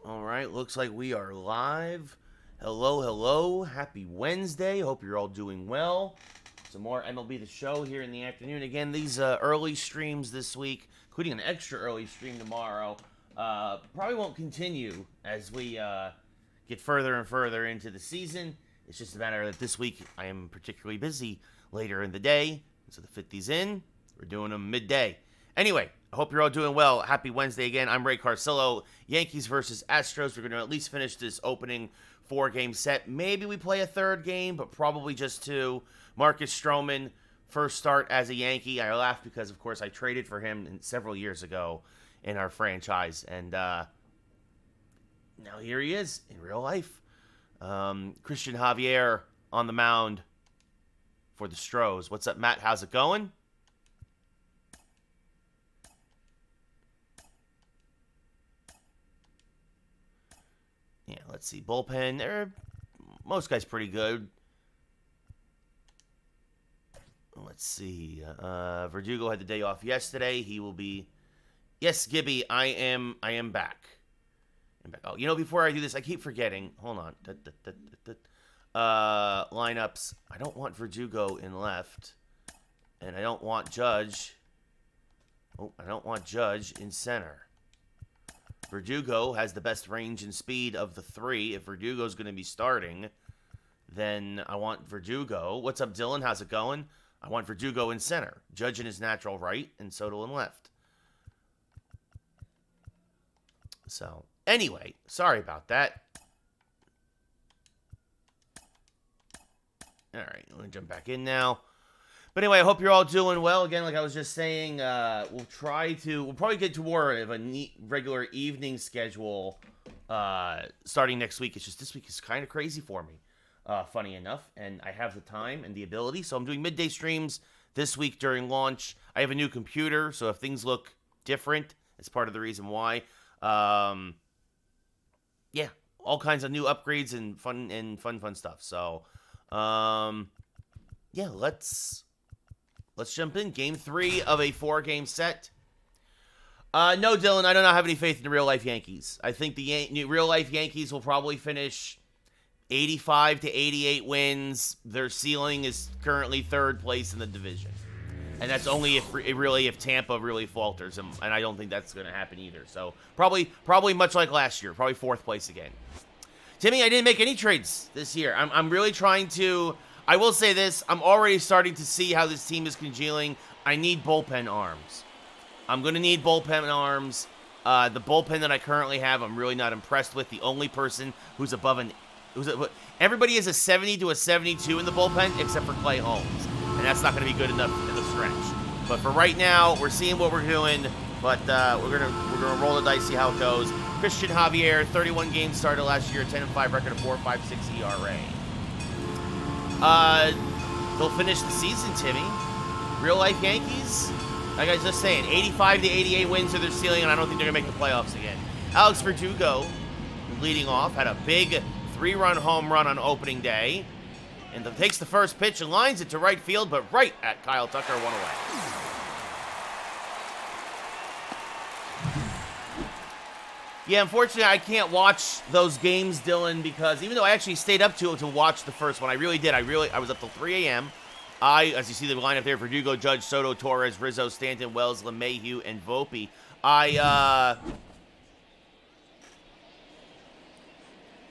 All right, looks like we are live. Hello, hello. Happy Wednesday. Hope you're all doing well. Some more MLB The Show here in the afternoon. Again, these early streams this week, including an extra early stream tomorrow, probably won't continue as we get further and further into the season. It's just a matter that this week I am particularly busy later in the day. So to fit these in, we're doing them midday. Anyway, I hope you're all doing well. Happy Wednesday again. I'm Ray Carcillo. Yankees versus Astros. We're going to at least finish this opening 4-game set. Maybe we play a third game, but probably just two. Marcus Stroman, first start as a Yankee. I laugh because, of course, I traded for him several years ago in our franchise. And now here he is in real life. Christian Javier on the mound for the Stros. What's up, Matt? How's it going? Yeah, let's see. Bullpen, most guys pretty good. Let's see. Verdugo had the day off yesterday. He will be... Yes, Gibby, I am back. I'm back. Oh, before I do this, I keep forgetting. Hold on. Lineups. I don't want Verdugo in left. And I don't want Judge. Oh, I don't want Judge in center. Verdugo has the best range and speed of the three. If Verdugo's going to be starting, then I want Verdugo. What's up, Dylan? How's it going? I want Verdugo in center. Judge in his natural right, and Soto in left. So, anyway, sorry about that. All right, let me jump back in now. But anyway, I hope you're all doing well. Again, like I was just saying, we'll probably get to more of a regular evening schedule starting next week. It's just this week is kind of crazy for me, funny enough, and I have the time and the ability. So I'm doing midday streams this week during launch. I have a new computer, so if things look different, it's part of the reason why. Yeah, all kinds of new upgrades and fun stuff. So, yeah, let's jump in. Game 3 of a 4-game set. No, Dylan, I do not have any faith in the real-life Yankees. I think the real-life Yankees will probably finish 85 to 88 wins. Their ceiling is currently third place in the division. And that's only if Tampa really falters. And I don't think that's going to happen either. So probably much like last year. Probably fourth place again. Timmy, I didn't make any trades this year. I'm really trying to... I will say this, I'm already starting to see how this team is congealing. I need bullpen arms. I'm going to need bullpen arms. The bullpen that I currently have, I'm really not impressed with. The only person who's everybody is a 70 to a 72 in the bullpen, except for Clay Holmes. And that's not going to be good enough in the stretch. But for right now, we're seeing what we're doing. But we're gonna roll the dice, see how it goes. Christian Javier, 31 games started last year, 10-5 record, of 4.56 ERA. They'll finish the season, Timmy. Real life Yankees, like I was just saying, 85 to 88 wins are their ceiling, and I don't think they're going to make the playoffs again. Alex Verdugo, leading off, had a big 3-run home run on opening day. And takes the first pitch and lines it to right field, but right at Kyle Tucker, one away. Yeah, unfortunately, I can't watch those games, Dylan, because even though I actually stayed up to watch the first one, I really did. I was up till 3 a.m. As you see the lineup there, Verdugo, Judge, Soto, Torres, Rizzo, Stanton, Wells, LeMahieu, and Volpe.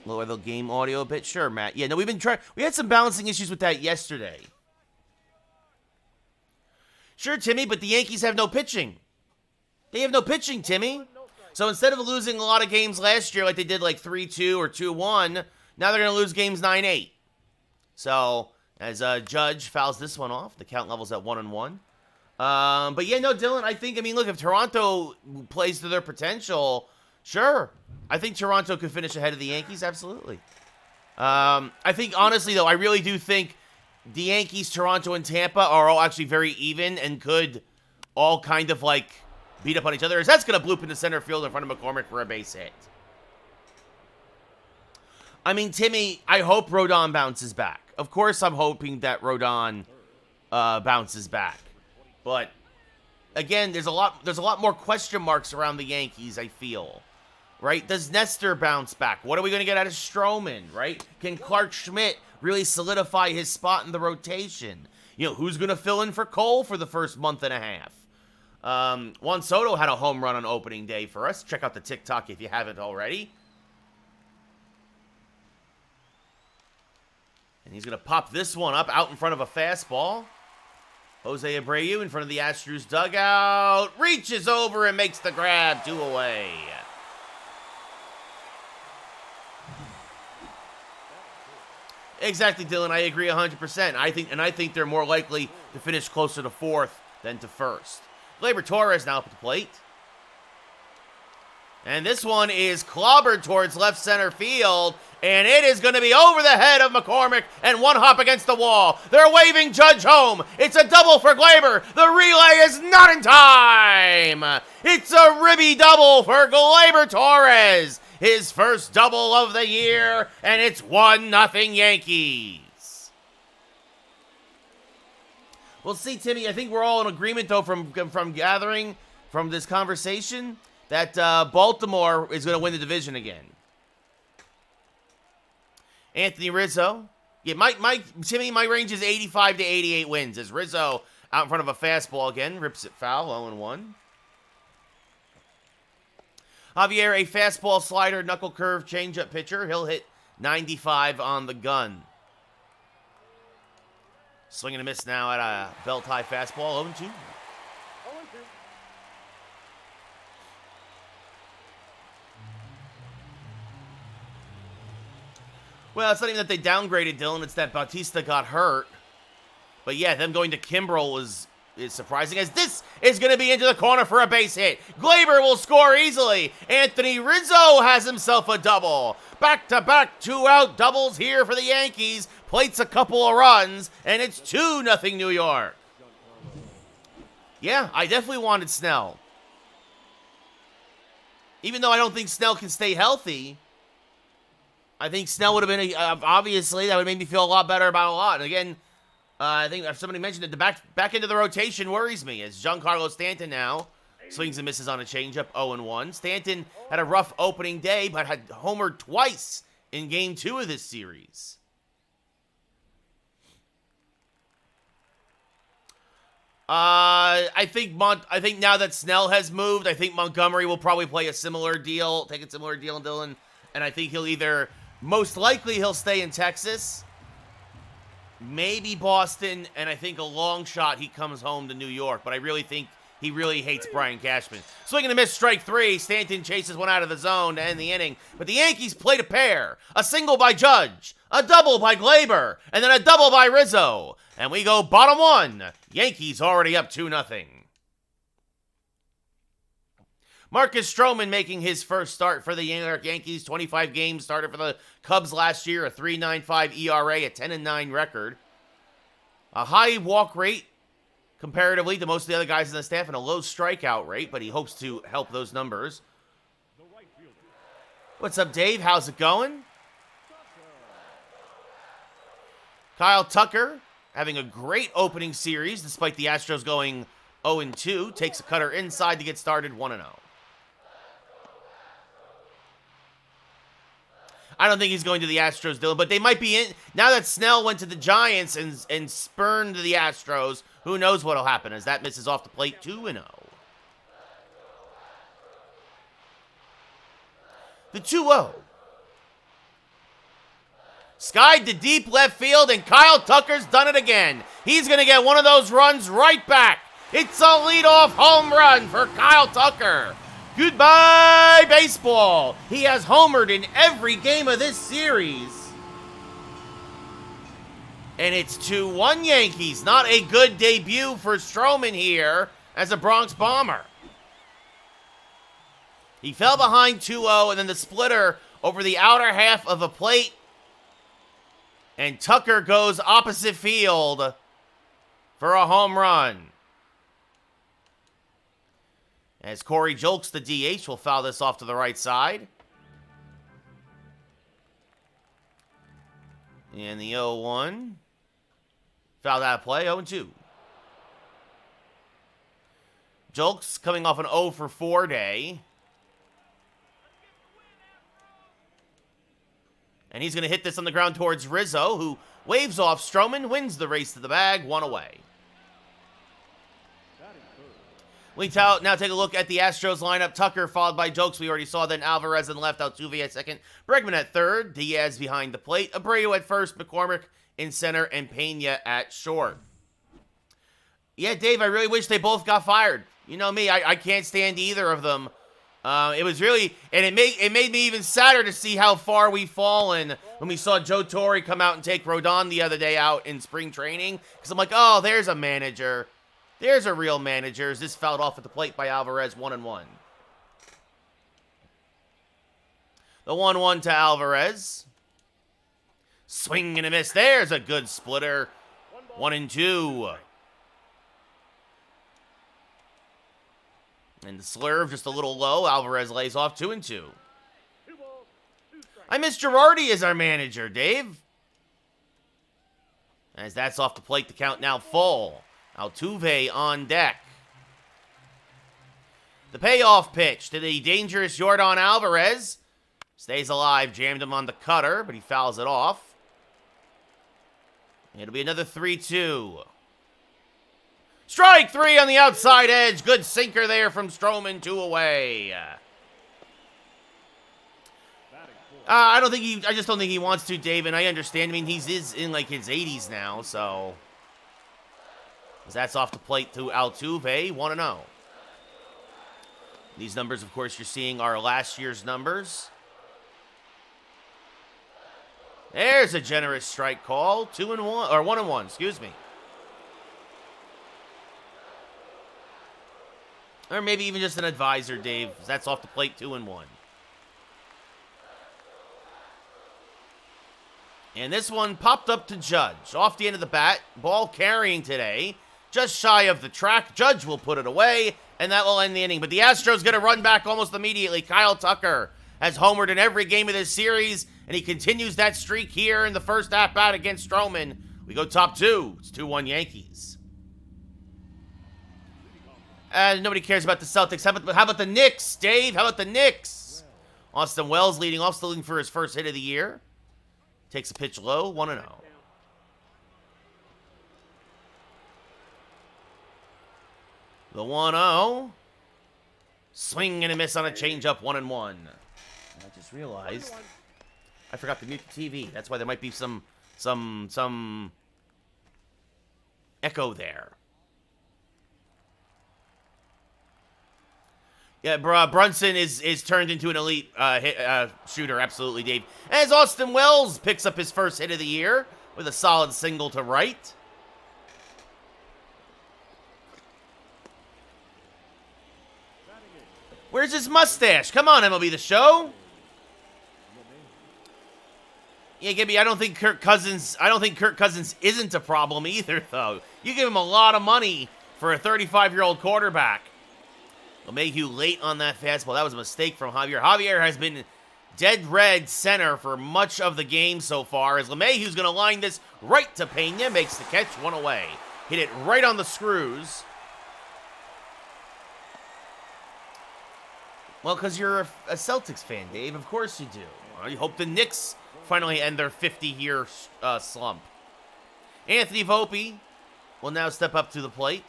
Lower the game audio a bit? Sure, Matt. Yeah, no, we had some balancing issues with that yesterday. Sure, Timmy, but the Yankees have no pitching. They have no pitching, Timmy. So instead of losing a lot of games last year like they did like 3-2 or 2-1, now they're going to lose games 9-8. So as Judge fouls this one off, the count level's at 1-1. But yeah, no, Dylan, look, if Toronto plays to their potential, sure. I think Toronto could finish ahead of the Yankees, absolutely. I think, honestly, though, I really do think the Yankees, Toronto, and Tampa are all actually very even and could all kind of, beat up on each other. As that's going to bloop into center field in front of McCormick for a base hit. Timmy, I hope Rodon bounces back. Of course, I'm hoping that Rodon bounces back. But, again, there's a lot more question marks around the Yankees, I feel. right? Does Nestor bounce back? What are we going to get out of Stroman, right? Can Clark Schmidt really solidify his spot in the rotation? You know, who's going to fill in for Cole for the first month and a half? Juan Soto had a home run on opening day for us. Check out the TikTok if you haven't already. And he's going to pop this one up out in front of a fastball. Jose Abreu in front of the Astros dugout. Reaches over and makes the grab. 2 away. Exactly, Dylan. I agree 100%. I think they're more likely to finish closer to 4th than to 1st. Gleyber Torres now up at the plate. And this one is clobbered towards left center field. And it is going to be over the head of McCormick and one hop against the wall. They're waving Judge home. It's a double for Gleyber. The relay is not in time. It's a ribby double for Gleyber Torres. His first double of the year, and it's 1-0 Yankees. Well, see, Timmy, I think we're all in agreement, though, from gathering from this conversation, that Baltimore is going to win the division again. Anthony Rizzo. Yeah, Timmy, my range is 85 to 88 wins, as Rizzo out in front of a fastball again, rips it foul, 0-1. Javier, a fastball, slider, knuckle curve, changeup pitcher. He'll hit 95 on the gun. Swing and a miss now at a belt-high fastball, 0-2. Well, it's not even that they downgraded, Dylan. It's that Bautista got hurt. But yeah, them going to Kimbrel is surprising, as this is going to be into the corner for a base hit. Gleyber will score easily. Anthony Rizzo has himself a double. Back-to-back 2-out doubles here for the Yankees. Plates a couple of runs, and it's 2-0 New York. Yeah, I definitely wanted Snell. Even though I don't think Snell can stay healthy, I think Snell would have been, obviously, that would make me feel a lot better about a lot. And again, I think somebody mentioned that the back end of the rotation worries me, as Giancarlo Stanton now swings and misses on a changeup, 0-1. Stanton had a rough opening day, but had homered twice in Game 2 of this series. I think now that Snell has moved, I think Montgomery will probably play a similar deal, take a similar deal, Dylan, and I think most likely he'll stay in Texas. Maybe Boston, and I think a long shot he comes home to New York, but I really think he really hates Brian Cashman. Swinging a miss, strike 3. Stanton chases one out of the zone to end the inning, but the Yankees played a pair. A single by Judge, a double by Gleyber, and then a double by Rizzo. And we go bottom 1. Yankees already up 2-0. Marcus Stroman making his first start for the New York Yankees. 25 games, started for the Cubs last year. A 3.95 ERA, a 10-9 record. A high walk rate comparatively to most of the other guys in the staff, and a low strikeout rate, but he hopes to help those numbers. What's up, Dave? How's it going? Kyle Tucker having a great opening series despite the Astros going 0-2. Takes a cutter inside to get started 1-0. I don't think he's going to the Astros, Dylan, but they might be in. Now that Snell went to the Giants and spurned the Astros, who knows what will happen as that misses off the plate, 2-0. The 2-0. Skied to deep left field, and Kyle Tucker's done it again. He's going to get one of those runs right back. It's a leadoff home run for Kyle Tucker. Goodbye, baseball. He has homered in every game of this series. And it's 2-1 Yankees. Not a good debut for Stroman here as a Bronx Bomber. He fell behind 2-0, and then the splitter over the outer half of a plate. And Tucker goes opposite field for a home run. As Corey Julks, the DH, will foul this off to the right side. And the 0-1. Fouled out of play, 0-2. Julks coming off an 0-for-4 day. And he's going to hit this on the ground towards Rizzo, who waves off Stroman, wins the race to the bag, 1 away. We now take a look at the Astros lineup. Tucker followed by Jokes, we already saw. Then Alvarez in left, Altuve at second, Bregman at third, Diaz behind the plate, Abreu at first, McCormick in center, and Pena at short. Yeah, Dave, I really wish they both got fired. You know me, I can't stand either of them. It was really, and it made me even sadder to see how far we've fallen when we saw Joe Torre come out and take Rodon the other day out in spring training. Because I'm like, oh, there's a manager. There's a real manager. This fouled off at the plate by Alvarez, 1-1. The 1-1 to Alvarez. Swing and a miss. There's a good splitter. 1-2. And the slurve just a little low. Alvarez lays off 2-2. I miss Girardi as our manager, Dave. As that's off the plate, the count now full. Altuve on deck. The payoff pitch to the dangerous Yordan Alvarez. Stays alive, jammed him on the cutter, but he fouls it off. It'll be another 3-2. Strike 3 on the outside edge. Good sinker there from Stroman, 2 away. I just don't think he wants to, Dave, and I understand. I mean, he's in like his 80s now, so. That's off the plate to Altuve, 1-0. These numbers, of course, you're seeing are last year's numbers. There's a generous strike call, 2-1, or 1-1, excuse me. Or maybe even just an advisor, Dave. That's off the plate, 2-1. And this one popped up to Judge. Off the end of the bat, ball carrying today. Just shy of the track. Judge will put it away, and that will end the inning. But the Astros going to run back almost immediately. Kyle Tucker has homered in every game of this series, and he continues that streak here in the first at-bat against Stroman. We go top 2. It's 2-1 Yankees. Nobody cares about the Celtics. How about the Knicks, Dave? How about the Knicks? Austin Wells leading off, still looking for his first hit of the year. Takes a pitch low, 1-0. The 1-0. Swing and a miss on a changeup, 1-1. I just realized I forgot to mute the TV. That's why there might be some echo there. Yeah, Brunson is turned into an elite shooter, absolutely, Dave. As Austin Wells picks up his first hit of the year with a solid single to right. Where's his mustache? Come on, MLB The Show. Yeah, Gibby, I don't think Kirk Cousins isn't a problem either, though. You give him a lot of money for a 35-year-old quarterback. LeMahieu late on that fastball. That was a mistake from Javier. Javier has been dead red center for much of the game so far, as LeMahieu's going to line this right to Pena. Makes the catch, 1 away. Hit it right on the screws. Well, because you're a Celtics fan, Dave. Of course you do. Well, you hope the Knicks finally end their 50-year slump. Anthony Volpe will now step up to the plate.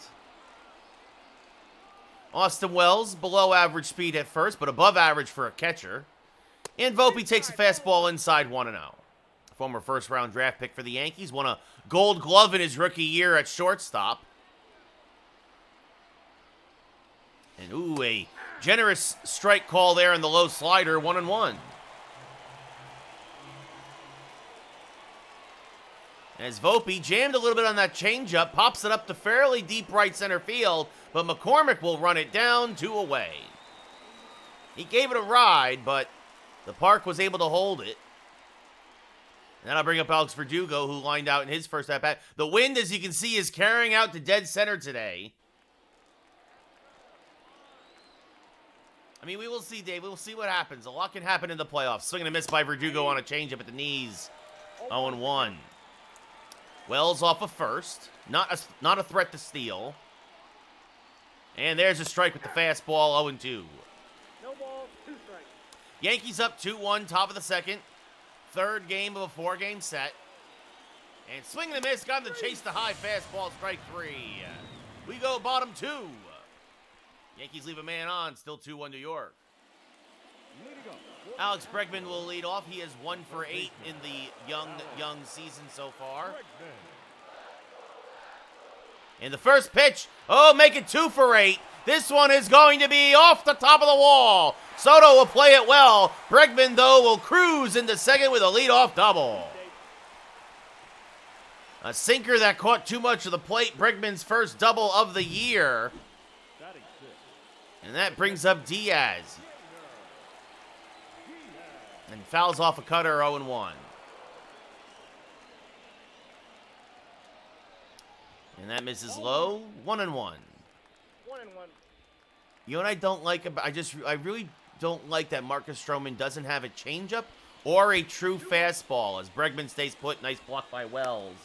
Austin Wells, below average speed at first, but above average for a catcher. And Volpe takes a fastball inside 1-0. Former first-round draft pick for the Yankees. Won a Gold Glove in his rookie year at shortstop. And, ooh, a generous strike call there in the low slider, 1-1. As Volpe jammed a little bit on that changeup, pops it up to fairly deep right center field, but McCormick will run it down, 2 away. He gave it a ride, but the park was able to hold it. And then I'll bring up Alex Verdugo, who lined out in his first at-bat. The wind, as you can see, is carrying out to dead center today. I mean, we will see, Dave. We will see what happens. A lot can happen in the playoffs. Swing and a miss by Verdugo on a changeup at the knees. 0-1. Wells off of first. Not a threat to steal. And there's a strike with the fastball, 0-2. No ball, 2 strikes. Yankees up 2-1, top of the second. Third game of a four-game set. And swing and a miss, got him to chase the high fastball, strike 3. We go bottom 2. Yankees leave a man on, still 2-1 New York. Alex Bregman will lead off. He is 1 for 8 in the young season so far. And the first pitch, make it 2 for 8. This one is going to be off the top of the wall. Soto will play it well. Bregman, though, will cruise into second with a leadoff double. A sinker that caught too much of the plate. Bregman's first double of the year. And that brings up Diaz. And fouls off a cutter, 0-1. And that misses low, 1-1. You know what I don't like about, I really don't like that Marcus Stroman doesn't have a changeup or a true fastball as Bregman stays put. Nice block by Wells.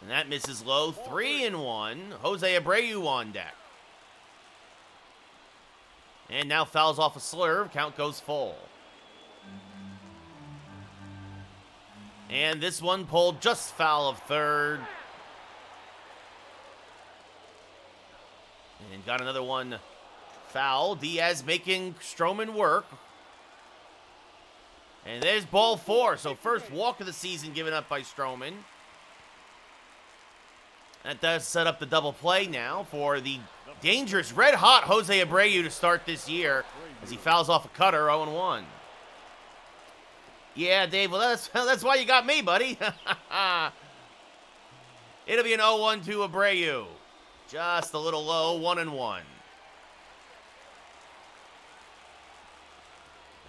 And that misses low, 3-1. Jose Abreu on deck. And now fouls off a slurve. Count goes full. And this one pulled just foul of third. And got another one foul. Diaz making Stroman work. And there's ball 4. So first walk of the season given up by Stroman. That does set up the double play now for the dangerous, red-hot Jose Abreu to start this year as he fouls off a cutter, 0-1. Yeah, Dave, well, that's why you got me, buddy. It'll be an 0-1 to Abreu. Just a little low, 1-1.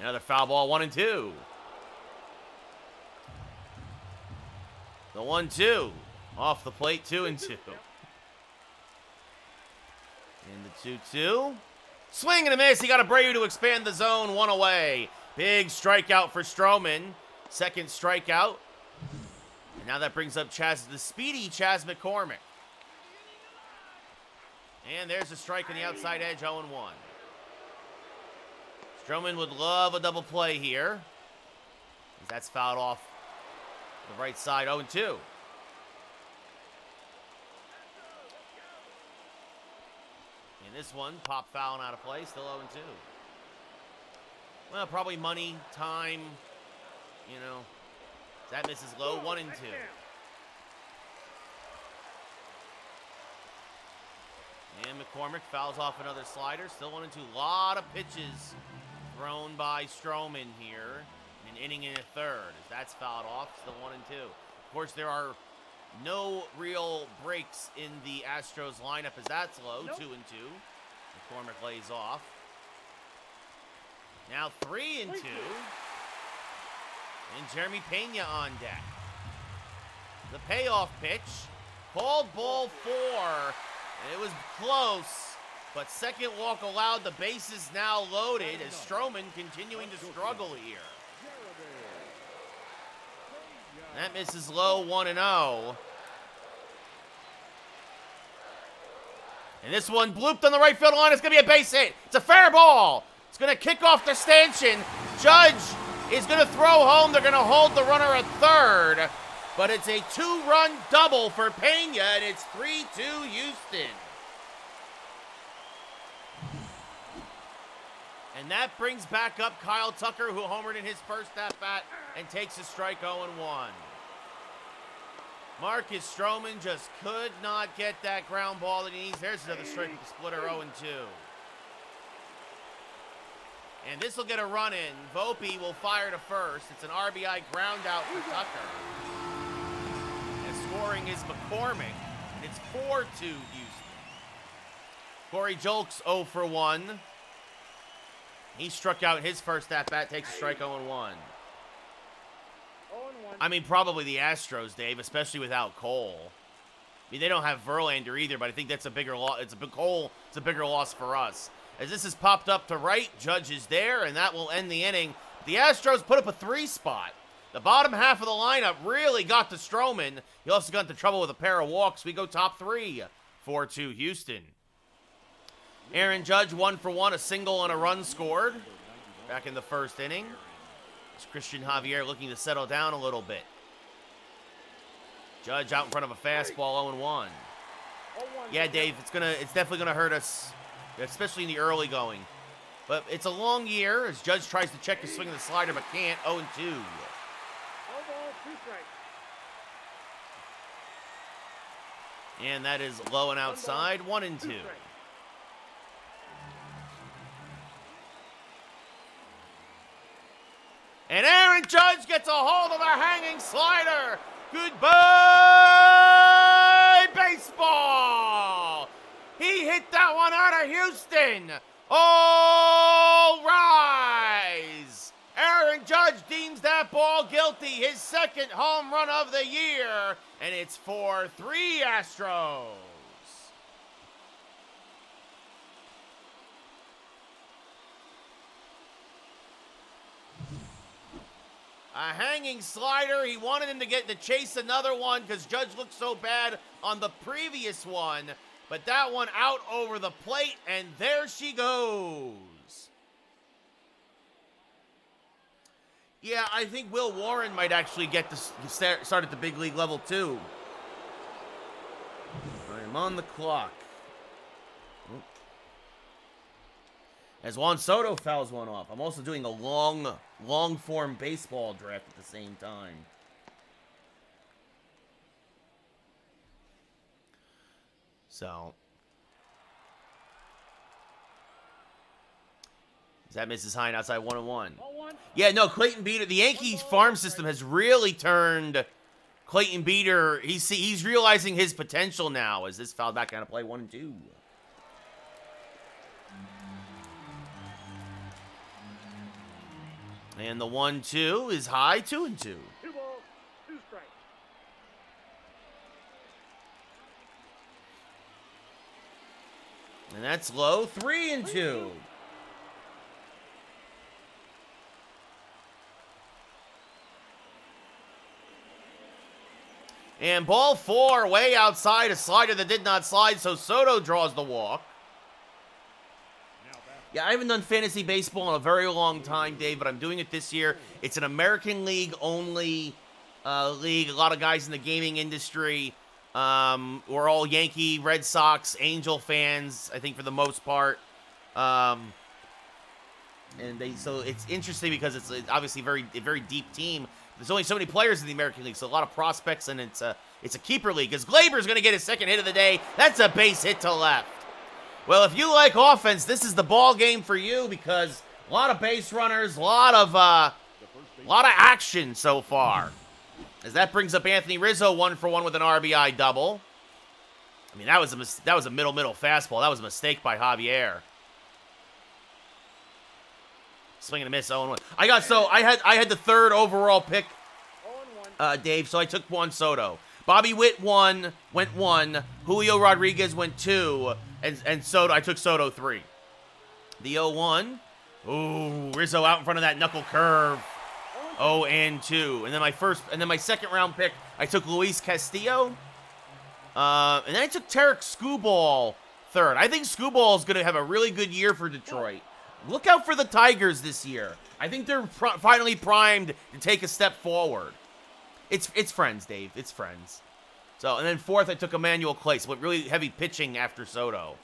Another foul ball, 1-2. The 1-2. Off the plate, 2-2. And the 2-2. Swing and a miss. He got Abreu to expand the zone, 1 away. Big strikeout for Stroman. Second strikeout. And now that brings up the speedy Chas McCormick. And there's a strike on the outside edge, 0-1. Stroman would love a double play here. That's fouled off the right side, 0-2. This one, pop foul and out of play, still 0-2. Well, probably money, time, you know. That misses low, 1-2. And McCormick fouls off another slider, still 1-2. Lot of pitches thrown by Stroman here. An inning and a third. As that's fouled off, still 1-2. Of course, there are no real breaks in the Astros lineup as that's low, 2-2. McCormick lays off. Now 3-2. And Jeremy Pena on deck. The payoff pitch. Called ball 4. And it was close, but second walk allowed. The bases now loaded as Stroman continuing to struggle here. That misses low, 1-0. And this one blooped on the right field line. It's going to be a base hit. It's a fair ball. It's going to kick off the stanchion. Judge is going to throw home. They're going to hold the runner at third. But it's a 2-run double for Pena, and it's 3-2 Houston. And that brings back up Kyle Tucker, who homered in his first at-bat and takes a strike, 0-1. Marcus Stroman just could not get that ground ball that he needs. There's another strike with the splitter, 0-2. And this will get a run in. Volpe will fire to first. It's an RBI ground out for Tucker. And scoring is McCormick. And it's 4-2 Houston. Corey Julks 0 for 1. He struck out his first at-bat, takes a strike, 0-1. I mean, probably the Astros, Dave, especially without Cole. I mean, they don't have Verlander either, but I think that's a bigger loss. It's a bigger loss for us. As this is popped up to right, Judge is there, and that will end the inning. The Astros put up a 3 spot. The bottom half of the lineup really got to Stroman. He also got into trouble with a pair of walks. We go top 3, 4-2 Houston. Aaron Judge, 1 for 1, a single and a run scored back in the first inning. It's Christian Javier looking to settle down a little bit. Judge out in front of a fastball, 0-1. Yeah, Dave, it's definitely gonna hurt us, especially in the early going. But it's a long year as Judge tries to check his swing of the slider but can't. 0-2. And that is low and outside, 1-2. And Aaron Judge gets a hold of a hanging slider. Goodbye, baseball. He hit that one out of Houston. All rise. Aaron Judge deems that ball guilty, his second home run of the year, and it's 4-3 Astros. A hanging slider. He wanted him to chase another one because Judge looked so bad on the previous one. But that one out over the plate, and there she goes. Yeah, I think Will Warren might actually get to start at the big league level, too. I'm on the clock. As Juan Soto fouls one off. I'm also doing a long-form baseball draft at the same time. So. That misses high and outside, 1-1. Yeah, no, Clayton Beeter. The Yankees farm system has really turned Clayton Beeter. He's realizing his potential now as this foul back down to play 1-2. And the 1-2 is high, 2-2. 2 balls, 2 strikes. And that's low, 3-2. And ball 4, way outside, a slider that did not slide, so Soto draws the walk. Yeah, I haven't done fantasy baseball in a very long time, Dave, but I'm doing it this year. It's an American League-only league. A lot of guys in the gaming industry. We're all Yankee, Red Sox, Angel fans, I think, for the most part. So it's interesting because it's obviously a very deep team. There's only so many players in the American League, so a lot of prospects, and it's a keeper league. Because Glaber's going to get his second hit of the day. That's a base hit to left. Well, if you like offense, this is the ball game for you because a lot of base runners, a lot of action so far. As that brings up Anthony Rizzo, 1 for 1 with an RBI double. I mean, that was a middle fastball. That was a mistake by Javier. Swing and a miss, 0-1. I had the third overall pick, Dave, so I took Juan Soto. Bobby Witt went 1. Julio Rodriguez went 2. And Soto, I took Soto 3. The 0-1. Ooh, Rizzo out in front of that knuckle curve. 0-2. And then my second round pick, I took Luis Castillo. And then I took Tarek Skubal third. I think Skubal is going to have a really good year for Detroit. Look out for the Tigers this year. I think they're finally primed to take a step forward. It's friends, Dave. It's friends. So, and then fourth, I took Emmanuel Clace, but really heavy pitching after Soto.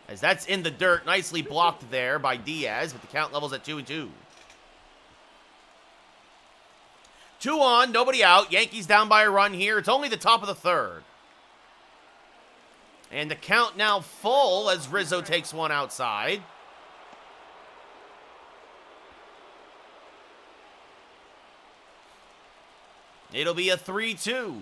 As that's in the dirt, nicely blocked there by Diaz, but the count levels at 2-2. 2 on, nobody out. Yankees down by a run here. It's only the top of the third. And the count now full as Rizzo takes one outside. It'll be a 3-2.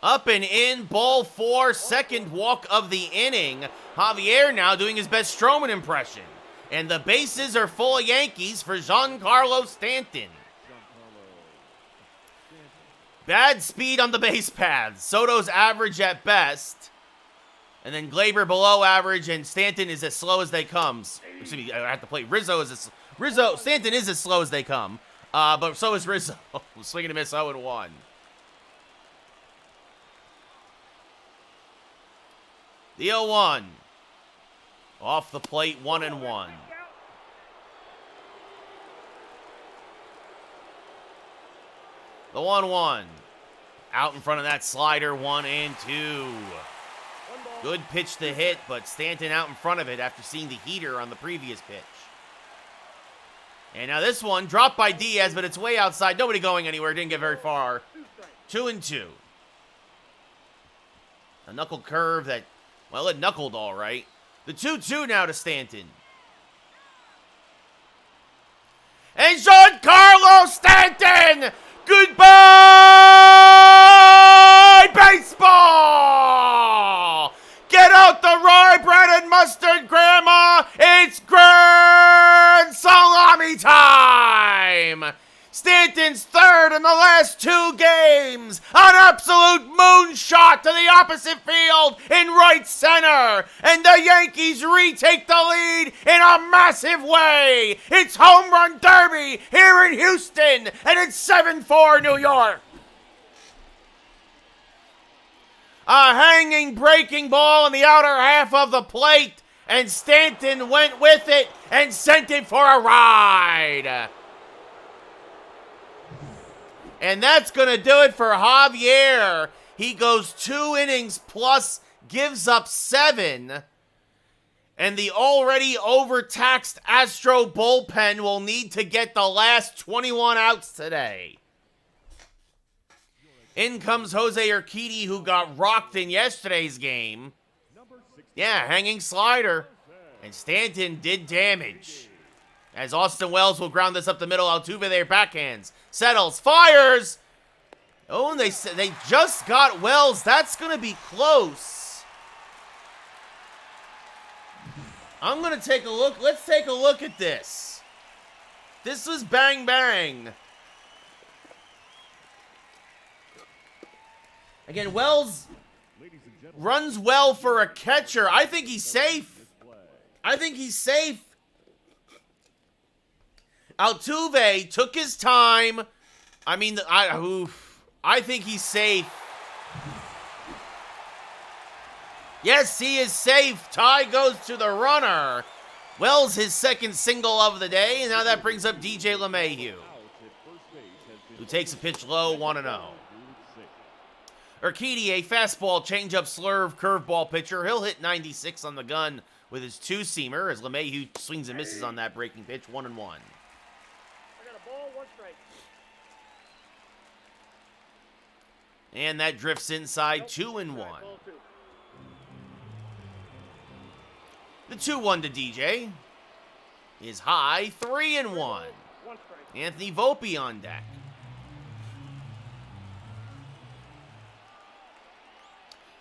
Up and in, ball 4, second walk of the inning. Javier now doing his best Stroman impression. And the bases are full of Yankees for Giancarlo Stanton. Bad speed on the base paths. Soto's average at best. And then Glaber below average, and Stanton is as slow as they come. Excuse me, I have to play. Stanton is as slow as they come. But so is Rizzo. Swinging a miss, 0-1. The 0-1. Off the plate, 1-1. The 1-1. Out in front of that slider, 1-2. Good pitch to hit, but Stanton out in front of it after seeing the heater on the previous pitch. And now this one, dropped by Diaz, but it's way outside. Nobody going anywhere. Didn't get very far. 2-2. A knuckle curve that, well, it knuckled all right. The 2-2 now to Stanton. And Giancarlo Stanton! Goodbye, baseball! Get out the rye bread and mustard, Grandma! It's grand salami time! Stanton's third in the last 2 games. An absolute moonshot to the opposite field in right center. And the Yankees retake the lead in a massive way. It's home run derby here in Houston. And it's 7-4 New York. A hanging breaking ball in the outer half of the plate. And Stanton went with it and sent it for a ride. And that's going to do it for Javier. He goes 2 innings plus, gives up 7. And the already overtaxed Astro bullpen will need to get the last 21 outs today. In comes Jose Urquidy, who got rocked in yesterday's game. Yeah, hanging slider. And Stanton did damage. As Austin Wells will ground this up the middle, Altuve there backhands. Settles, fires! Oh, and they just got Wells. That's going to be close. I'm going to take a look. Let's take a look at this. This was bang bang. Again, Wells runs well for a catcher. I think he's safe. I think he's safe. Altuve took his time. I mean, I think he's safe. Yes, he is safe. Tie goes to the runner. Wells his second single of the day, and now that brings up DJ LeMahieu, who takes a pitch low, 1-0. Urquidy, a fastball, changeup, slurve, curveball pitcher. He'll hit 96 on the gun with his 2-seamer as LeMahieu swings and misses on that breaking pitch, 1-1. And that drifts inside, 2-1. The 2-1 to DJ is high, 3-1. Anthony Volpe on deck.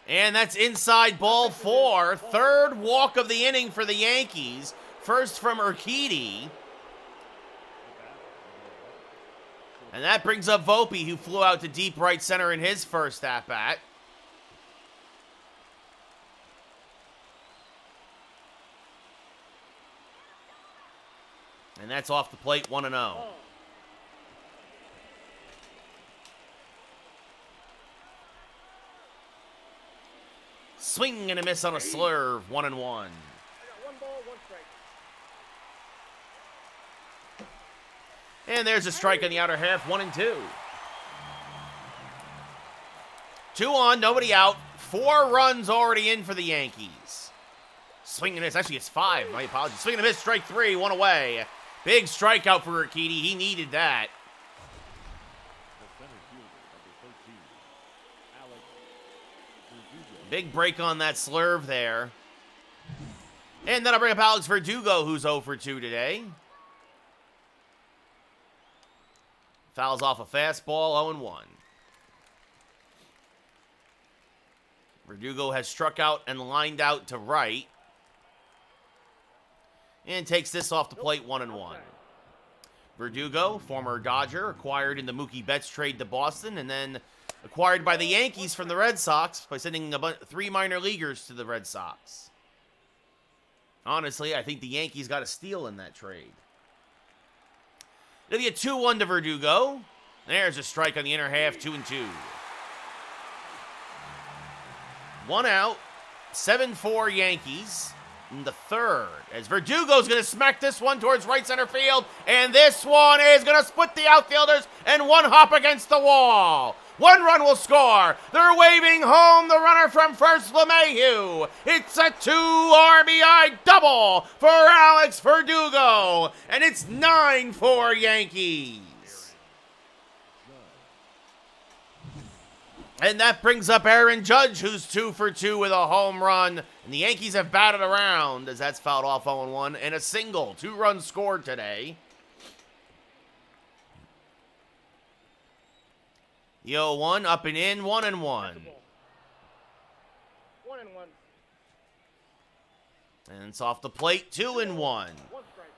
And that's inside ball 4. Third walk of the inning for the Yankees. First from Urquidy. And that brings up Volpe, who flew out to deep right center in his first at-bat. And that's off the plate, 1-0. Swing and a miss on a slurve, 1-1. And there's a strike on the outer half, 1-2. 2 on, nobody out. 4 runs already in for the Yankees. Swing and miss, actually it's 5, my apologies. Swing and a miss, strike 3, 1 away. Big strikeout for Urquidy, he needed that. Big break on that slurve there. And then I'll bring up Alex Verdugo, who's 0 for 2 today. Fouls off a fastball, 0-1. Verdugo has struck out and lined out to right. And takes this off the plate, 1-1. Verdugo, former Dodger, acquired in the Mookie Betts trade to Boston, and then acquired by the Yankees from the Red Sox by sending 3 minor leaguers to the Red Sox. Honestly, I think the Yankees got a steal in that trade. It'll be a 2-1 to Verdugo. There's a strike on the inner half, 2-2. 1 out. 7-4 Yankees in the third, as Verdugo's going to smack this one towards right center field, and this one is going to split the outfielders and one hop against the wall. 1 run will score. They're waving home the runner from first, LeMahieu. It's a 2 RBI double for Alex Verdugo, and it's 9-4 Yankees. And that brings up Aaron Judge, who's 2 for 2 with a home run. And the Yankees have batted around as that's fouled off 0-1. And a single. 2 runs scored today. The 0-1 up and in, 1-1. 1-1. And it's off the plate, 2-1. 1 strike.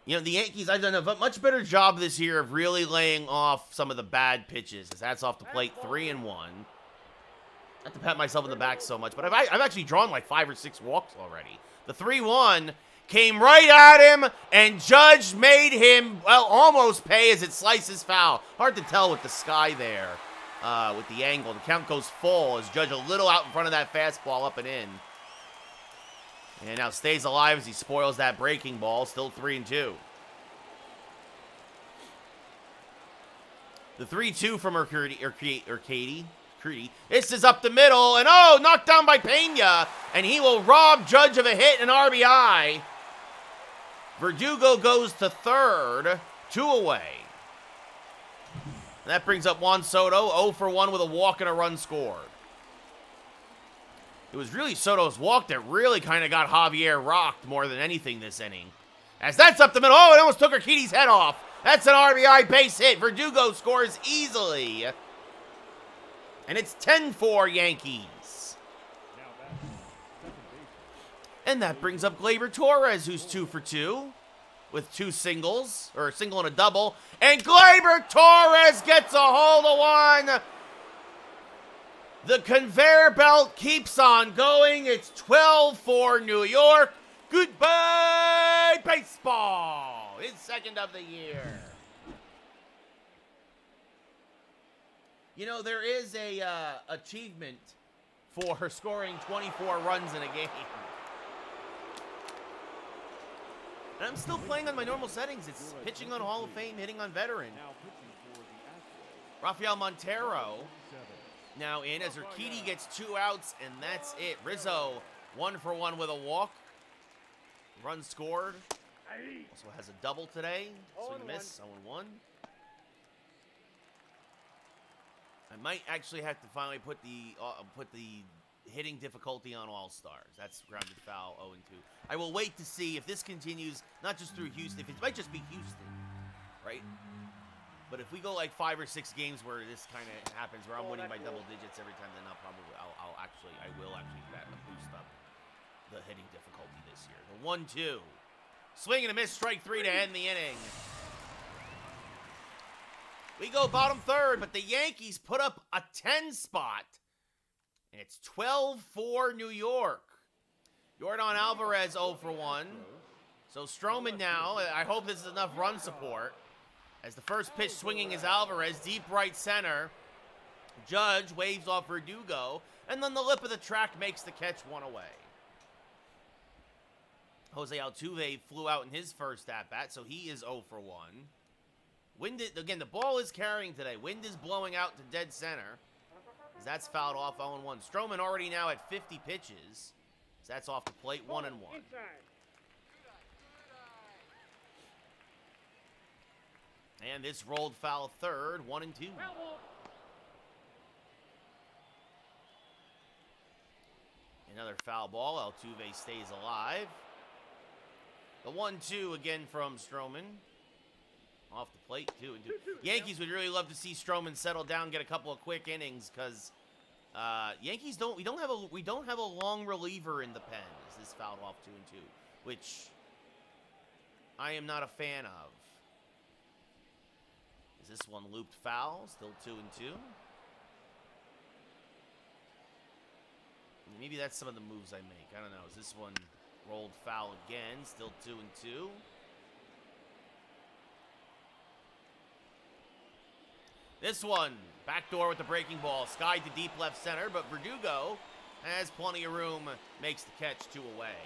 You know, the Yankees, I've done a much better job this year of really laying off some of the bad pitches. As that's off the plate, 3-1. Not to pat myself in the back so much, but I've actually drawn like 5 or 6 walks already. The 3-1 came right at him, and Judge made him, well, almost pay as it slices foul. Hard to tell with the sky there, with the angle. The count goes full as Judge a little out in front of that fastball up and in. And now stays alive as he spoils that breaking ball. Still 3-2. The 3-2 from Urquidy. This is up the middle, and oh, knocked down by Pena, and he will rob Judge of a hit and RBI. Verdugo goes to third, 2 away. And that brings up Juan Soto, 0 for 1 with a walk and a run scored. It was really Soto's walk that really kind of got Javier rocked more than anything this inning. As that's up the middle, oh, it almost took Urquidy's head off. That's an RBI base hit. Verdugo scores easily. And it's 10-4 Yankees. And that brings up Gleyber Torres, who's 2 for 2 with 2 singles, or a single and a double. And Gleyber Torres gets a hold of one. The conveyor belt keeps on going. It's 12-4 New York. Goodbye, baseball. His second of the year. You know, there is a achievement for scoring 24 runs in a game. And I'm still playing on my normal settings. It's pitching on Hall of Fame, hitting on veteran. Rafael Montero now in as Urquidy gets 2 outs, and that's it. Rizzo 1 for 1 with a walk. Run scored. Also has a double today. Swing and miss. 0-1. I might actually have to finally put the hitting difficulty on All-Stars. That's grounded foul, 0-2. I will wait to see if this continues, not just through Houston. If it might just be Houston, right? But if we go like 5 or 6 games where this kind of happens, where I'm winning by double digits every time, then I will actually boost up the hitting difficulty this year. The 1-2. Swing and a miss, strike 3 to end the inning. We go bottom third, but the Yankees put up a 10 spot. And it's 12-4 New York. Yordan Alvarez 0 for 1. So Stroman now, I hope this is enough run support. As the first pitch swinging is Alvarez, deep right center. Judge waves off Verdugo, and then the lip of the track makes the catch 1 away. Jose Altuve flew out in his first at-bat, so he is 0 for 1. Again, the ball is carrying today. Wind is blowing out to dead center. As that's fouled off 0-1. Stroman already now at 50 pitches. So that's off the plate, 1-1. And this rolled foul third, 1-2. Another foul ball. Altuve stays alive. The 1-2 again from Stroman. Off the plate, 2-2. Yankees would really love to see Stroman settle down, get a couple of quick innings, because Yankees we don't have a long reliever in the pen. As this fouled off 2-2, which I am not a fan of. Is this one looped foul? Still 2-2. Maybe that's some of the moves I make. I don't know. Is this one rolled foul again? Still 2-2. This one, backdoor with the breaking ball, skied to deep left center, but Verdugo Has plenty of room, makes the catch, 2 away.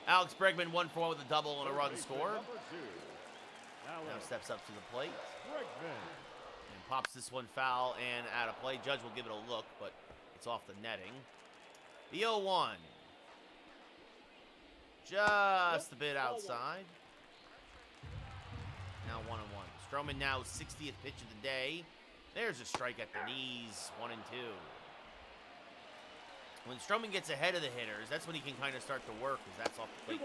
Alex Bregman 1 for 1 with a double and a run scored. Now steps up to the plate. And pops this one foul and out of play. Judge will give it a look, but it's off the netting. The 0-1. Just a bit outside. Now 1-1. Stroman now 60th pitch of the day. There's a strike at the knees, 1-2. When Stroman gets ahead of the hitters, that's when he can kind of start to work, because that's off the plate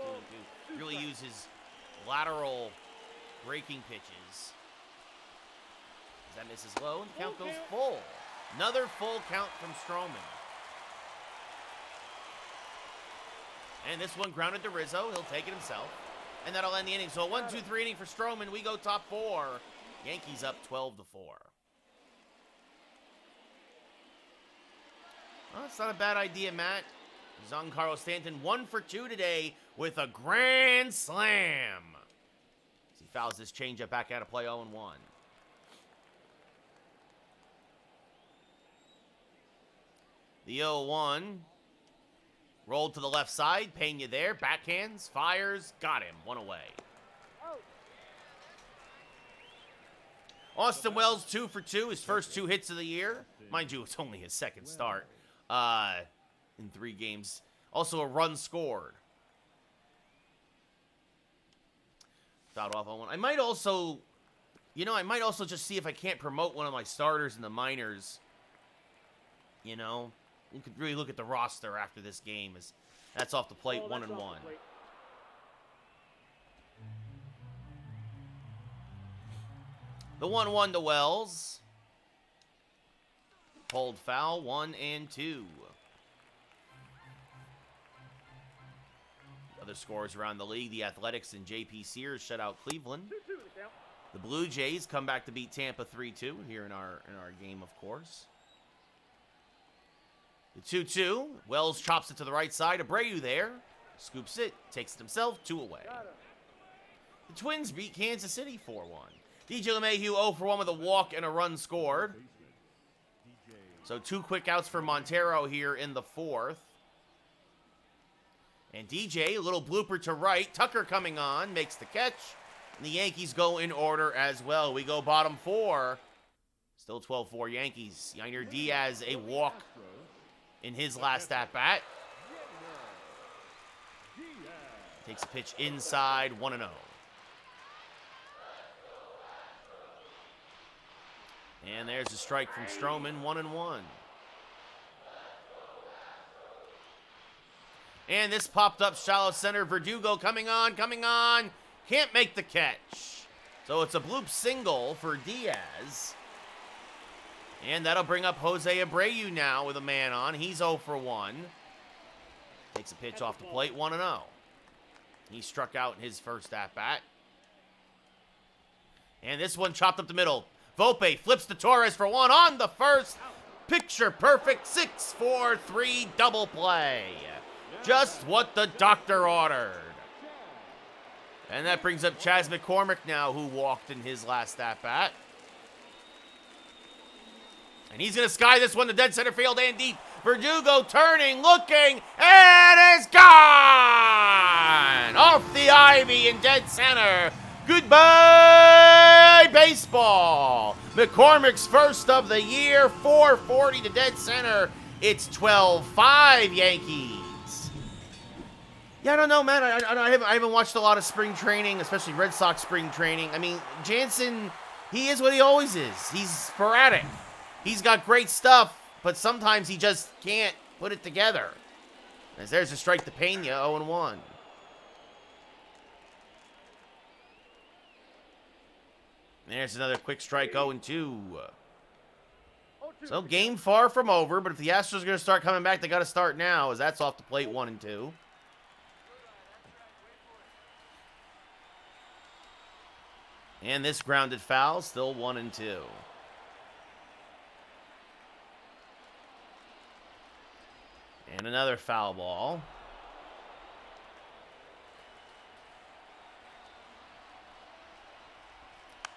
2-2. Really use his lateral breaking pitches. That misses low, and the count goes full. Another full count from Stroman. And this one grounded to Rizzo. He'll take it himself. And that'll end the inning. So a 1-2-3 inning for Stroman. We go top 4. Yankees up 12-4. Well, that's not a bad idea, Matt. Giancarlo Stanton 1 for 2 today with a grand slam. As he fouls this changeup back out of play 0-1. The 0-1. Rolled to the left side. Pena there. Backhands. Fires. Got him. 1 away. Austin Wells 2 for 2. His first 2 hits of the year. Mind you, it's only his second start in 3 games. Also a run scored. Fouled off on 1. I might also just see if I can't promote one of my starters in the minors. You know, you could really look at the roster after this game. As that's off the plate, 1-1. The 1-1 to Wells. Pulled foul, 1-2. Other scores around the league. The Athletics and J.P. Sears shut out Cleveland. The Blue Jays come back to beat Tampa 3-2 here in our game, of course. The 2-2. Wells chops it to the right side. Abreu there. Scoops it. Takes it himself. 2 away. The Twins beat Kansas City 4-1. DJ LeMahieu 0 for 1 with a walk and a run scored. So 2 quick outs for Montero here in the 4th. And DJ, a little blooper to right. Tucker coming on, makes the catch. And the Yankees go in order as well. We go bottom 4. Still 12-4 Yankees. Yainer Diaz, a walk in his last at-bat. Takes a pitch inside, 1-0. And there's a strike from Stroman, 1-1. And this popped up shallow center. Verdugo coming on. Can't make the catch. So it's a bloop single for Diaz. And that'll bring up Jose Abreu now with a man on. He's 0 for 1. Takes a pitch off the plate, 1-0. He struck out in his first at-bat. And this one chopped up the middle. Volpe flips to Torres for 1 on the first. Picture perfect 6-4-3 double play. Just what the doctor ordered. And that brings up Chas McCormick now, who walked in his last at-bat. And he's going to sky this one to dead center field and deep. Verdugo turning, looking, and it's gone! Off the ivy in dead center. Goodbye, baseball. McCormick's first of the year, 440 to dead center. It's 12-5 Yankees. Yeah, I don't know, man. I haven't watched a lot of spring training, especially Red Sox spring training. I mean, Jansen, he is what he always is. He's sporadic. He's got great stuff, but sometimes he just can't put it together. As there's a strike to Pena, 0-1. There's another quick strike, 0-2. So game far from over, but if the Astros are going to start coming back, they got to start now, as that's off the plate, 1-2. And this grounded foul, still 1-2. And another foul ball.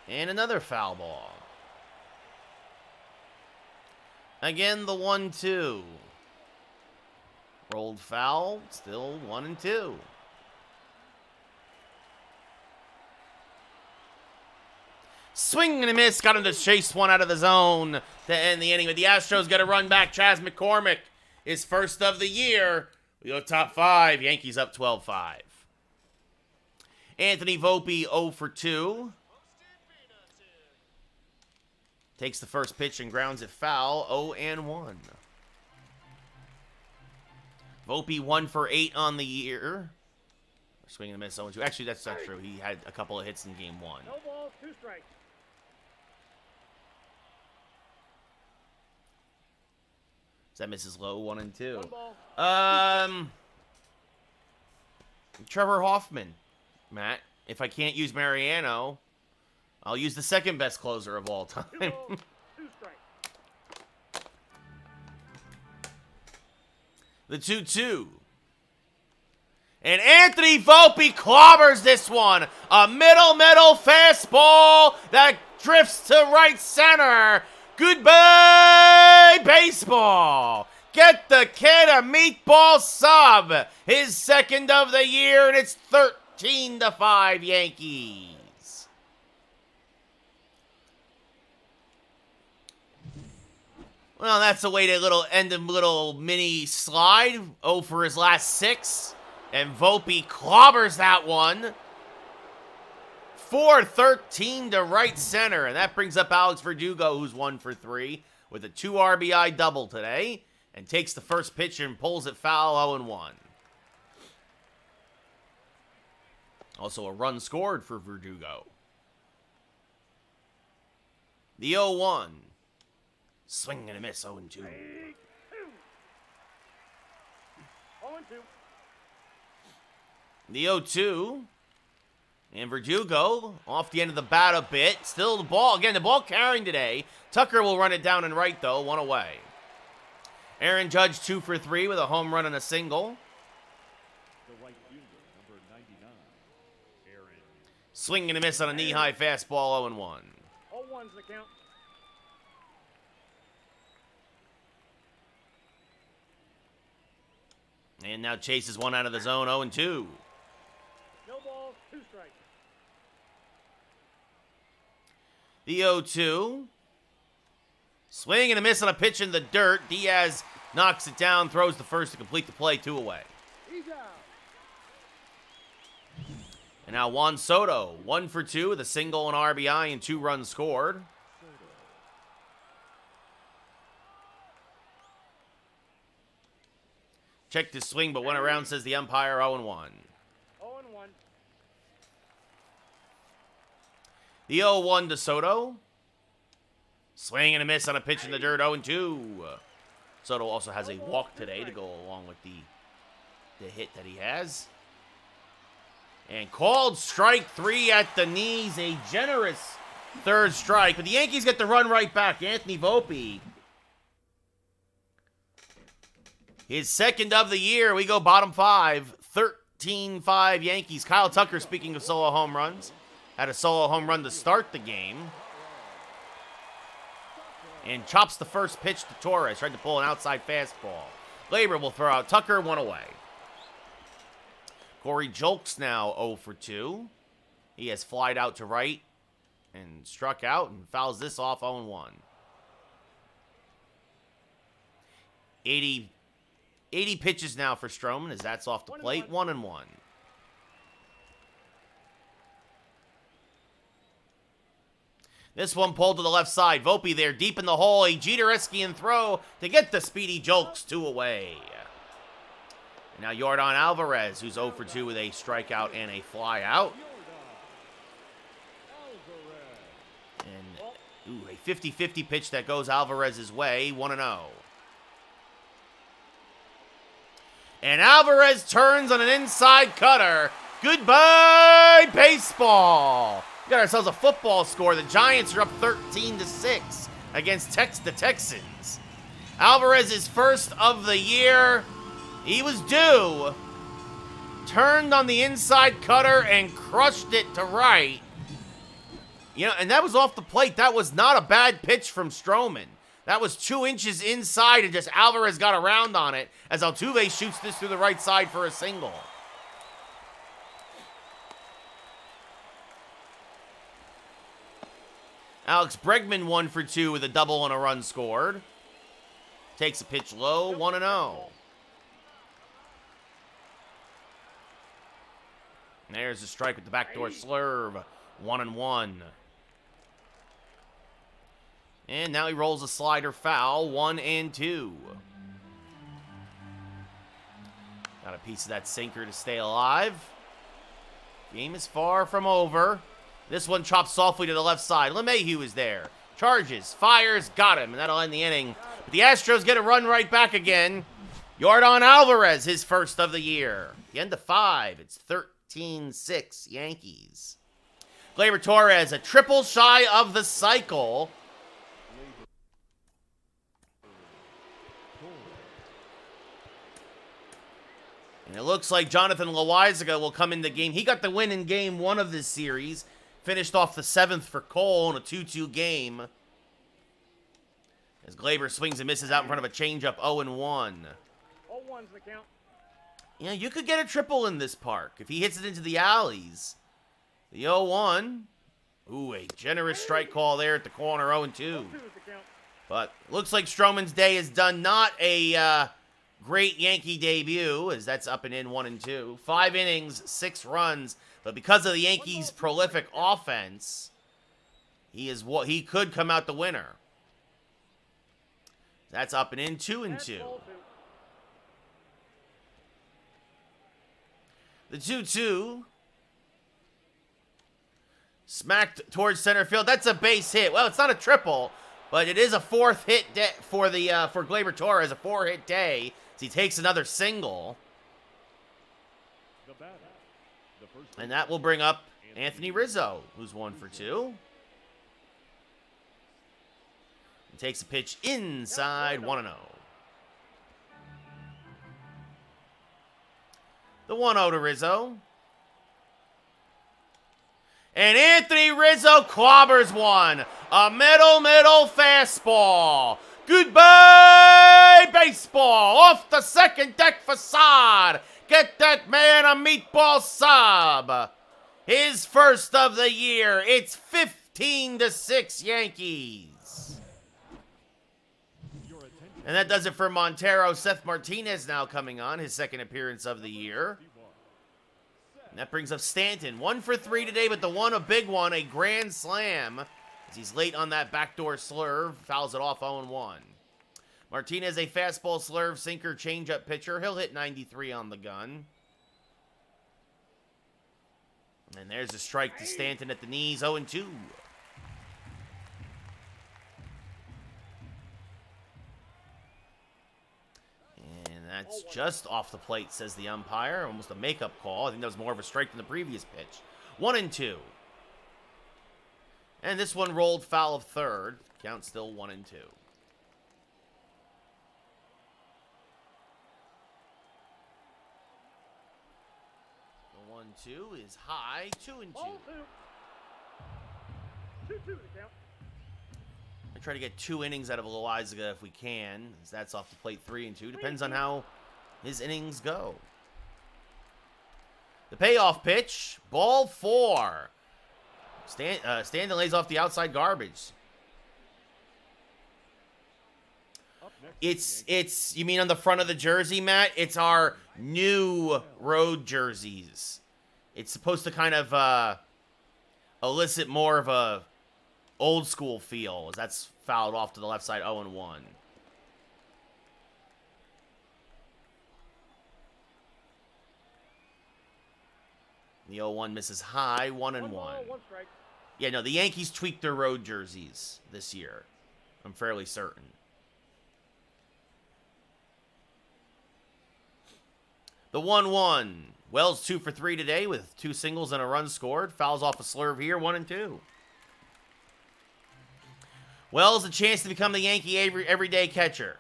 And another foul ball. Again, the 1-2. Rolled foul, still 1-2. Swing and a miss, got him to chase one out of the zone to end the inning. But the Astros got to run back. Chas McCormick is first of the year. We go top 5. Yankees up 12-5. Anthony Volpe 0 for 2. Takes the first pitch and grounds it foul. 0-1. Volpe 1 for 8 on the year. Swing and a miss 0-2. Actually, that's not true. He had a couple of hits in game 1. No balls, 2 strikes. That misses low, 1-2. 1 ball. Trevor Hoffman, Matt. If I can't use Mariano, I'll use the second best closer of all 2 time. balls, 2 strikes. The 2-2. And Anthony Volpe clobbers this one. A middle fastball that drifts to right center. Goodbye, baseball. Get the kid a meatball sub. His second of the year, and it's 13-5 Yankees. Well, that's a way to end a little mini slide. 0 for his last 6. And Volpe clobbers that one. 4-13 to right center. And that brings up Alex Verdugo, who's 1 for 3 with a 2 RBI double today. And takes the first pitch and pulls it foul 0-1. Also a run scored for Verdugo. The 0-1. Swing and a miss 0-2. 2. 0-2. The 0-2. And Verdugo off the end of the bat a bit. Still the ball. Again, the ball carrying today. Tucker will run it down and right, though. 1 away. Aaron Judge 2 for 3 with a home run and a single. The right fielder, number 99, Aaron. Swing and a miss on a knee-high fastball 0-1. 0-1's the count. And now chases one out of the zone 0-2. No balls, 2 strikes. The 0-2. Swing and a miss on a pitch in the dirt. Diaz knocks it down, throws the first to complete the play, 2 away. He's out. And now Juan Soto, 1 for 2 with a single, and RBI, and 2 runs scored. Checked his swing, but went around, says the umpire, 0-1. 0-1. The 0-1 to Soto. Swing and a miss on a pitch in the dirt, 0-2. Soto also has a walk today to go along with the hit that he has. And called strike 3 at the knees, a generous third strike. But the Yankees get the run right back. Anthony Volpe, his second of the year. We go bottom 5, 13-5 Yankees. Kyle Tucker, speaking of solo home runs, had a solo home run to start the game. And chops the first pitch to Torres. Tried to pull an outside fastball. Labor will throw out Tucker, 1 away. Corey Julks now 0 for 2. He has flied out to right and struck out and fouls this off 0-1. 80 pitches now for Stroman as that's off the plate, 1-1. This one pulled to the left side. Volpe there deep in the hole. A Jeter-esque throw to get the speedy Julks 2 away. And now Yordan Alvarez, who's 0 for 2 with a strikeout and a fly out. And a 50-50 pitch that goes Alvarez's way, 1-0. And Alvarez turns on an inside cutter. Goodbye, baseball. We got ourselves a football score. The Giants are up 13-6 against the Texans. Alvarez's first of the year. He was due. Turned on the inside cutter and crushed it to right. You know, and that was off the plate. That was not a bad pitch from Stroman. That was 2 inches inside, and just Alvarez got around on it as Altuve shoots this through the right side for a single. Alex Bregman 1 for 2 with a double and a run scored. Takes a pitch low, 1-0. And there's a strike with the backdoor slurve, 1-1. And now he rolls a slider foul, 1-2. Got a piece of that sinker to stay alive. Game is far from over. This one chops softly to the left side. LeMahieu is there. Charges, fires, got him, and that'll end the inning. But the Astros get a run right back again. Yordan Alvarez, his first of the year. The end of 5. It's 13-6 Yankees. Gleyber Torres, a triple shy of the cycle. And it looks like Jonathan Loaizaga will come in the game. He got the win in game 1 of this series. Finished off the 7th for Cole in a 2-2 game. As Gleyber swings and misses out in front of a changeup, 0-1. 0-1's the count. Yeah, you could get a triple in this park if he hits it into the alleys. The 0-1. Ooh, a generous strike call there at the corner, 0-2. 2's the count. But looks like Stroman's day is done. Not a great Yankee debut, as that's up and in 1-2. 5 innings, 6 runs. But because of the Yankees' prolific offense, he could come out the winner. That's up and in 2-2. The 2-2. Smacked towards center field. That's a base hit. Well, it's not a triple, but it is a 4th hit for Gleyber Torres, a 4-hit day. As he takes another single. And that will bring up Anthony Rizzo, who's 1 for 2. He takes a pitch inside, 1-0. The 1-0 to Rizzo. And Anthony Rizzo clobbers one. A middle fastball. Goodbye, baseball. Off the second deck facade. Get that man a meatball sub. His first of the year. It's 15-6 Yankees. And that does it for Montero. Seth Martinez now coming on, his second appearance of the year. And that brings up Stanton. 1 for 3 today, but the one, a big one, a grand slam. As he's late on that backdoor slurve, fouls it off 0-1. Martinez, a fastball, slurve, sinker, changeup pitcher. He'll hit 93 on the gun. And there's a strike to Stanton at the knees, 0-2. And that's just off the plate, says the umpire. Almost a makeup call. I think that was more of a strike than the previous pitch. 1-2. And this one rolled foul of third. Count still 1-2. The 1-2 is high, 2-2. 2-2 the count. I try to get 2 innings out of Loaizaga if we can, as that's off the plate 3-2. Depends on how his innings go. The payoff pitch, ball 4. Stanton lays off the outside garbage. It's you mean on the front of the jersey, Matt? It's our new road jerseys. It's supposed to kind of elicit more of a old school feel, as that's fouled off to the left side, 0-1. The 0-1 misses high, 1-1. Yeah, no, the Yankees tweaked their road jerseys this year. I'm fairly certain. The 1-1. Wells 2 for 3 today with 2 singles and a run scored. Fouls off a slurve here, 1-2. Wells a chance to become the Yankee everyday catcher.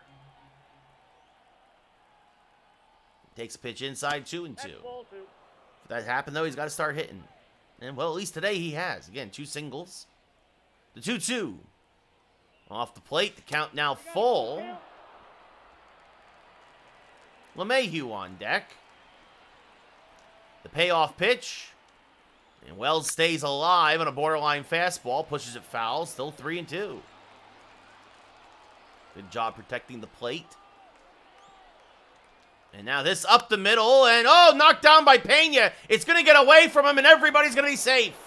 Takes a pitch inside, 2-2. If that happened, though, he's got to start hitting. And, well, at least today he has. Again, 2 singles. The 2-2. Off the plate, the count now full. LeMahieu on deck. The payoff pitch. And Wells stays alive on a borderline fastball. Pushes it foul. Still 3-2. Good job protecting the plate. And now this up the middle. And, oh, knocked down by Pena. It's going to get away from him, and everybody's going to be safe.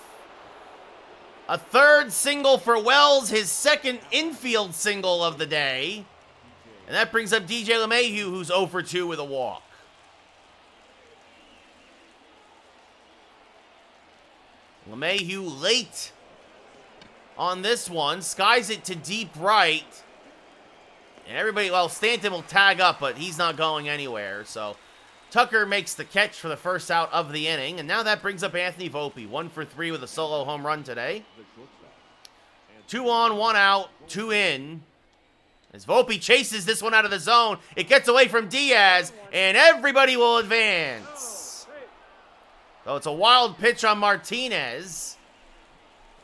A third single for Wells. His second infield single of the day. And that brings up DJ LeMahieu, who's 0 for 2 with a walk. LeMahieu late on this one. Skies it to deep right. And everybody, well, Stanton will tag up, but he's not going anywhere. So Tucker makes the catch for the first out of the inning. And now that brings up Anthony Volpe. 1 for 3 with a solo home run today. 2 on, 1 out, 2 in. As Volpe chases this one out of the zone, it gets away from Diaz, and everybody will advance. So it's a wild pitch on Martinez.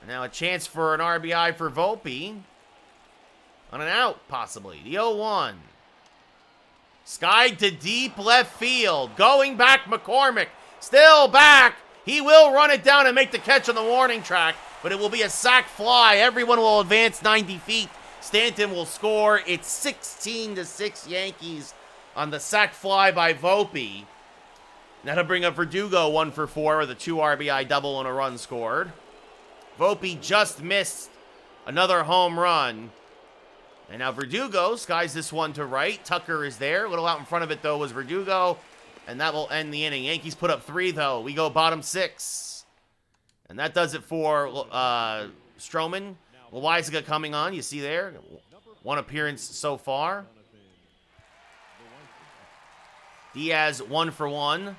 And now a chance for an RBI for Volpe. On an out, possibly. The 0-1. Skied to deep left field. Going back, McCormick. Still back. He will run it down and make the catch on the warning track, but it will be a sac fly. Everyone will advance 90 feet. Stanton will score. It's 16-6 Yankees on the sac fly by Volpe. That'll bring up Verdugo 1 for 4 with a 2 RBI double and a run scored. Volpe just missed another home run. And now Verdugo skies this one to right. Tucker is there. A little out in front of it, though, was Verdugo. And that will end the inning. Yankees put up 3, though. We go bottom 6. And that does it for Stroman. Loaizaga coming on, you see there. 1 appearance so far. Diaz 1 for 1.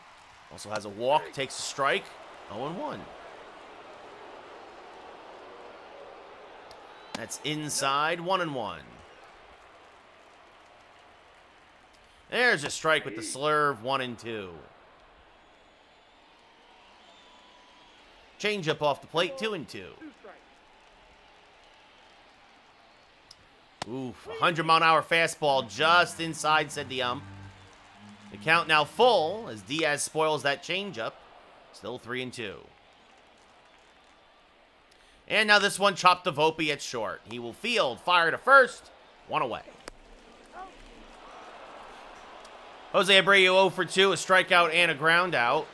Also has a walk, takes a strike. 0-1. That's inside, 1-1. There's a strike with the slurve, 1-2. Changeup off the plate, 2-2. Oof, 100-mile-an-hour fastball just inside, said the ump. The count now full as Diaz spoils that changeup. Still 3-2. And now this one chopped to Volpe at short. He will field, fire to first, 1 away. Jose Abreu 0 for 2, a strikeout and a ground out.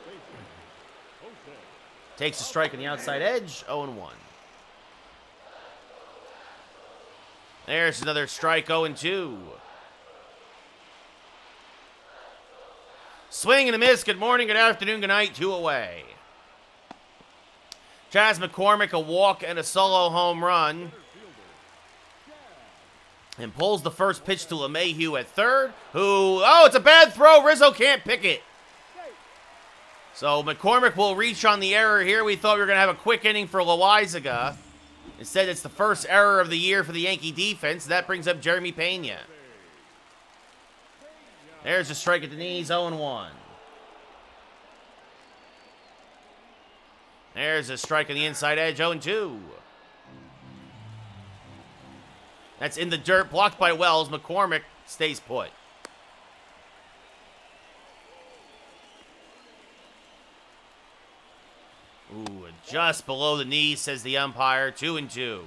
Takes a strike on the outside edge, 0-1. There's another strike, 0-2. Swing and a miss. Good morning, good afternoon, good night. 2 away. Chas McCormick, a walk and a solo home run. And pulls the first pitch to LeMahieu at third, who, oh, it's a bad throw. Rizzo can't pick it. So McCormick will reach on the error here. We thought we were going to have a quick inning for Loaizaga. Instead, it's the first error of the year for the Yankee defense. That brings up Jeremy Pena. There's a strike at the knees, 0-1. There's a strike on the inside edge, 0-2. That's in the dirt, blocked by Wells. McCormick stays put. Ooh, just below the knee, says the umpire. 2-2.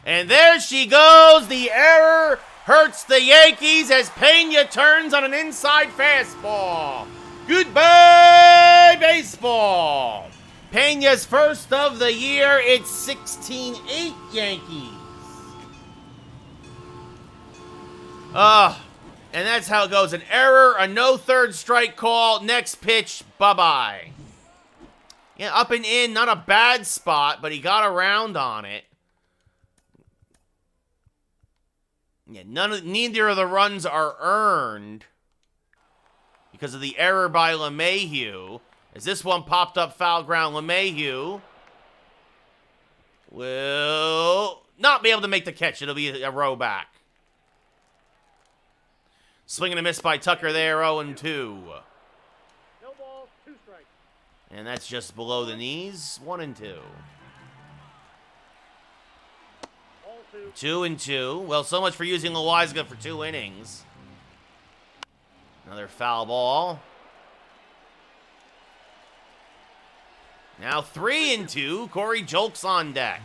And there she goes. The error hurts the Yankees as Pena turns on an inside fastball. Goodbye, baseball. Pena's first of the year. It's 16-8 Yankees. And that's how it goes. An error, a no third strike call. Next pitch, bye-bye. Yeah, up and in, not a bad spot, but he got around on it. Yeah, neither of the runs are earned because of the error by LeMahieu. As this one popped up foul ground, LeMahieu will not be able to make the catch. It'll be a row back. Swing and a miss by Tucker there, 0-2. No balls, 2 strikes. And that's just below the knees, 1-2. 2. 2-2. Well, so much for using Loizaga for 2 innings. Another foul ball. Now 3-2. Corey Jolks on deck.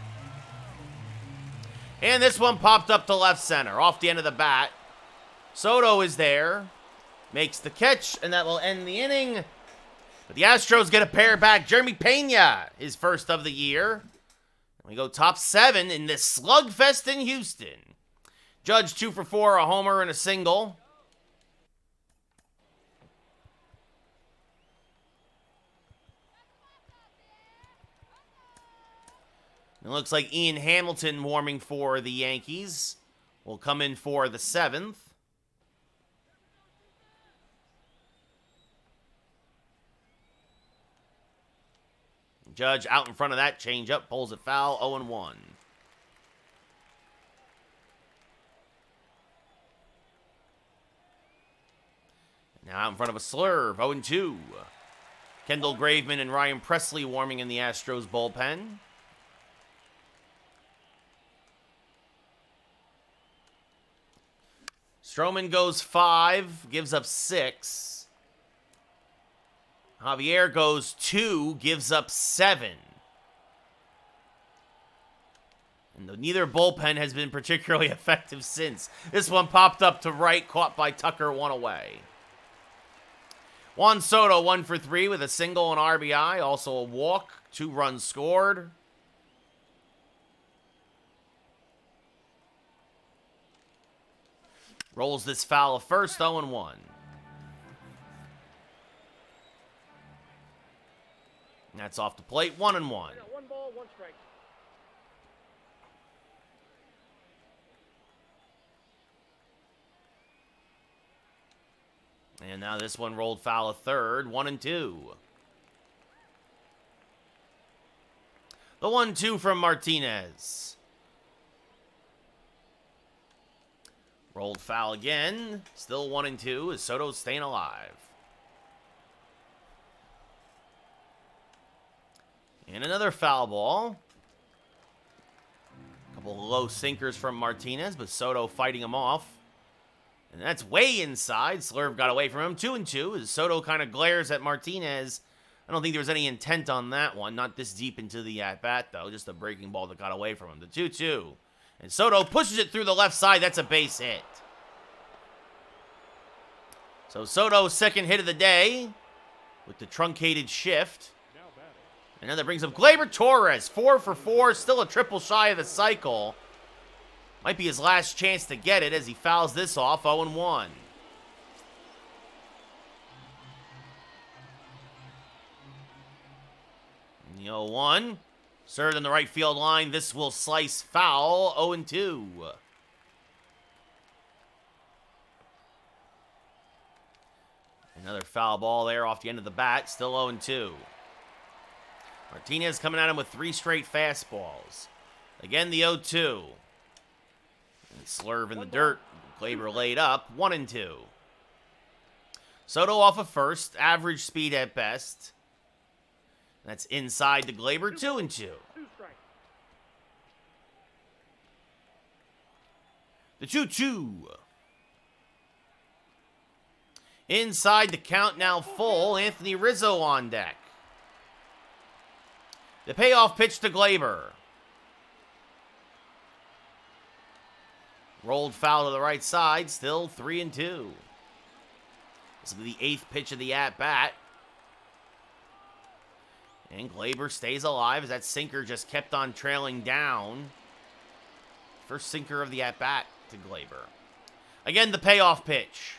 And this one popped up to left center, off the end of the bat. Soto is there, makes the catch, and that will end the inning. But the Astros get a pair back. Jeremy Pena, his first of the year. We go top 7 in this slugfest in Houston. Judge 2 for 4, a homer and a single. It looks like Ian Hamilton warming for the Yankees will come in for the 7th. Judge out in front of that changeup, pulls it foul, 0-1. Now out in front of a slurve, 0-2. Kendall Graveman and Ryan Presley warming in the Astros bullpen. Stroman goes 5, gives up 6. Javier goes 2, gives up 7. And neither bullpen has been particularly effective since. This one popped up to right, caught by Tucker, 1 away. Juan Soto, 1 for 3 with a single and RBI. Also a walk, 2 runs scored. Rolls this foul of first, 0-1. That's off the plate, 1-1. 1 ball, 1 strike. And now this one rolled foul of third, 1-2. The 1-2 from Martinez. Rolled foul again. Still 1-2 as Soto's staying alive. And another foul ball. A couple low sinkers from Martinez, but Soto fighting him off. And that's way inside. Slurve got away from him. 2-2 as Soto kind of glares at Martinez. I don't think there was any intent on that one. Not this deep into the at-bat, though. Just a breaking ball that got away from him. The 2-2. And Soto pushes it through the left side. That's a base hit. So Soto's second hit of the day with the truncated shift. And now that brings up Gleyber Torres. 4 for 4. Still a triple shy of the cycle. Might be his last chance to get it as he fouls this off. 0-1. And the 0-1. Served in the right field line. This will slice foul. 0-2. Another foul ball there off the end of the bat. Still 0-2. Martinez coming at him with 3 straight fastballs. Again, the 0-2. And slurve in the dirt. Gleyber laid up. 1-2. Soto off of first. Average speed at best. That's inside the Gleyber, 2-2. 2 strike. The 2-2. Inside the count now full. Anthony Rizzo on deck. The payoff pitch to Gleyber. Rolled foul to the right side. Still 3-2. This will be the 8th pitch of the at-bat. And Gleyber stays alive as that sinker just kept on trailing down. First sinker of the at-bat to Gleyber. Again, the payoff pitch.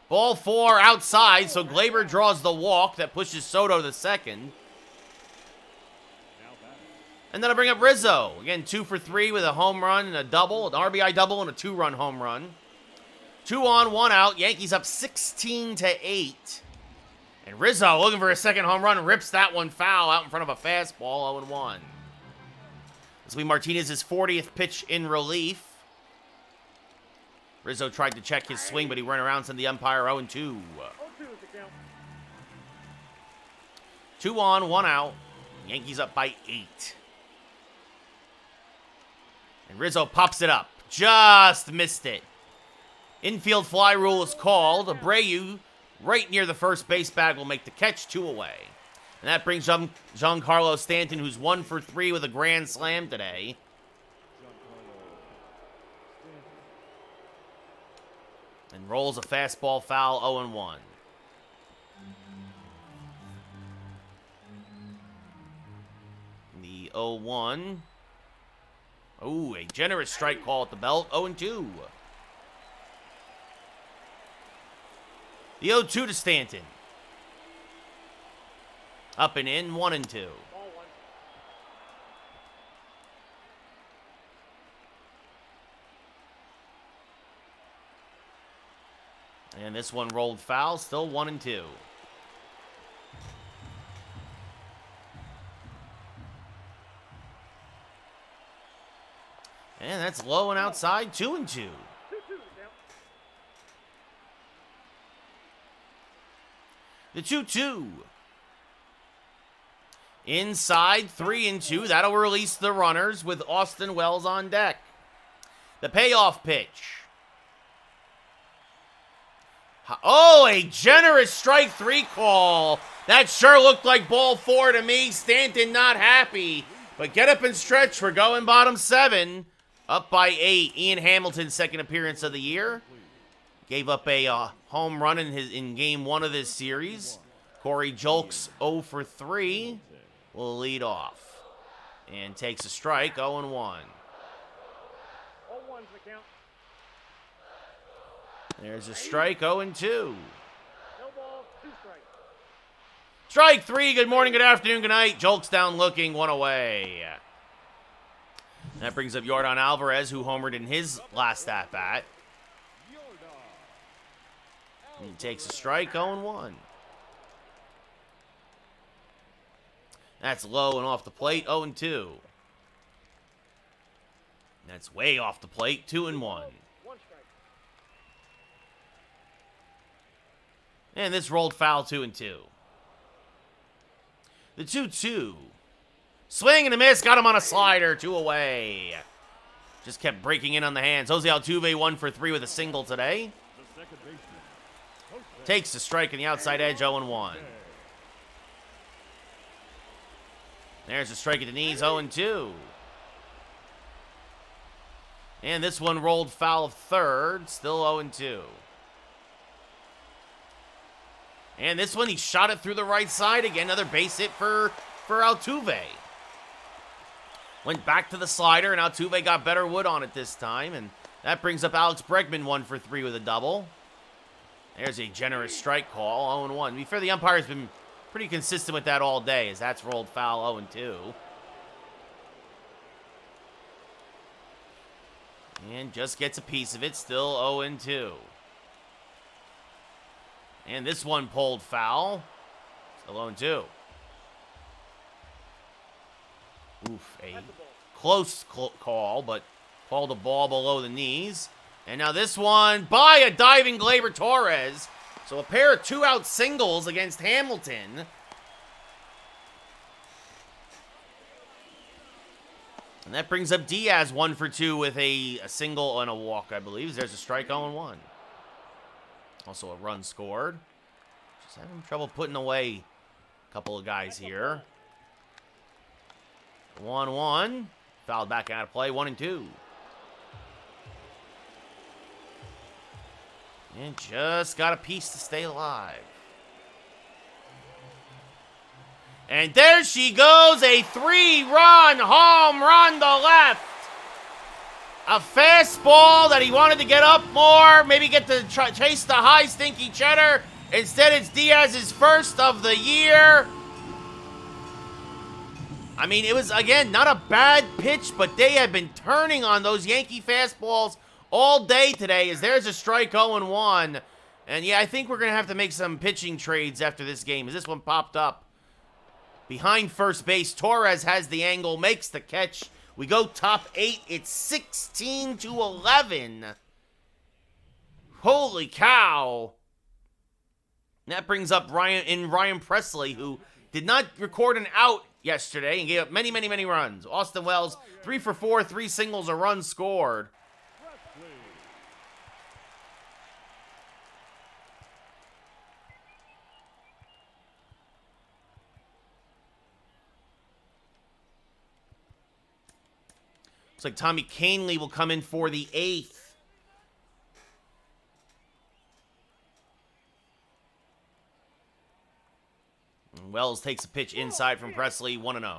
Ball 4 outside, so Gleyber draws the walk that pushes Soto to second. And then I bring up Rizzo. Again, 2 for 3 with a home run and a double, an RBI double and a 2-run home run. 2 on, 1 out. Yankees up 16-8. And Rizzo, looking for a second home run, rips that one foul out in front of a fastball, 0-1. This will be Martinez's 40th pitch in relief. Rizzo tried to check his swing, but he ran around, sent the umpire 0-2. 0-2 is the count. 2 on, 1 out. Yankees up by 8. And Rizzo pops it up. Just missed it. Infield fly rule is called. Abreu, right near the first base bag, will make the catch, 2 away. And that brings Giancarlo Stanton, who's 1 for 3 with a grand slam today. And rolls a fastball foul, 0-1. The 0-1. Oh, a generous strike call at the belt, 0-2. The 0-2 to Stanton. Up and in, 1-2. Ball one. And this one rolled foul, still 1-2. And that's low and outside, 2-2. 2-2 the count. The 2-2. Inside, 3-2. That'll release the runners with Austin Wells on deck. The payoff pitch. Oh, a generous strike 3 call. That sure looked like ball 4 to me. Stanton not happy. But get up and stretch. We're going bottom 7. Up by 8. Ian Hamilton's second appearance of the year. Gave up a home run in game 1 of this series. Corey Julks 0 for 3 will lead off. And takes a strike, 0-1. 0-1's the count. There's a strike, 0-2. No ball, 2 strikes. Strike 3, good morning, good afternoon, good night. Julks down looking, 1 away. That brings up Yordan Alvarez, who homered in his last at-bat. He takes a strike, 0-1. That's low and off the plate, 0-2. That's way off the plate, 2-1. 1 strike. And this rolled foul, 2-2. The 2-2. Swing and a miss, got him on a slider, 2 away. Just kept breaking in on the hands. Jose Altuve 1 for 3 with a single today. Takes the strike in the outside edge, 0-1. There's a strike at the knees, 0-2. And this one rolled foul of third, still 0-2. And this one, he shot it through the right side again. Another base hit for Altuve. Went back to the slider, and Altuve got better wood on it this time. And that brings up Alex Bregman 1 for 3 with a double. There's a generous strike call, 0-1. To be fair, the umpire's been pretty consistent with that all day, as that's rolled foul, 0-2. And just gets a piece of it, still 0-2. And this one pulled foul, still 0-2. Oof, a close call, but called a ball below the knees. And now this one by a diving Gleyber Torres. So a pair of 2-out singles against Hamilton. And that brings up Diaz 1 for 2 with a single and a walk, I believe. There's a strike, 0-1. Also a run scored. Just having trouble putting away a couple of guys here. 1-1. Fouled back out of play, 1-2. And just got a piece to stay alive. And there she goes, a 3-run home run to left. A fastball that he wanted to get up more, maybe get to chase the high stinky cheddar. Instead, it's Diaz's first of the year. I mean, it was, again, not a bad pitch, but they have been turning on those Yankee fastballs all day today, as there's a strike, 0-1. And yeah, I think we're going to have to make some pitching trades after this game, as this one popped up. Behind first base, Torres has the angle, makes the catch. We go top 8. It's 16-11. Holy cow. And that brings up Ryan Presley, who did not record an out yesterday and gave up many, many, many runs. Austin Wells, 3 for 4, 3 singles, a run scored. Looks like Tommy Canley will come in for the 8th. And Wells takes a pitch inside from Presley, 1-0. And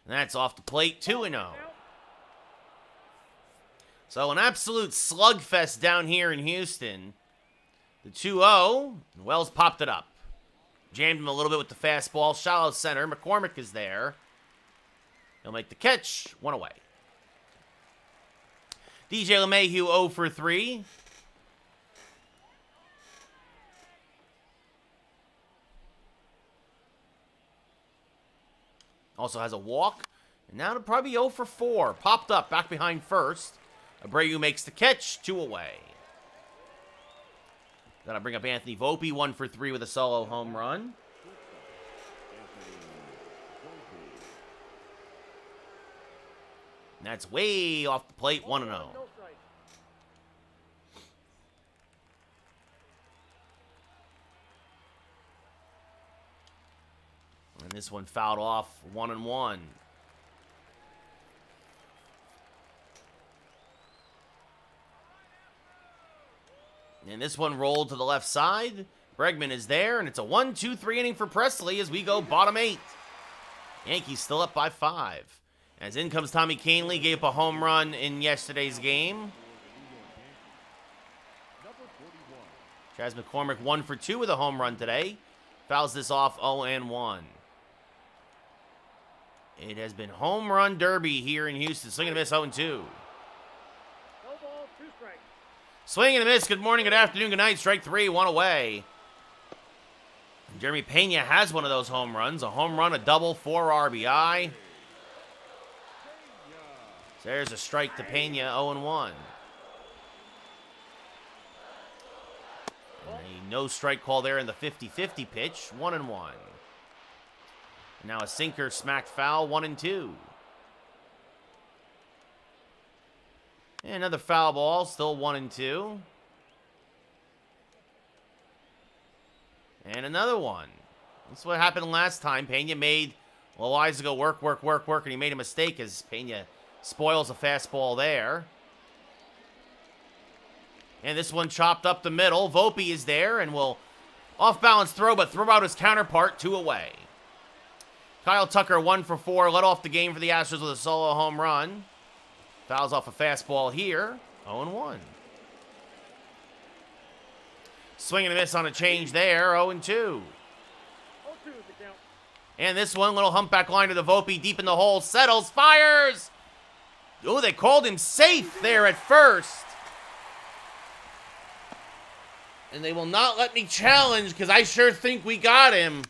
that's off the plate, 2-0. So an absolute slugfest down here in Houston. The 2-0, Wells popped it up. Jammed him a little bit with the fastball. Shallow center. McCormick is there. He'll make the catch. 1 away. DJ LeMahieu 0 for 3. Also has a walk. And now it'll probably be 0 for 4. Popped up back behind first. Abreu makes the catch. 2 away. Then I bring up Anthony Volpe, 1 for 3 with a solo home run. And that's way off the plate, 1-0. And this one fouled off, 1-1. And this one rolled to the left side. Bregman is there, and it's a 1-2-3 inning for Presley as we go bottom 8. Yankees still up by 5. As in comes Tommy Canley, gave up a home run in yesterday's game. Chas McCormick 1 for 2 with a home run today. Fouls this off 0-1. It has been home run derby here in Houston. Swing and a miss 0-2. Swing and a miss. Good morning, good afternoon, good night. Strike 3, 1 away. And Jeremy Pena has one of those home runs. A home run, a double, 4 RBI. So there's a strike to Pena, 0-1. And a no strike call there in the 50-50 pitch, 1-1. And now a sinker smacked foul, 1-2. And another foul ball, still 1-2. And another one. That's what happened last time. Pena made a while ago work, and he made a mistake as Pena spoils a fastball there. And this one chopped up the middle. Volpe is there and will off-balance throw, but throw out his counterpart, 2 away. Kyle Tucker, 1 for 4, led off the game for the Astros with a solo home run. Fouls off a fastball here, 0-1. Swing and a miss on a change there, 0-2. And this one, little humpback line to the Volpe, deep in the hole, settles, fires! Oh, they called him safe there at first. And they will not let me challenge because I sure think we got him.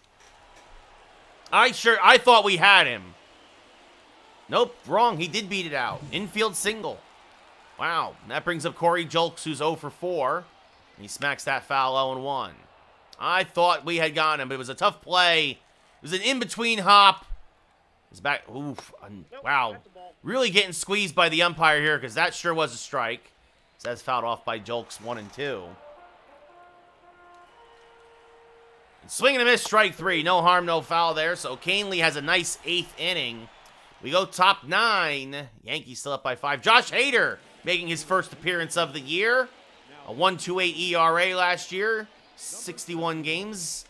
I thought we had him. Nope, wrong. He did beat it out. Infield single. Wow. And that brings up Corey Julks, who's 0 for 4. And he smacks that foul 0-1. I thought we had gotten him, but it was a tough play. It was an in-between hop. He's back. Oof. Wow. Really getting squeezed by the umpire here because that sure was a strike. So that's fouled off by Julks, 1-2. And swing and a miss, strike 3. No harm, no foul there. So Canley has a nice 8th inning. We go top 9. Yankees still up by 5. Josh Hader making his first appearance of the year. A 1.28 ERA last year. 61 games.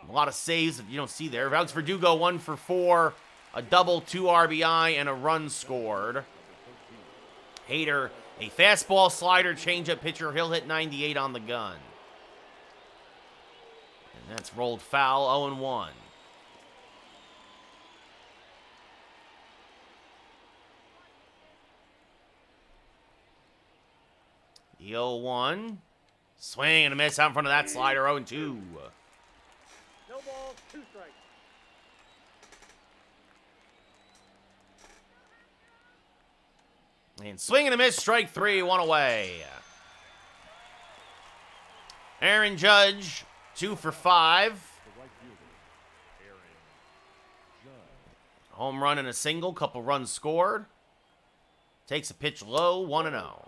A lot of saves that you don't see there. Alex Verdugo 1 for 4. A double, 2 RBI, and a run scored. Hader, a fastball, slider, changeup pitcher. He'll hit 98 on the gun. And that's rolled foul, 0-1. The 0-1. Swing and a miss out in front of that slider, 0-2. No ball, 2 strikes. And swing and a miss, strike 3, 1 away. Aaron Judge, 2 for 5. The right fielder, Aaron Judge. Home run and a single, couple runs scored. Takes a pitch low, 1-0.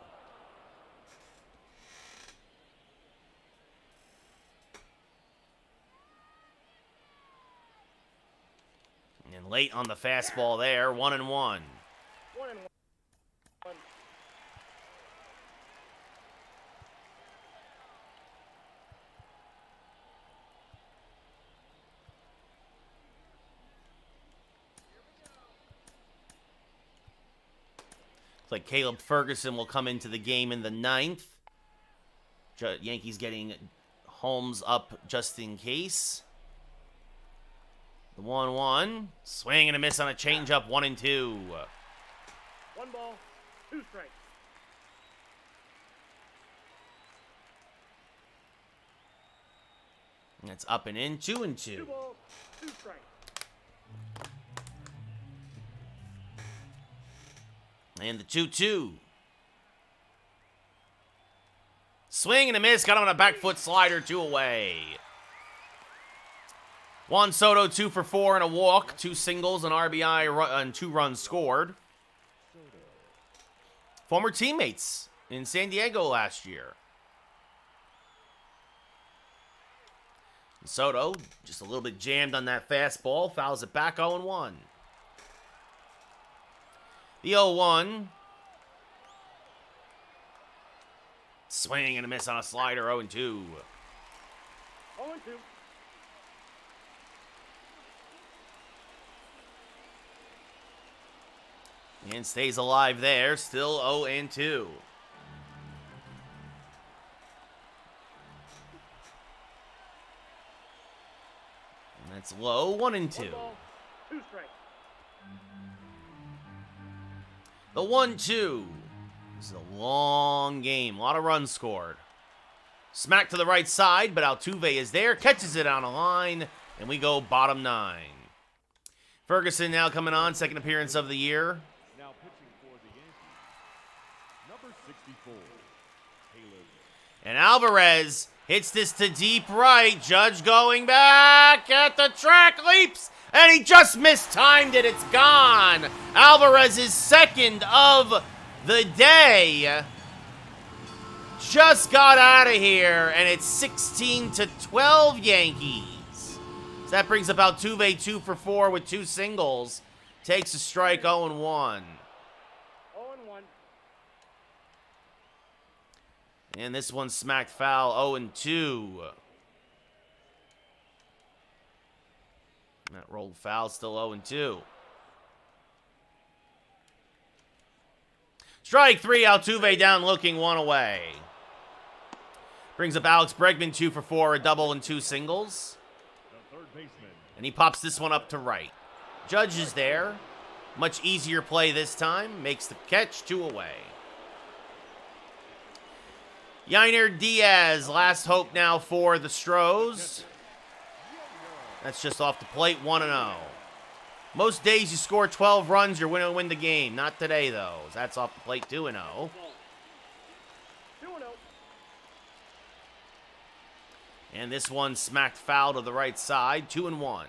And late on the fastball there, 1-1. 1-1. Looks like Caleb Ferguson will come into the game in the 9th. Yankees getting Holmes up just in case. The 1-1. Swing and a miss on a changeup, 1-2. 1 ball, 2 strikes. That's up and in, 2-2. 2 balls, 2 strikes. And the 2-2. Swing and a miss. Got him on a back foot slider, 2 away. Juan Soto, 2 for 4 and a walk. 2 singles, an RBI, and 2 runs scored. Former teammates in San Diego last year. Soto, just a little bit jammed on that fastball. Fouls it back, 0-1. The 0-1. Swing and a miss on a slider, 0-2. 0-2. And stays alive there, still 0-2. And that's low, 1-2. 1 ball, 2 strikes. The 1-2. This is a long game. A lot of runs scored. Smack to the right side, but Altuve is there. Catches it on a line, and we go bottom 9. Ferguson now coming on. Second appearance of the year. Now pitching for the Yankees, number 64, Caleb. And Alvarez hits this to deep right. Judge going back at the track. Leaps. And he just mistimed it. It's gone. Alvarez's second of the day just got out of here, and it's 16-12 Yankees. So that brings up Altuve 2 for 4 with 2 singles. Takes a strike, 0-1. 0-1. And this one smacked foul, 0-2. That rolled foul, still 0-2. Strike 3, Altuve down looking, 1 away. Brings up Alex Bregman, 2 for 4, a double and 2 singles. The third baseman, And he pops this one up to right. Judge is there. Much easier play this time. Makes the catch, 2 away. Yainer Diaz, last hope now for the Stros. That's just off the plate, 1-0. Most days you score 12 runs, you're going to win the game. Not today, though. That's off the plate, 2-0. 2-0. And this one smacked foul to the right side, 2-1.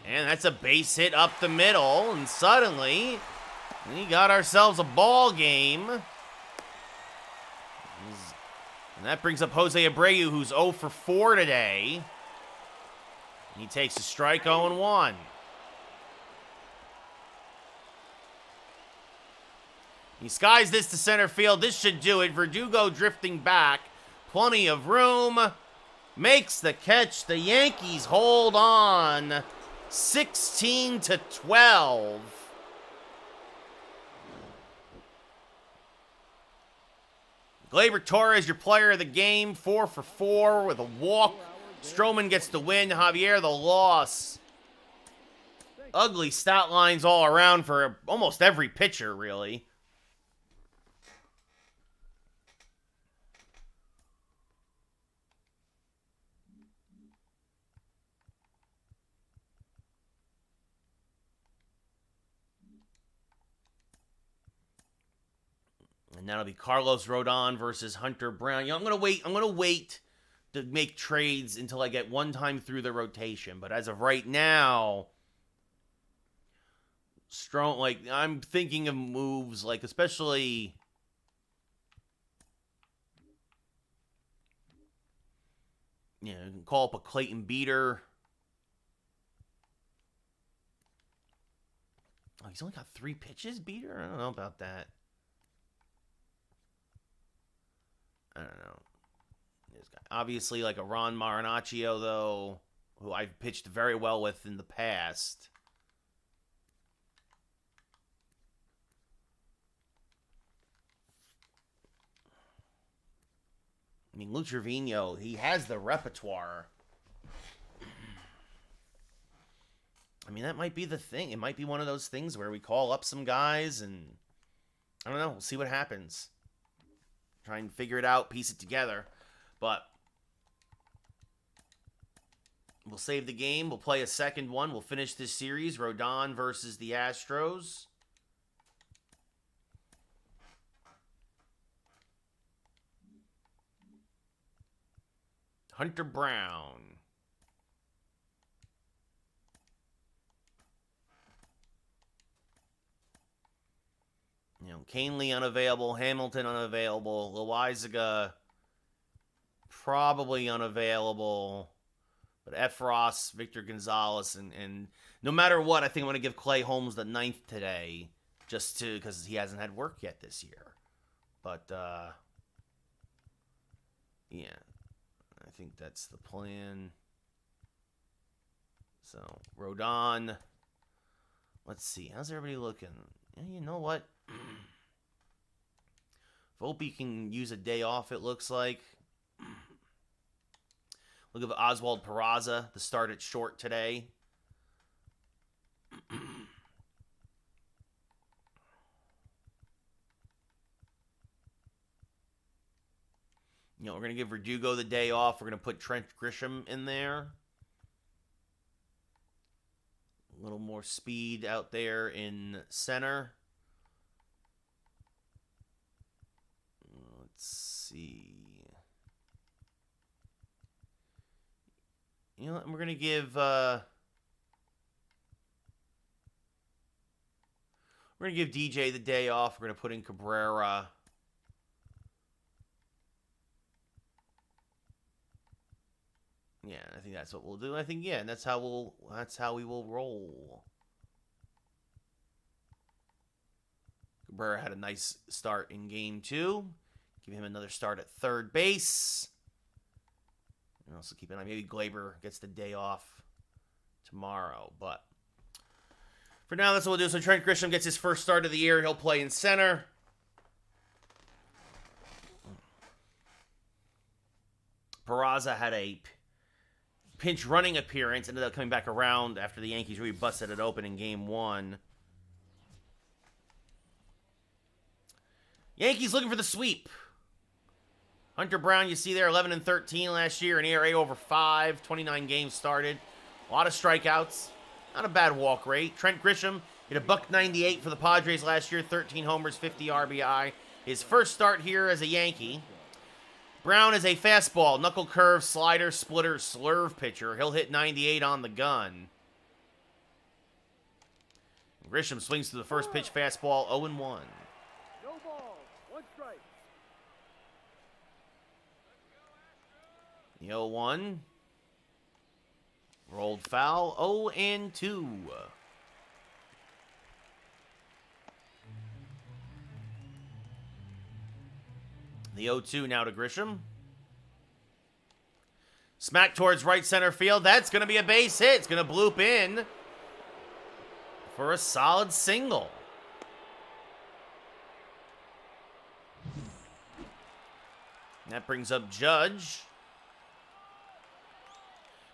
And that's a base hit up the middle, and suddenly we got ourselves a ball game. And that brings up Jose Abreu, who's 0 for 4 today. He takes a strike, 0-1. He skies this to center field. This should do it. Verdugo drifting back. Plenty of room. Makes the catch. The Yankees hold on. 16-12. Gleyber Torres, your player of the game, 4 for 4 with a walk. Stroman gets the win. Javier, the loss. Ugly stat lines all around for almost every pitcher, really. And that'll be Carlos Rodon versus Hunter Brown. You know, I'm gonna wait to make trades until I get one time through the rotation. But as of right now, strong. Like, I'm thinking of moves, like especially. You know, you can call up a Clayton Beater. Oh, he's only got 3 pitches, Beater? I don't know about that. I don't know. This guy. Obviously, like a Ron Marinaccio, though, who I've pitched very well with in the past. I mean, Lou Trevino, he has the repertoire. I mean, that might be the thing. It might be one of those things where we call up some guys and, I don't know, we'll see what happens. Try and figure it out, piece it together. But we'll save the game. We'll play a second one. We'll finish this series. Rodon versus the Astros. Hunter Brown. You know, Canely unavailable, Hamilton unavailable, Loizaga probably unavailable, but Efros, Victor Gonzalez, and no matter what, I think I'm going to give Clay Holmes the 9th today, just to, because he hasn't had work yet this year. But, yeah, I think that's the plan. So, Rodon, let's see, how's everybody looking? Yeah, you know what? Volpe can use a day off, it looks like. Look at Oswald Peraza, the start at short today. You know, we're going to give Verdugo the day off. We're going to put Trent Grisham in there. A little more speed out there in center. Let's see. You know what? We're going to give... we're going to give DJ the day off. We're going to put in Cabrera. Yeah, I think that's what we'll do. I think, yeah, that's how we will roll. Cabrera had a nice start in game 2. Give him another start at third base. And also keep an eye. Maybe Glaber gets the day off tomorrow. But for now, that's what we'll do. So Trent Grisham gets his first start of the year. He'll play in center. Peraza had a pinch running appearance. Ended up coming back around after the Yankees really busted it open in game 1. Yankees looking for the sweep. Hunter Brown, you see there, 11-13 last year, an ERA over 5, 29 games started. A lot of strikeouts. Not a bad walk rate. Trent Grisham hit a $198 for the Padres last year, 13 homers, 50 RBI. His first start here as a Yankee. Brown is a fastball, knuckle curve, slider, splitter, slurve pitcher. He'll hit 98 on the gun. Grisham swings to the first pitch fastball, 0-1. No ball, 1 strike. The 0-1. Rolled foul, 0-2. The 0-2 now to Grisham. Smack towards right center field. That's going to be a base hit. It's going to bloop in for a solid single. That brings up Judge,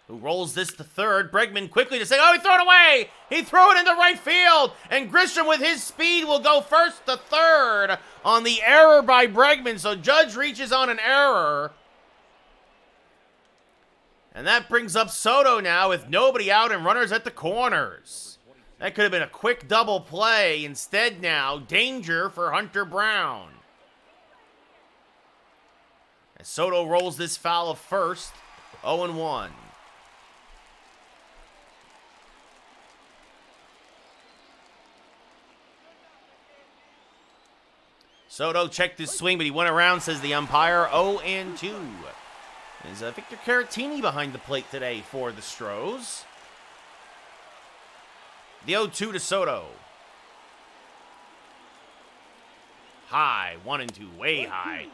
who rolls this to third. Bregman quickly to say, oh, he threw it away. He threw it into right field. And Grisham with his speed will go first to third on the error by Bregman. So Judge reaches on an error. And that brings up Soto now with nobody out and runners at the corners. That could have been a quick double play. Instead now, danger for Hunter Brown. As Soto rolls this foul of first, 0-1. Soto checked his swing, but he went around, says the umpire. 0-2. Is Victor Caratini behind the plate today for the Stros. The 0-2 to Soto. High, 1-2, way high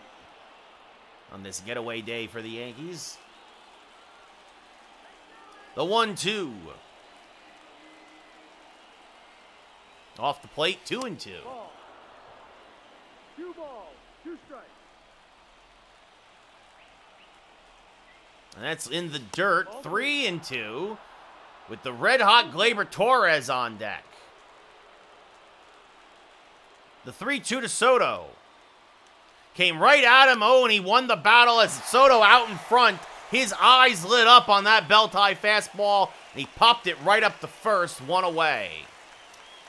on this getaway day for the Yankees. The 1-2. Off the plate, 2-2. Ball. 2 balls, 2 strikes. And that's in the dirt, 3-2, with the red-hot Gleyber Torres on deck. The 3-2 to Soto. Came right at him, and he won the battle as Soto out in front. His eyes lit up on that belt-high fastball, and he popped it right up the first, 1 away.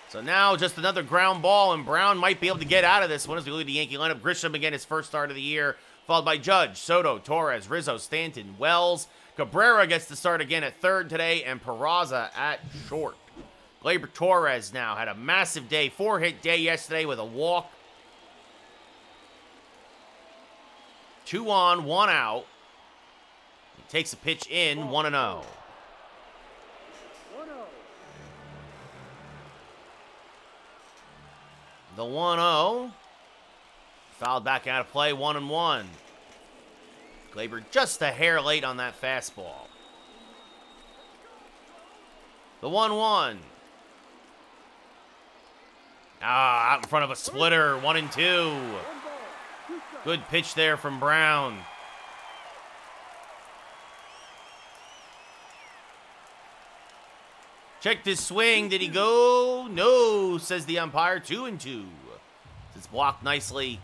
So now just another ground ball, and Brown might be able to get out of this one as we look at the Yankee lineup. Grisham again, his first start of the year, followed by Judge, Soto, Torres, Rizzo, Stanton, Wells. Cabrera gets to start again at third today, and Peraza at short. Gleyber Torres now had a massive day, 4-hit day yesterday with a walk. 2 on, 1 out. He takes a pitch in, 1-0. 1-0. The 1-0. Fouled back out of play, 1-1. Gleyber just a hair late on that fastball. The 1-1. Out in front of a splitter, 1-2. Good pitch there from Brown. Checked his swing. Did he go? No, says the umpire. 2-2. It's blocked nicely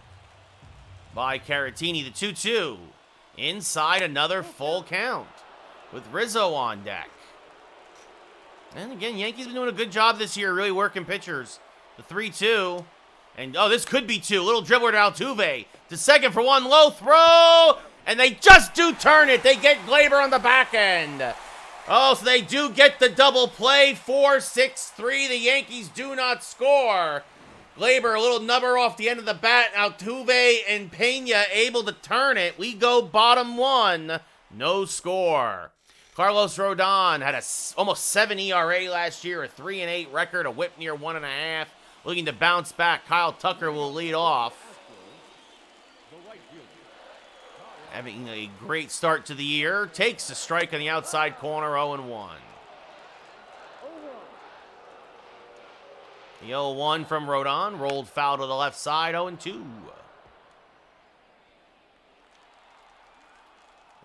by Caratini. The 2-2. Inside another full count with Rizzo on deck. And again, Yankees been doing a good job this year, really working pitchers. The 3-2. And, this could be 2. Little dribbler to Altuve. To second for 1. Low throw. And they just do turn it. They get Gleyber on the back end. So they do get the double play. 4-6-3. The Yankees do not score. Gleyber, a little number off the end of the bat. Altuve and Pena able to turn it. We go bottom 1. No score. Carlos Rodon had a almost 7 ERA last year, a 3-8 record, a whip near 1.5. Looking to bounce back. Kyle Tucker will lead off. Having a great start to the year. Takes a strike on the outside corner, 0-1. The 0-1 from Rodon. Rolled foul to the left side, 0-2.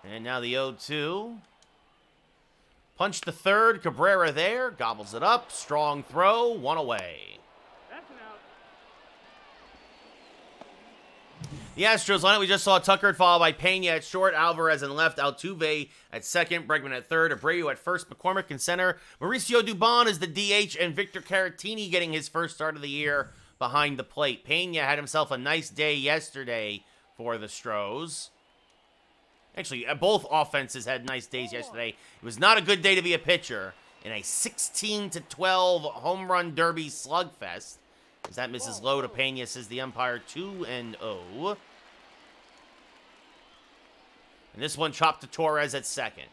And now the 0-2. Punch to third. Cabrera there. Gobbles it up. Strong throw. 1 away. The Astros lineup, we just saw Tucker followed by Pena at short, Alvarez in left, Altuve at second, Bregman at third, Abreu at first, McCormick in center, Mauricio Dubon is the DH, and Victor Caratini getting his first start of the year behind the plate. Pena had himself a nice day yesterday for the Stros. Actually, both offenses had nice days yesterday. It was not a good day to be a pitcher in a 16-12 home run derby slugfest. As that misses low to Pena, says the umpire, 2-0. And this one chopped to Torres at second.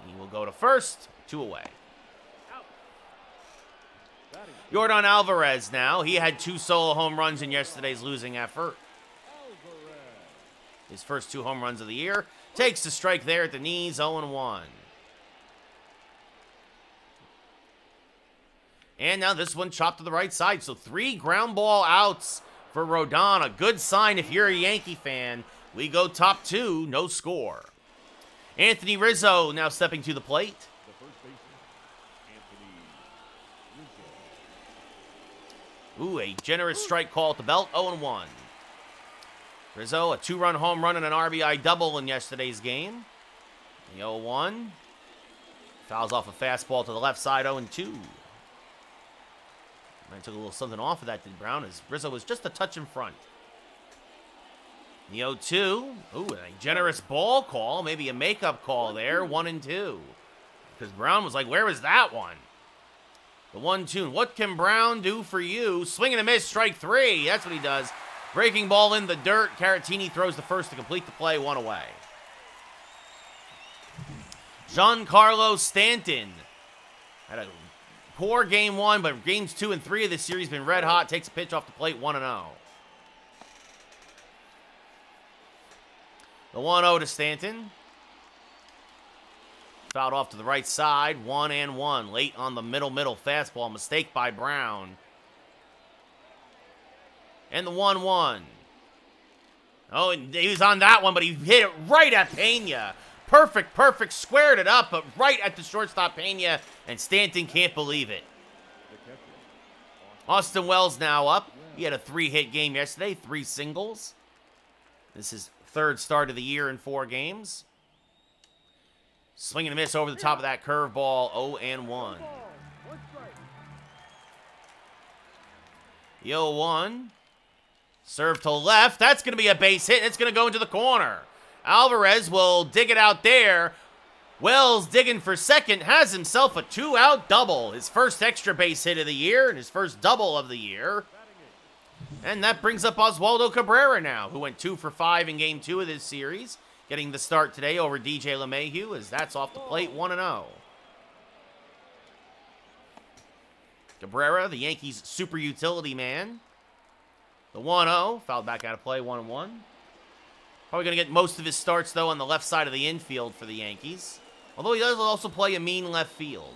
He will go to first, 2 away. Yordan Alvarez now. He had 2 solo home runs in yesterday's losing effort. His first 2 home runs of the year. Takes the strike there at the knees, 0-1. And now this one chopped to the right side. So 3 ground ball outs for Rodon. A good sign if you're a Yankee fan. We go top 2, no score. Anthony Rizzo now stepping to the plate. The first baseman, Anthony Rizzo. Ooh, a generous strike call at the belt, 0-1. Rizzo, a 2-run home run and an RBI double in yesterday's game. The 0-1. Fouls off a fastball to the left side, 0-2. I took a little something off of that, did Brown, as Rizzo was just a touch in front. The 0-2. Ooh, a generous ball call. Maybe a makeup call there. 1-2. Because Brown was like, where was that one? The 1-2. What can Brown do for you? Swing and a miss. Strike 3. That's what he does. Breaking ball in the dirt. Caratini throws the first to complete the play. 1 away. Giancarlo Stanton had a poor game 1, but games 2 and 3 of this series been red hot. Takes a pitch off the plate. 1-0. The 1-0 to Stanton. Fouled off to the right side. 1-1. Late on the middle fastball. Mistake by Brown. And the 1-1. Oh, and he was on that one, but he hit it right at Pena. Perfect. Squared it up, but right at the shortstop Pena. And Stanton can't believe it. Austin Wells now up. He had a 3-hit game yesterday. 3 singles. This is third start of the year in 4 games. Swing and a miss over the top of that curveball. 0-1. The 0-1. Serve to left. That's going to be a base hit. It's going to go into the corner. Alvarez will dig it out there. Wells digging for second. Has himself a 2-out double. His first extra base hit of the year and his first double of the year. And that brings up Oswaldo Cabrera now, who went 2 for 5 in game 2 of this series. Getting the start today over DJ LeMahieu as that's off the plate. 1-0. Cabrera, the Yankees' super utility man. The 1-0, fouled back out of play, 1-1. Probably going to get most of his starts, though, on the left side of the infield for the Yankees. Although he does also play a mean left field.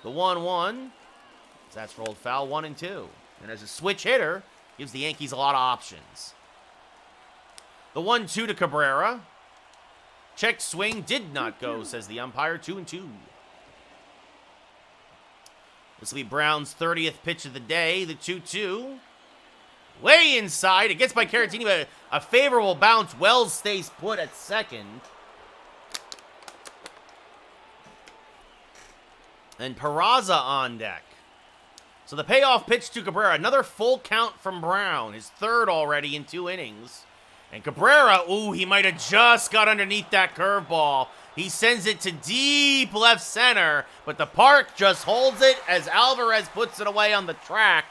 The 1-1, that's rolled foul, 1-2. And as a switch hitter, gives the Yankees a lot of options. The 1-2 to Cabrera. Check swing, did not go, says the umpire, 2-2. This will be Brown's 30th pitch of the day, the 2-2. Way inside. It gets by Caratini, but a favorable bounce. Wells stays put at second. And Peraza on deck. So the payoff pitch to Cabrera. Another full count from Brown. His third already in 2 innings. And Cabrera, ooh, he might have just got underneath that curveball. He sends it to deep left center, but the park just holds it as Alvarez puts it away on the track.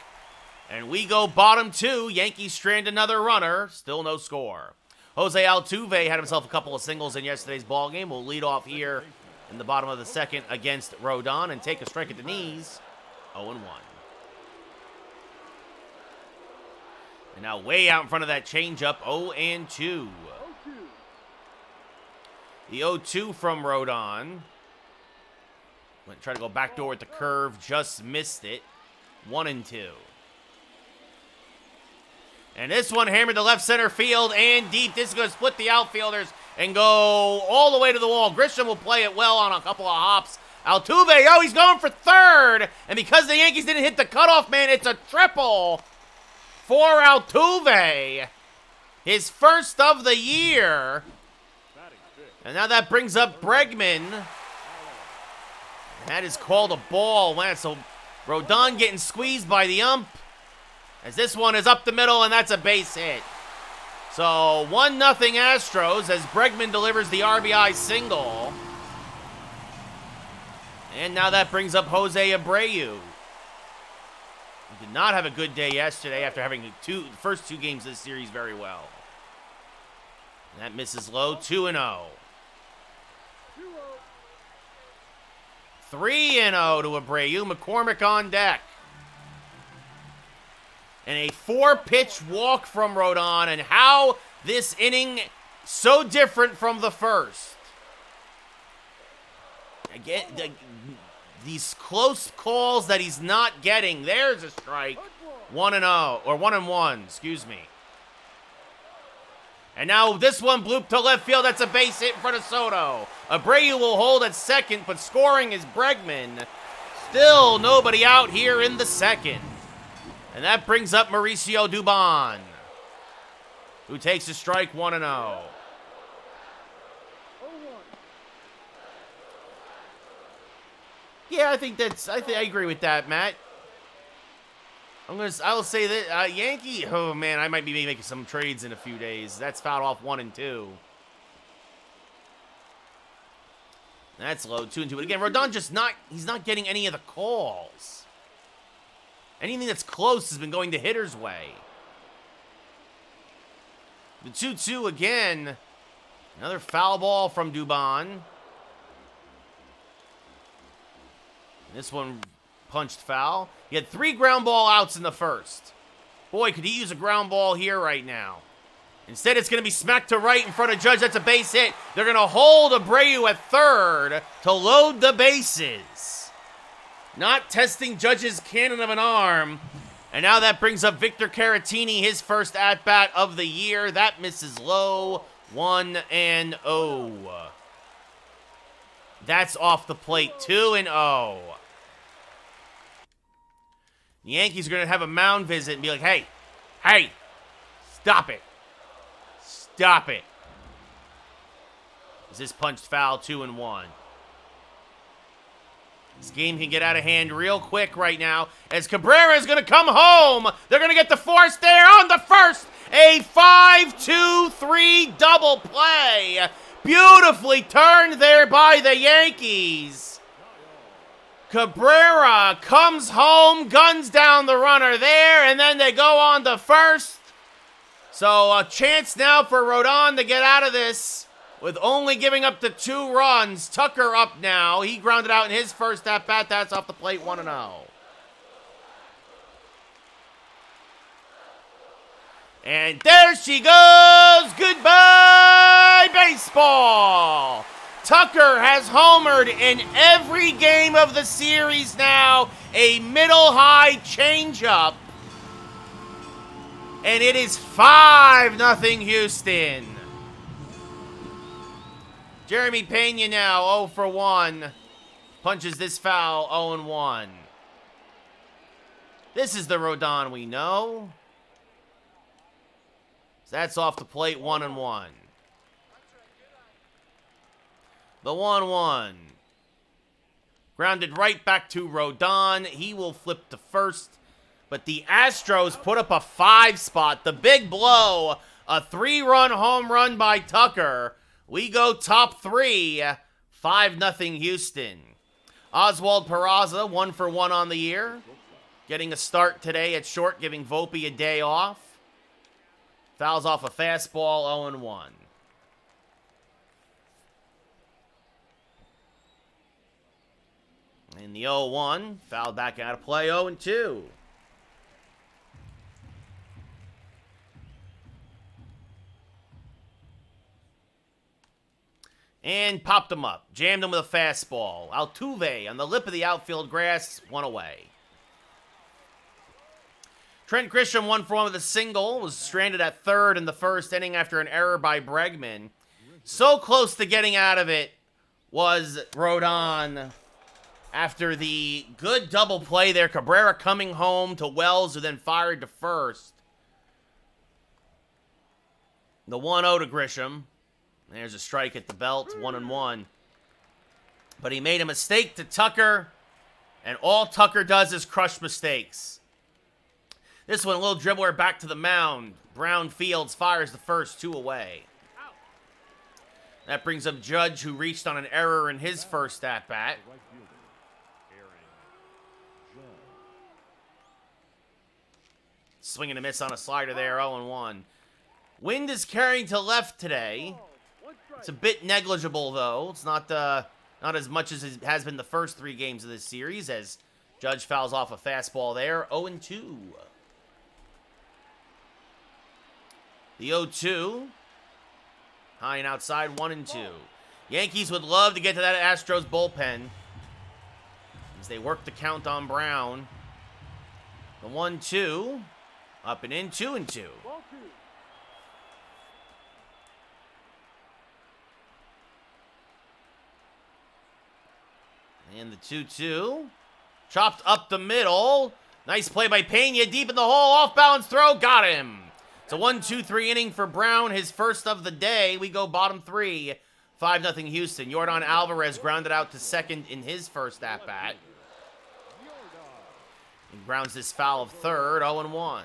And we go bottom 2. Yankees strand another runner. Still no score. Jose Altuve had himself a couple of singles in yesterday's ballgame. We'll lead off here in the bottom of the second against Rodon and take a strike at the knees. 0-1. And now way out in front of that changeup. 0-2. The 0-2 from Rodon. Went try to go backdoor with the curve. Just missed it. 1-2. And this one hammered to left center field and deep. This is going to split the outfielders and go all the way to the wall. Grisham will play it well on a couple of hops. Altuve, oh, he's going for third. And because the Yankees didn't hit the cutoff man, it's a triple for Altuve. His first of the year. And now that brings up Bregman. That is called a ball. Man, so Rodon getting squeezed by the ump. As this one is up the middle, and that's a base hit. So 1-0 Astros as Bregman delivers the RBI single. And now that brings up Jose Abreu. He did not have a good day yesterday after having the first 2 games of this series very well. And that misses low, 2-0. 3-0 to Abreu. McCormick on deck. And a 4-pitch walk from Rodon, and how this inning so different from the first. Again, these close calls that he's not getting. There's a strike. 1-0, or 1-1, excuse me. And now this one blooped to left field. That's a base hit in front of Soto. Abreu will hold at second, but scoring is Bregman. Still nobody out here in the second. And that brings up Mauricio Dubon, who takes a strike. 1-0. Yeah, I agree with that, Matt. I will say that Yankee. Oh man, I might be making some trades in a few days. That's fouled off 1 and 2. That's low 2 and 2. But again, Rodon he's not getting any of the calls. Anything that's close has been going the hitter's way. The 2-2 again. Another foul ball from Dubon. This one punched foul. He had 3 ground ball outs in the first. Boy, could he use a ground ball here right now. Instead, it's going to be smacked to right in front of Judge. That's a base hit. They're going to hold Abreu at third to load the bases. Not testing Judge's cannon of an arm. And now that brings up Victor Caratini, his first at-bat of the year. That misses low. 1-0. That's off the plate. 2-0. The Yankees are going to have a mound visit and be like, hey, stop it. Stop it. Is this punched foul? 2-1. This game can get out of hand real quick right now as Cabrera is going to come home. They're going to get the force there on the first. A 5-2-3 double play. Beautifully turned there by the Yankees. Cabrera comes home, guns down the runner there, and then they go on to first. So a chance now for Rodon to get out of this with only giving up the 2 runs. Tucker up now. He grounded out in his first at-bat. That's off the plate, 1-0. And there she goes. Goodbye, baseball. Tucker has homered in every game of the series now. A middle-high changeup. And it is 5-0 Houston. Jeremy Pena now 0 for 1. Punches this foul 0-1. This is the Rodon we know. That's off the plate 1-1. The 1-1. Grounded right back to Rodon. He will flip to first. But the Astros put up a 5 spot. The big blow. A 3-run home run by Tucker. We go top 3. 5-0 Houston. Oswald Peraza 1 for 1 on the year. Getting a start today at short, giving Volpe a day off. Fouls off a fastball 0-1. In the 0-1, fouled back out of play 0-2. And popped him up. Jammed him with a fastball. Altuve on the lip of the outfield grass, 1 away. Trent Grisham 1 for 1 with a single. Was stranded at third in the first inning after an error by Bregman. So close to getting out of it was Rodon. After the good double play there, Cabrera coming home to Wells, who then fired to first. The 1-0 to Grisham. There's a strike at the belt, 1-1. But he made a mistake to Tucker, and all Tucker does is crush mistakes. This one, a little dribbler back to the mound. Brown Fields fires the first, 2 away. That brings up Judge, who reached on an error in his first at-bat. Swing and a miss on a slider there, 0-1. Wind is carrying to left today. It's a bit negligible, though. It's not as much as it has been the first 3 games of this series, as Judge fouls off a fastball there, 0-2. The 0-2. High and outside, 1-2. Yankees would love to get to that Astros bullpen as they work the count on Brown. The 1-2. Up and in, 2-2. And the 2-2. Chopped up the middle. Nice play by Pena. Deep in the hole. Off balance throw. Got him. It's a 1-2-3 inning for Brown. His first of the day. We go bottom 3. 5-0 Houston. Yordan Alvarez grounded out to second in his first at-bat. He grounds this foul of third, 0-1.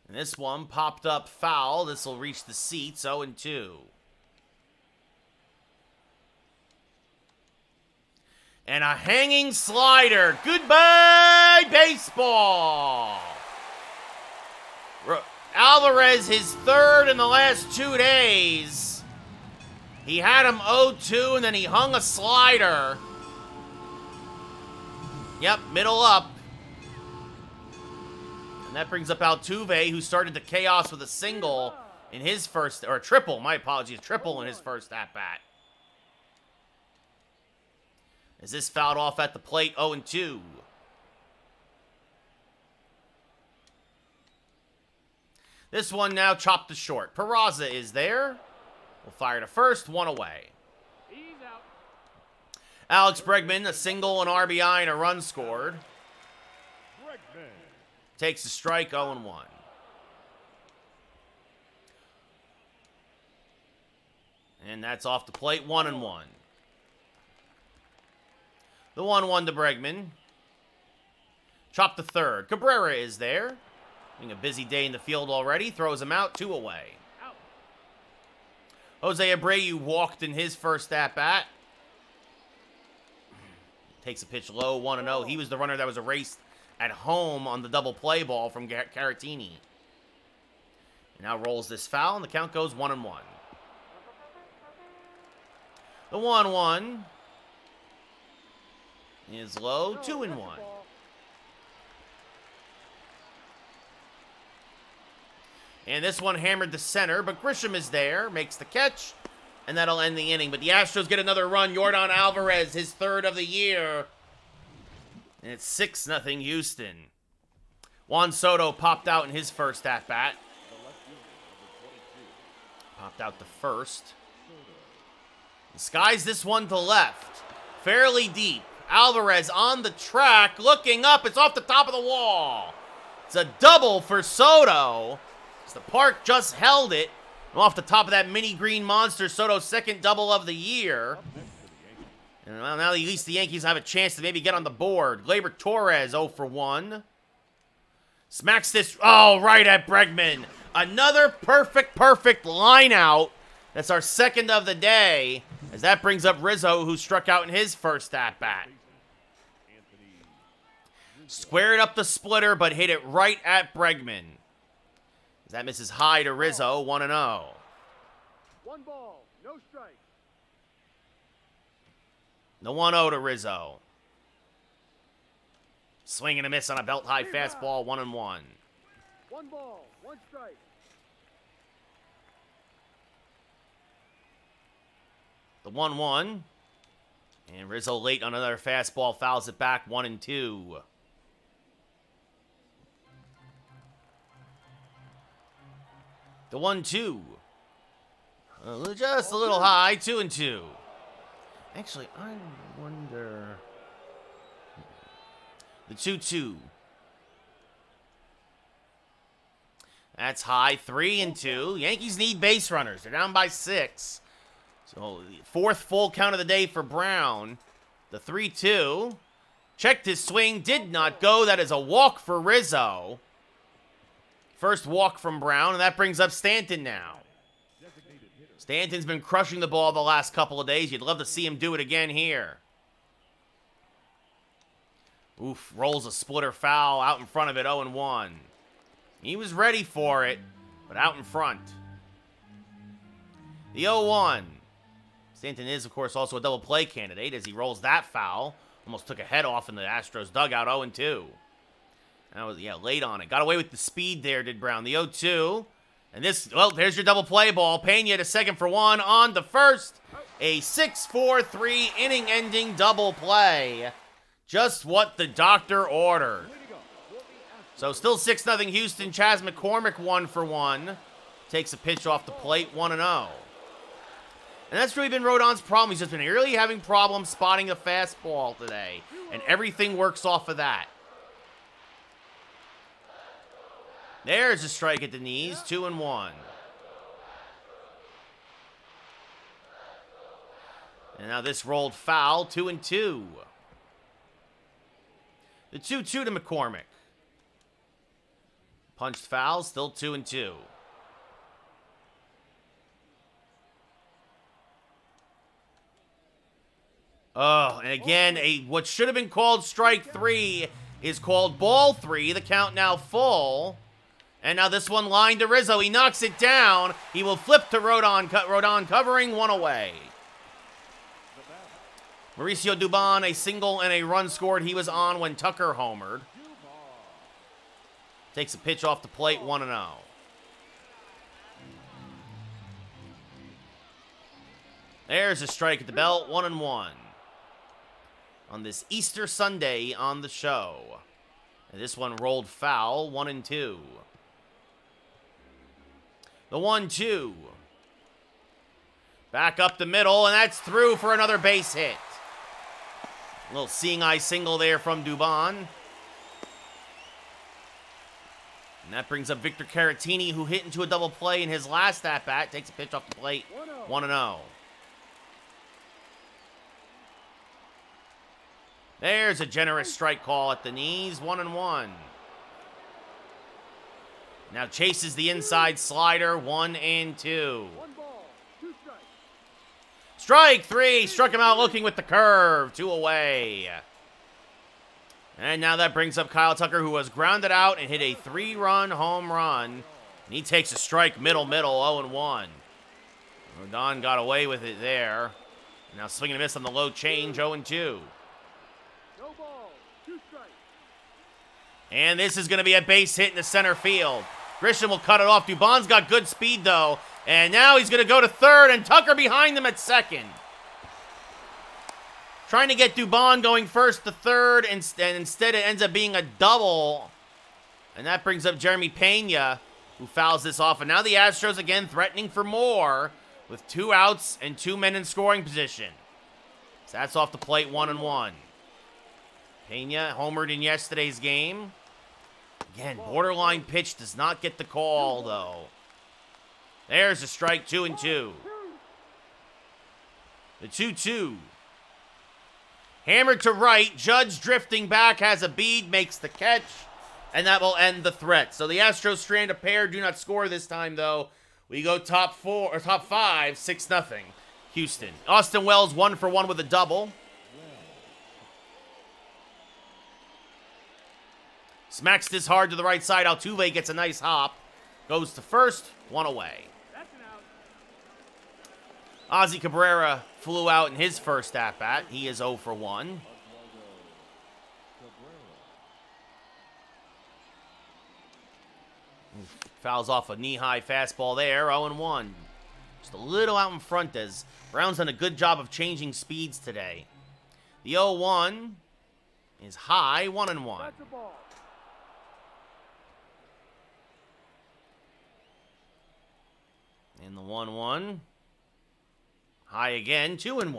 And this one popped up foul. This will reach the seats, 0-2. And a hanging slider. Goodbye, baseball. Alvarez, his third in the last 2 days. He had him 0-2, and then he hung a slider. Yep, middle up. And that brings up Altuve, who started the chaos with a single in his first, or a triple, my apologies, triple in his first at-bat. Is this fouled off at the plate, 0-2. This one now chopped to short. Peraza is there. Will fire to first, one away. He's out. Alex Bregman, a single, an RBI, and a run scored. Bregman. Takes a strike, 0-1. And that's off the plate, 1-1. The 1-1 to Bregman. Chop to third. Cabrera is there. Having a busy day in the field already. Throws him out, 2 away. Out. Jose Abreu walked in his first at-bat. Takes a pitch low, 1-0. He was the runner that was erased at home on the double play ball from Caratini. And now rolls this foul, and the count goes 1-1. The 1-1 is low, 2-1. And this one hammered the center, but Grisham is there, makes the catch, and that'll end the inning. But the Astros get another run. Yordan Alvarez, his third of the year. And it's 6-0 Houston. Juan Soto popped out in his first at-bat. Popped out the first. And skies this one to left. Fairly deep. Alvarez on the track, looking up. It's off the top of the wall. It's a double for Soto. The park just held it. Off the top of that mini green monster, Soto's second double of the year. And well, now at least the Yankees have a chance to maybe get on the board. Gleyber Torres, 0 for 1. Smacks this, right at Bregman. Another perfect line out. That's our second of the day. As that brings up Rizzo, who struck out in his first at-bat. Squared up the splitter, but hit it right at Bregman. That misses high to Rizzo, 1-0. 1 ball, no strike. The 1-0 to Rizzo. Swing and a miss on a belt-high fastball, 1-1. 1 ball, 1 strike. The 1-1. And Rizzo late on another fastball, fouls it back, 1-2. The 1-2. Just a little high, 2-2. Actually, I wonder. The 2-2. That's high, 3-2. Yankees need base runners. They're down by 6. So, fourth full count of the day for Brown. The 3-2. Checked his swing, did not go. That is a walk for Rizzo. First walk from Brown, and that brings up Stanton now. Stanton's been crushing the ball the last couple of days. You'd love to see him do it again here. Oof, rolls a splitter foul out in front of it, 0-1. He was ready for it, but out in front. The 0-1. Stanton is, of course, also a double play candidate as he rolls that foul. Almost took a head off in the Astros dugout, 0-2. That was, late on it. Got away with the speed there, did Brown. The 0-2. And this, there's your double play ball. Pena to second for 1 on the first. A 6-4-3 inning-ending double play. Just what the doctor ordered. So still 6-0 Houston. Chas McCormick 1 for 1. Takes a pitch off the plate, 1-0. And that's really been Rodon's problem. He's just been really having problems spotting a fastball today. And everything works off of that. There's a strike at the knees, 2-1. And now this rolled foul, 2-2. The 2-2 to McCormick. Punched foul, still 2-2. Oh, and again, what should have been called strike 3 is called ball 3. The count now full. And now this one lined to Rizzo. He knocks it down. He will flip to Rodon. Rodon covering, one away. Mauricio Dubon, a single and a run scored. He was on when Tucker homered. Takes a pitch off the plate, 1-0. There's a strike at the belt, 1-1. On this Easter Sunday on the show. And this one rolled foul, 1-2. The 1-2. Back up the middle, and that's through for another base hit. A little seeing eye single there from Dubon. And that brings up Victor Caratini, who hit into a double play in his last at-bat. Takes a pitch off the plate, 1-0. There's a generous strike call at the knees, 1-1. Now chases the inside slider, 1-2. Strike 3, struck him out looking with the curve, 2 away. And now that brings up Kyle Tucker, who was grounded out and hit a 3-run home run. And he takes a strike middle, 0-1. Rodon got away with it there. Now swing and a miss on the low change, 0-2. And this is going to be a base hit in the center field. Grisham will cut it off. Dubon's got good speed, though. And now he's going to go to third, and Tucker behind them at second. Trying to get Dubon going first to third, and instead it ends up being a double. And that brings up Jeremy Pena, who fouls this off. And now the Astros again threatening for more with 2 outs and 2 men in scoring position. So that's off the plate, 1-1. Pena homered in yesterday's game. Again, borderline pitch, does not get the call, though. There's a strike, 2-2. The 2-2. Hammered to right. Judge drifting back, has a bead, makes the catch. And that will end the threat. So the Astros strand a pair, do not score this time, though. We go top 5, 6-0. Houston. Austin Wells 1 for 1 with a double. Smacks this hard to the right side. Altuve gets a nice hop. Goes to first, 1 away. Ozzy Cabrera flew out in his first at-bat. He is 0 for 1. Fouls off a knee-high fastball there, 0-1. Just a little out in front as Brown's done a good job of changing speeds today. The 0-1 is high, 1-1. And the 1-1. High again, 2-1.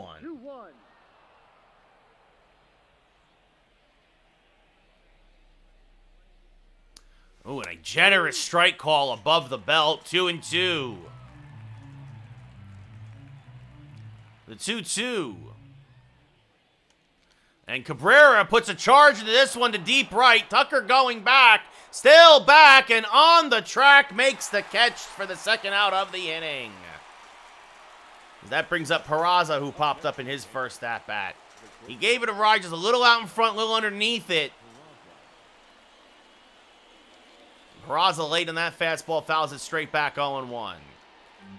Oh, and a generous strike call above the belt, 2-2. The 2-2. And Cabrera puts a charge into this one to deep right. Tucker going back. Still back and on the track, makes the catch for the second out of the inning. That brings up Peraza, who popped up in his first at-bat. He gave it a ride just a little out in front, a little underneath it. Peraza late on that fastball, fouls it straight back 0-1.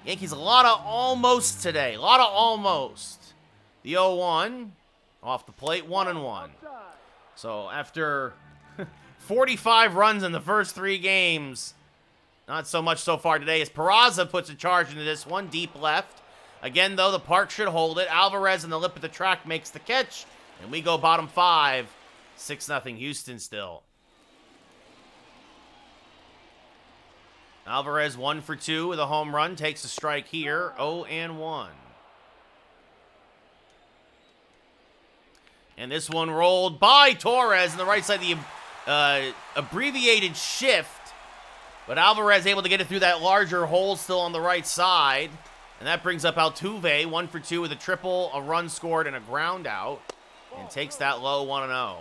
Yankees a lot of almost today, a lot of almost. The 0-1 off the plate, 1-1. So after 45 runs in the first 3 games, not so much so far today, as Peraza puts a charge into this one, deep left. Again, though, the park should hold it. Alvarez in the lip of the track makes the catch, and we go bottom 5, 6-0 Houston still. Alvarez 1 for 2 with a home run, takes a strike here, 0-1. And this one rolled by Torres on the right side, the abbreviated shift. But Alvarez able to get it through that larger hole still on the right side. And that brings up Altuve, 1 for 2 with a triple, a run scored, and a ground out. And takes that low 1-0.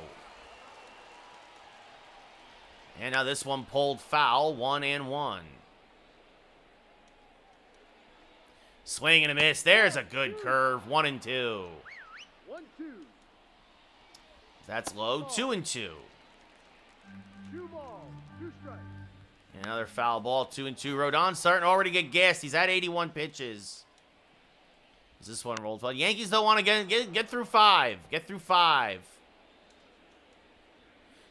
And now this one pulled foul, 1-1. Swing and a miss. There's a good curve, 1-2. 1-2. That's low, 2-2. 2 balls, 2 strikes. Another foul ball, 2-2. Rodon starting to already get gassed. He's at 81 pitches. Is this one rolled well? Yankees don't want to get through 5. Get through 5.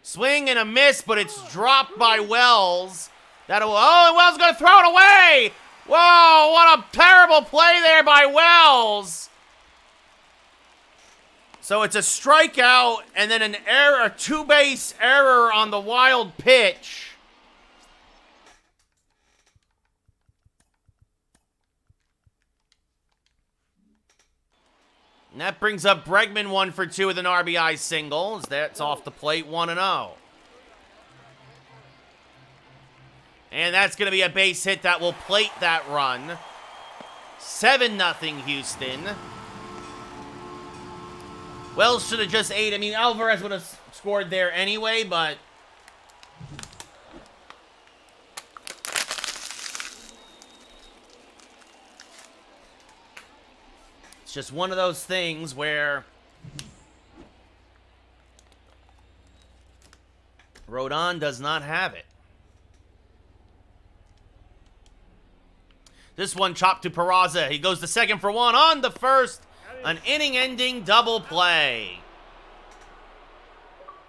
Swing and a miss, but it's dropped by Wells. And Wells going to throw it away. Whoa, what a terrible play there by Wells. So it's a strikeout and then an error, a 2-base error on the wild pitch. And that brings up Bregman 1 for 2 with an RBI single. That's off the plate, 1-0. And that's going to be a base hit that will plate that run. 7-0 Houston. Wells should have just ate. I mean, Alvarez would have scored there anyway, but... just one of those things where Rodon does not have it. This one chopped to Peraza. He goes to second for 1 on the first. An inning-ending double play.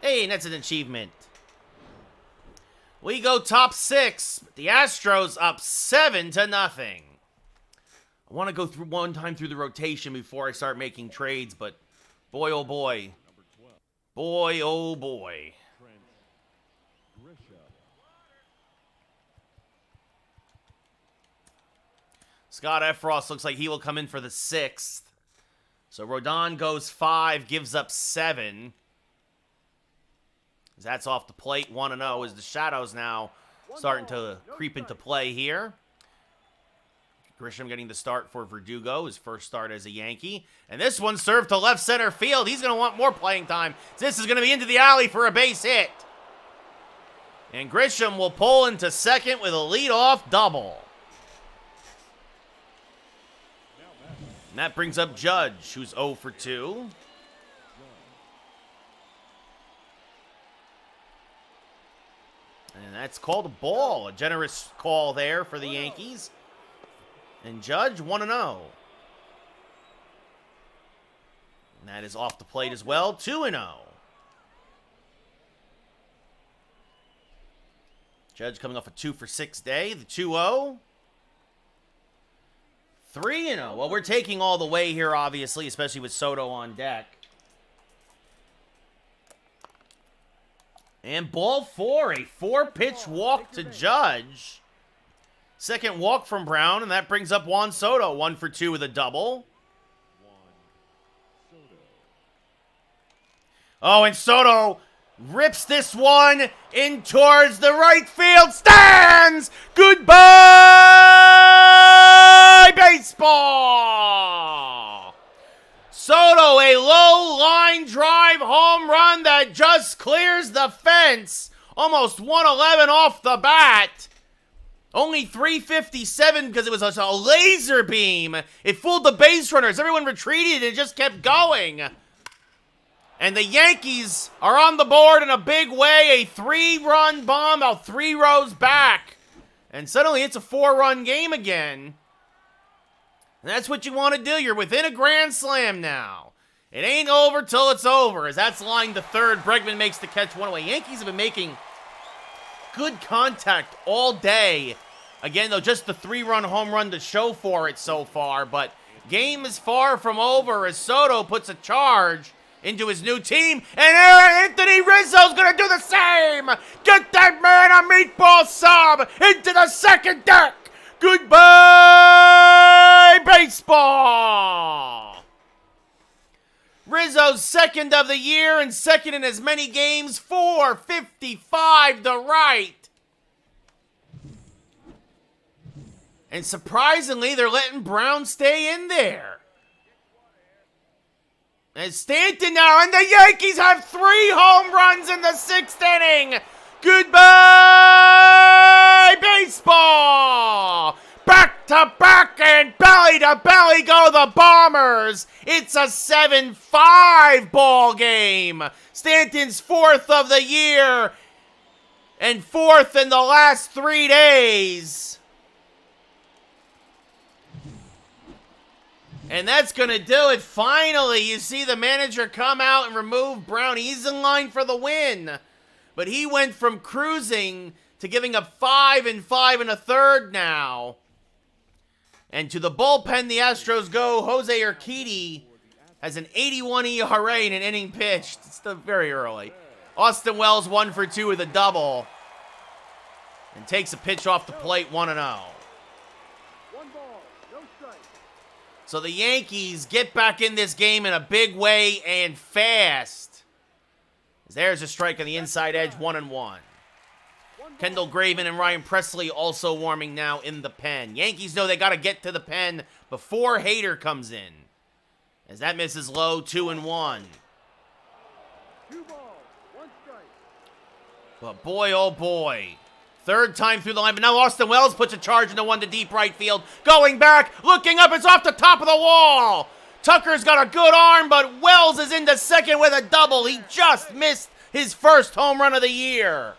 Hey, and that's an achievement. We go top 6. The Astros up 7-0. I want to go through one time through the rotation before I start making trades, but boy, oh boy. Boy, oh boy. Scott Efros looks like he will come in for the 6th. So Rodon goes 5, gives up 7. That's off the plate, 1-0, as the shadows now starting to creep into play here. Grisham getting the start for Verdugo, his first start as a Yankee. And this one served to left center field. He's going to want more playing time. This is going to be into the alley for a base hit. And Grisham will pull into second with a leadoff double. And that brings up Judge, who's 0 for 2. And that's called a ball. A generous call there for the Yankees. And Judge, 1-0. And that is off the plate as well, 2-0. Judge coming off a 2 for 6 day, the 2-0. 3-0. Well, we're taking all the way here, obviously, especially with Soto on deck. And ball 4, a 4-pitch walk to Judge. Second walk from Brown, and that brings up Juan Soto, 1 for 2 with a double. Oh, and Soto rips this one in towards the right field stands. Goodbye, baseball. Soto, a low line drive home run that just clears the fence. Almost 111 off the bat. Only 357 because it was a laser beam. It fooled the base runners. Everyone retreated and it just kept going. And the Yankees are on the board in a big way. A 3-run bomb out 3 rows back. And suddenly it's a 4-run game again. And that's what you want to do. You're within a grand slam now. It ain't over till it's over. As that's lined to third, Bregman makes the catch 1 away. Yankees have been making good contact all day. Again, though, just the 3-run home run to show for it so far. But game is far from over as Soto puts a charge into his new team. And Anthony Rizzo's going to do the same. Get that man a meatball sub into the second deck. Goodbye, baseball. Rizzo's second of the year and second in as many games. 455 to right. And surprisingly, they're letting Brown stay in there. And Stanton now, and the Yankees have 3 home runs in the 6th inning. Goodbye, baseball! Back to back and belly to belly go the Bombers. It's a 7-5 ball game. Stanton's 4th of the year and 4th in the last 3 days. And that's going to do it. Finally, you see the manager come out and remove Brown. He's in line for the win. But he went from cruising to giving up 5 and 5 1/3 now. And to the bullpen, the Astros go. Jose Urquidy has an 81 ERA in an inning pitched. It's still very early. Austin Wells 1 for 2 with a double. And takes a pitch off the plate, 1-0. So the Yankees get back in this game in a big way and fast. There's a strike on the inside edge, 1-1. Kendall Graven and Ryan Presley also warming now in the pen. Yankees know they got to get to the pen before Hader comes in. As that misses low, 2-1. 2 balls, 1 strike. But boy, oh boy. 3rd time through the line, but now Austin Wells puts a charge into one to deep right field. Going back, looking up, it's off the top of the wall. Tucker's got a good arm, but Wells is into second with a double. He just missed his 1st home run of the year.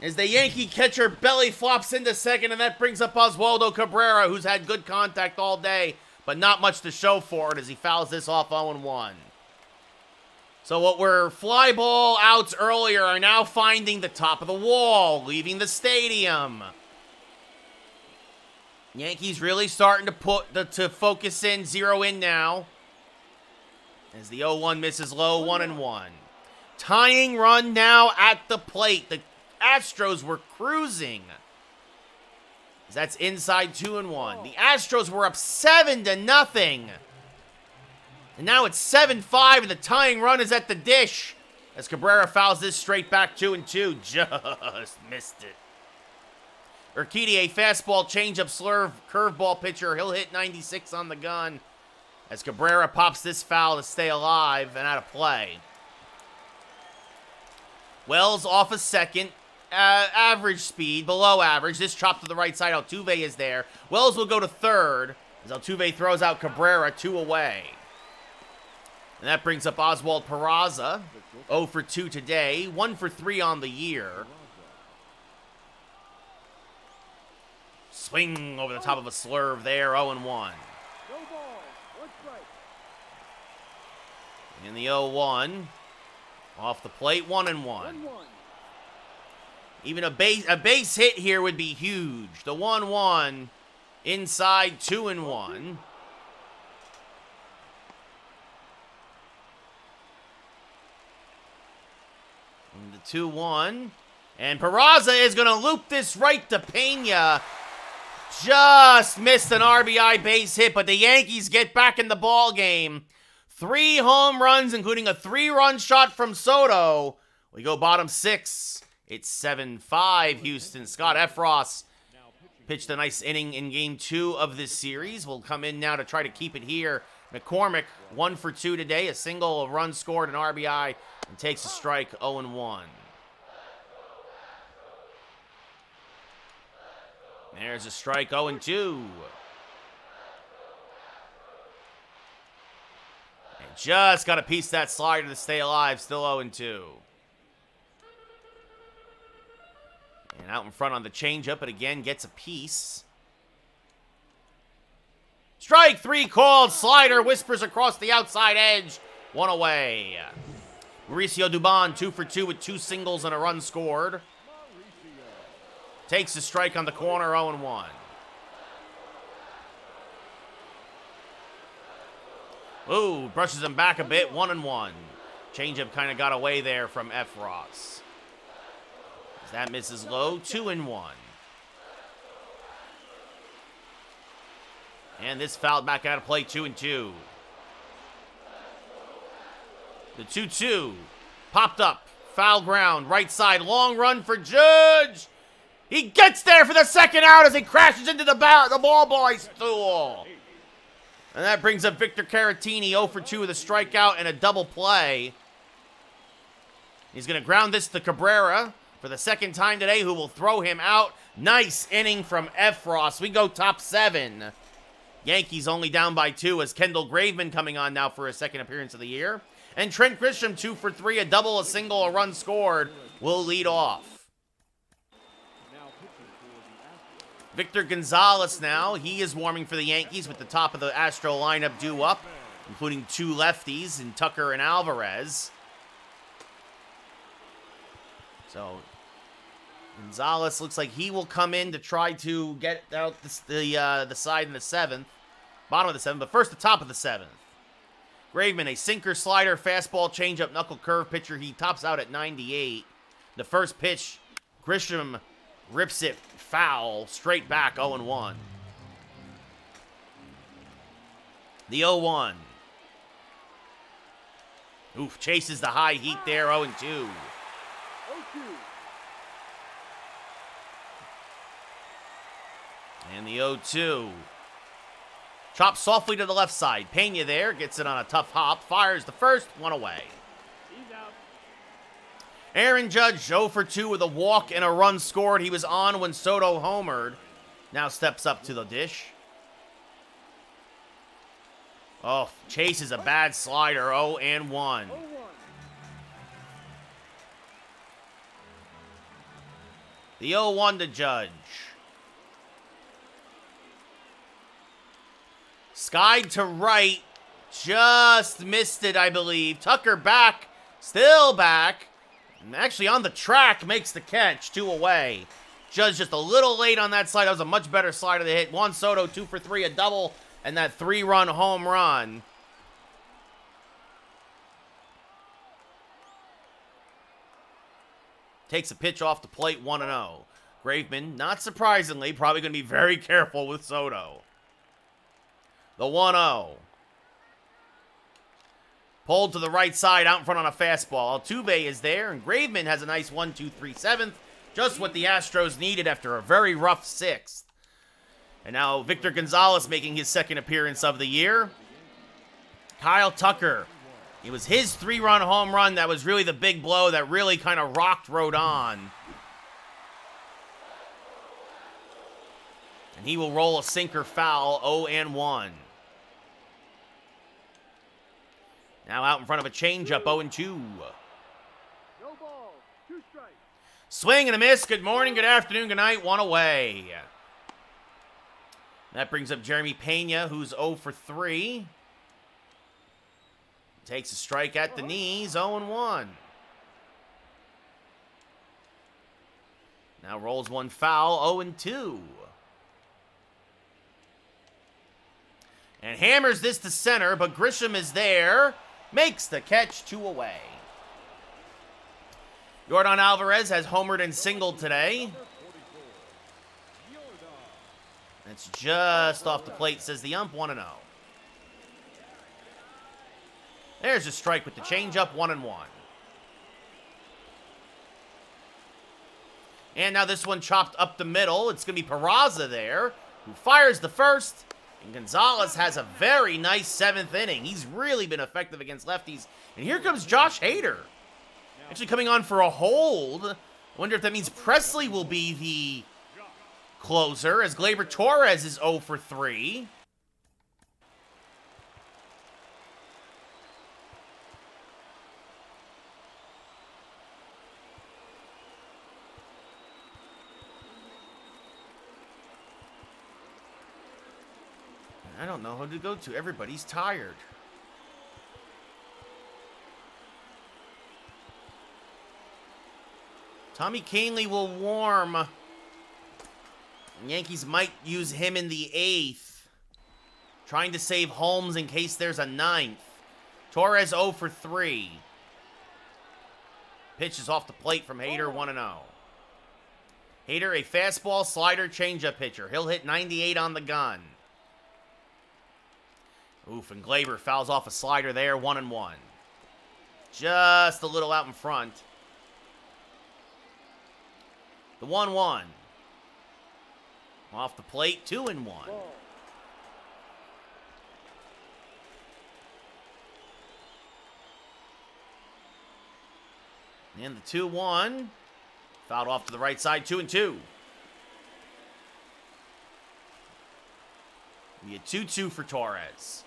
As the Yankee catcher belly flops into second, and that brings up Oswaldo Cabrera, who's had good contact all day, but not much to show for it as he fouls this off 0-1. So what were fly ball outs earlier are now finding the top of the wall, leaving the stadium. Yankees really starting to focus in, zero in now. As the 0-1 misses low, 1-1. Tying run now at the plate. The Astros were cruising. That's inside 2-1. The Astros were up 7-0. And now it's 7-5, and the tying run is at the dish. As Cabrera fouls this straight back 2-2. Just missed it. Urquidy, a fastball, changeup, slurve, curveball pitcher. He'll hit 96 on the gun. As Cabrera pops this foul to stay alive and out of play. Wells off a second. Average speed, below average. This chop to the right side. Altuve is there. Wells will go to 3rd. As Altuve throws out Cabrera, 2 away. And that brings up Oswald Peraza, 0 for 2 today, 1 for 3 on the year. Swing over the top of a slurve there, 0-1. No ball, 1 strike. In the 0-1, off the plate, 1-1. 1-1. Even a base hit here would be huge. The 1-1 inside, 2-1. And the 2-1. And Peraza is going to loop this right to Pena. Just missed an RBI base hit, but the Yankees get back in the ball game. 3 home runs, including a 3-run shot from Soto. We go bottom 6. It's 7-5 Houston. Scott Efros pitched a nice inning in game 2 of this series. Will come in now to try to keep it here. McCormick, 1 for 2 today. A single, a run scored, an RBI, and takes a strike, 0-1. There's a strike, 0-2. And just got a piece of that slider to stay alive, still 0-2. And out in front on the changeup, but again gets a piece. Strike 3 called. Slider whispers across the outside edge. 1 away. Mauricio Dubon, 2 for 2 with 2 singles and a run scored. Takes a strike on the corner, 0-1. Ooh, brushes him back a bit, 1-1. Changeup kind of got away there from Efros. That misses low, 2-1. And this fouled back out of play, 2-2. The 2-2 popped up, foul ground, right side, long run for Judge. He gets there for the second out as he crashes into the ball boy stool. And that brings up Victor Caratini, 0 for 2 with a strikeout and a double play. He's going to ground this to Cabrera for the second time today, who will throw him out. Nice inning from Efros. We go top 7. Yankees only down by 2 as Kendall Graveman coming on now for his second appearance of the year. And Trent Grisham, 2 for 3, a double, a single, a run scored, will lead off. Victor Gonzalez now, he is warming for the Yankees with the top of the Astro lineup due up, including 2 lefties in Tucker and Alvarez. So, Gonzalez looks like he will come in to try to get out the side in the 7th, bottom of the 7th, but first the top of the 7th. Graveman, a sinker, slider, fastball, changeup, knuckle curve pitcher. He tops out at 98. The first pitch, Grisham rips it foul, straight back, 0-1. The 0-1. Oof, chases the high heat there, 0-2. And the 0-2. Chops softly to the left side. Pena there, gets it on a tough hop, fires the first, 1 away. Aaron Judge, 0 for 2 with a walk and a run scored. He was on when Soto homered. Now steps up to the dish. Oh, chases a bad slider, 0-1. The 0-1 to Judge. Skied to right. Just missed it, I believe. Tucker back. Still back. And actually on the track, makes the catch, 2 away. Judge just a little late on that slide. That was a much better slider to hit. Juan Soto, 2 for 3, a double, and that 3-run home run. Takes a pitch off the plate, 1-0. Graveman, not surprisingly, probably going to be very careful with Soto. The 1-0. Pulled to the right side, out in front on a fastball. Altuve is there, and Graveman has a nice 1-2-3-7th. Just what the Astros needed after a very rough 6th. And now Victor Gonzalez making his second appearance of the year. Kyle Tucker. It was his 3-run home run that was really the big blow that really kind of rocked Rodon. And he will roll a sinker foul, 0-1. Now out in front of a changeup, 0-2. No ball, 2 strikes. Swing and a miss. Good morning, good afternoon, good night. 1 away. That brings up Jeremy Pena, who's 0 for 3. Takes a strike at the knees, 0-1. Now rolls 1 foul, 0-2. And hammers this to center, but Grisham is there. Makes the catch, 2 away. Yordan Alvarez has homered and singled today. It's just off the plate, says the ump, 1-0. There's a strike with the changeup, 1-1. And now this one chopped up the middle. It's going to be Peraza there, who fires the first. And Gonzalez has a very nice 7th inning. He's really been effective against lefties. And here comes Josh Hader. Actually coming on for a hold. I wonder if that means Presley will be the closer, as Gleyber Torres is 0 for 3. I don't know who to go to. Everybody's tired. Tommy Kahnle will warm. Yankees might use him in the 8th. Trying to save Holmes in case there's a 9th. Torres 0 for 3. Pitch is off the plate from Hader, 1-0. Hader, a fastball, slider, changeup pitcher. He'll hit 98 on the gun. Oof, and Gleyber fouls off a slider there, 1-1. Just a little out in front. The 1-1. Off the plate, 2-1. And the 2-1. Fouled off to the right side, 2-2. Be a 2-2 for Torres.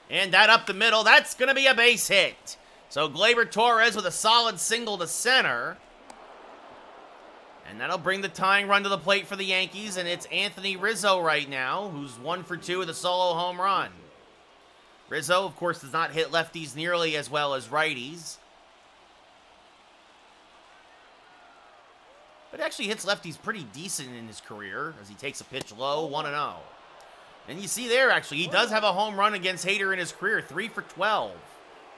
And that up the middle, that's going to be a base hit. So Gleyber Torres with a solid single to center. And that'll bring the tying run to the plate for the Yankees, and it's Anthony Rizzo right now, who's 1 for 2 with a solo home run. Rizzo, of course, does not hit lefties nearly as well as righties. But actually hits lefties pretty decent in his career as he takes a pitch low, 1-0. And you see there, actually, he does have a home run against Hader in his career, 3 for 12,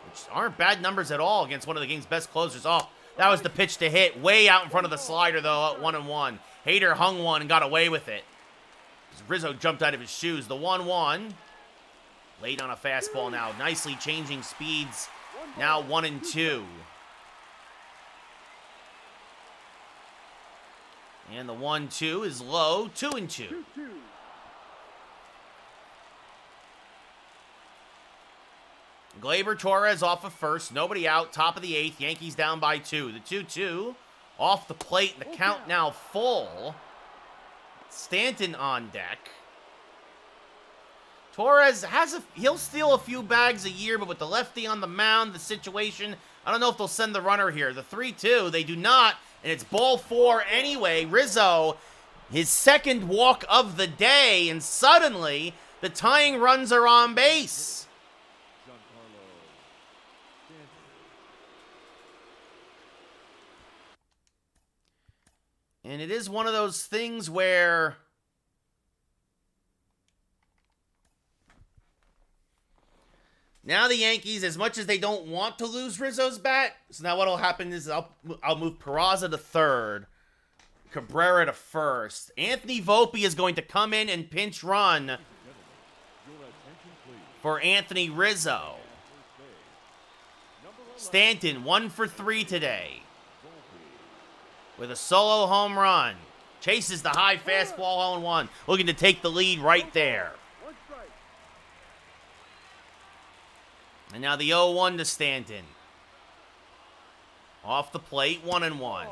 which aren't bad numbers at all against one of the game's best closers. Oh, that was the pitch to hit, way out in front of the slider, though, at 1-1. Hader hung one and got away with it. Rizzo jumped out of his shoes. The 1-1. Late on a fastball now. Nicely changing speeds. Now 1-2. And the 1-2 is low. 2-2. Gleyber Torres off of first. Nobody out. Top of the 8th. Yankees down by 2. The 2-2 off the plate. The count now full. Stanton on deck. Torres he'll steal a few bags a year, but with the lefty on the mound, the situation, I don't know if they'll send the runner here. The 3-2, they do not, and it's ball 4 anyway. Rizzo, his second walk of the day, and suddenly the tying runs are on base. And it is one of those things where now the Yankees, as much as they don't want to lose Rizzo's bat, so now what'll happen is I'll move Peraza to third, Cabrera to first. Anthony Volpe is going to come in and pinch run for Anthony Rizzo. Stanton, 1 for 3 today with a solo home run. Chases the high fastball 0-1, looking to take the lead right there. And now the 0-1 to Stanton. Off the plate, 1-1.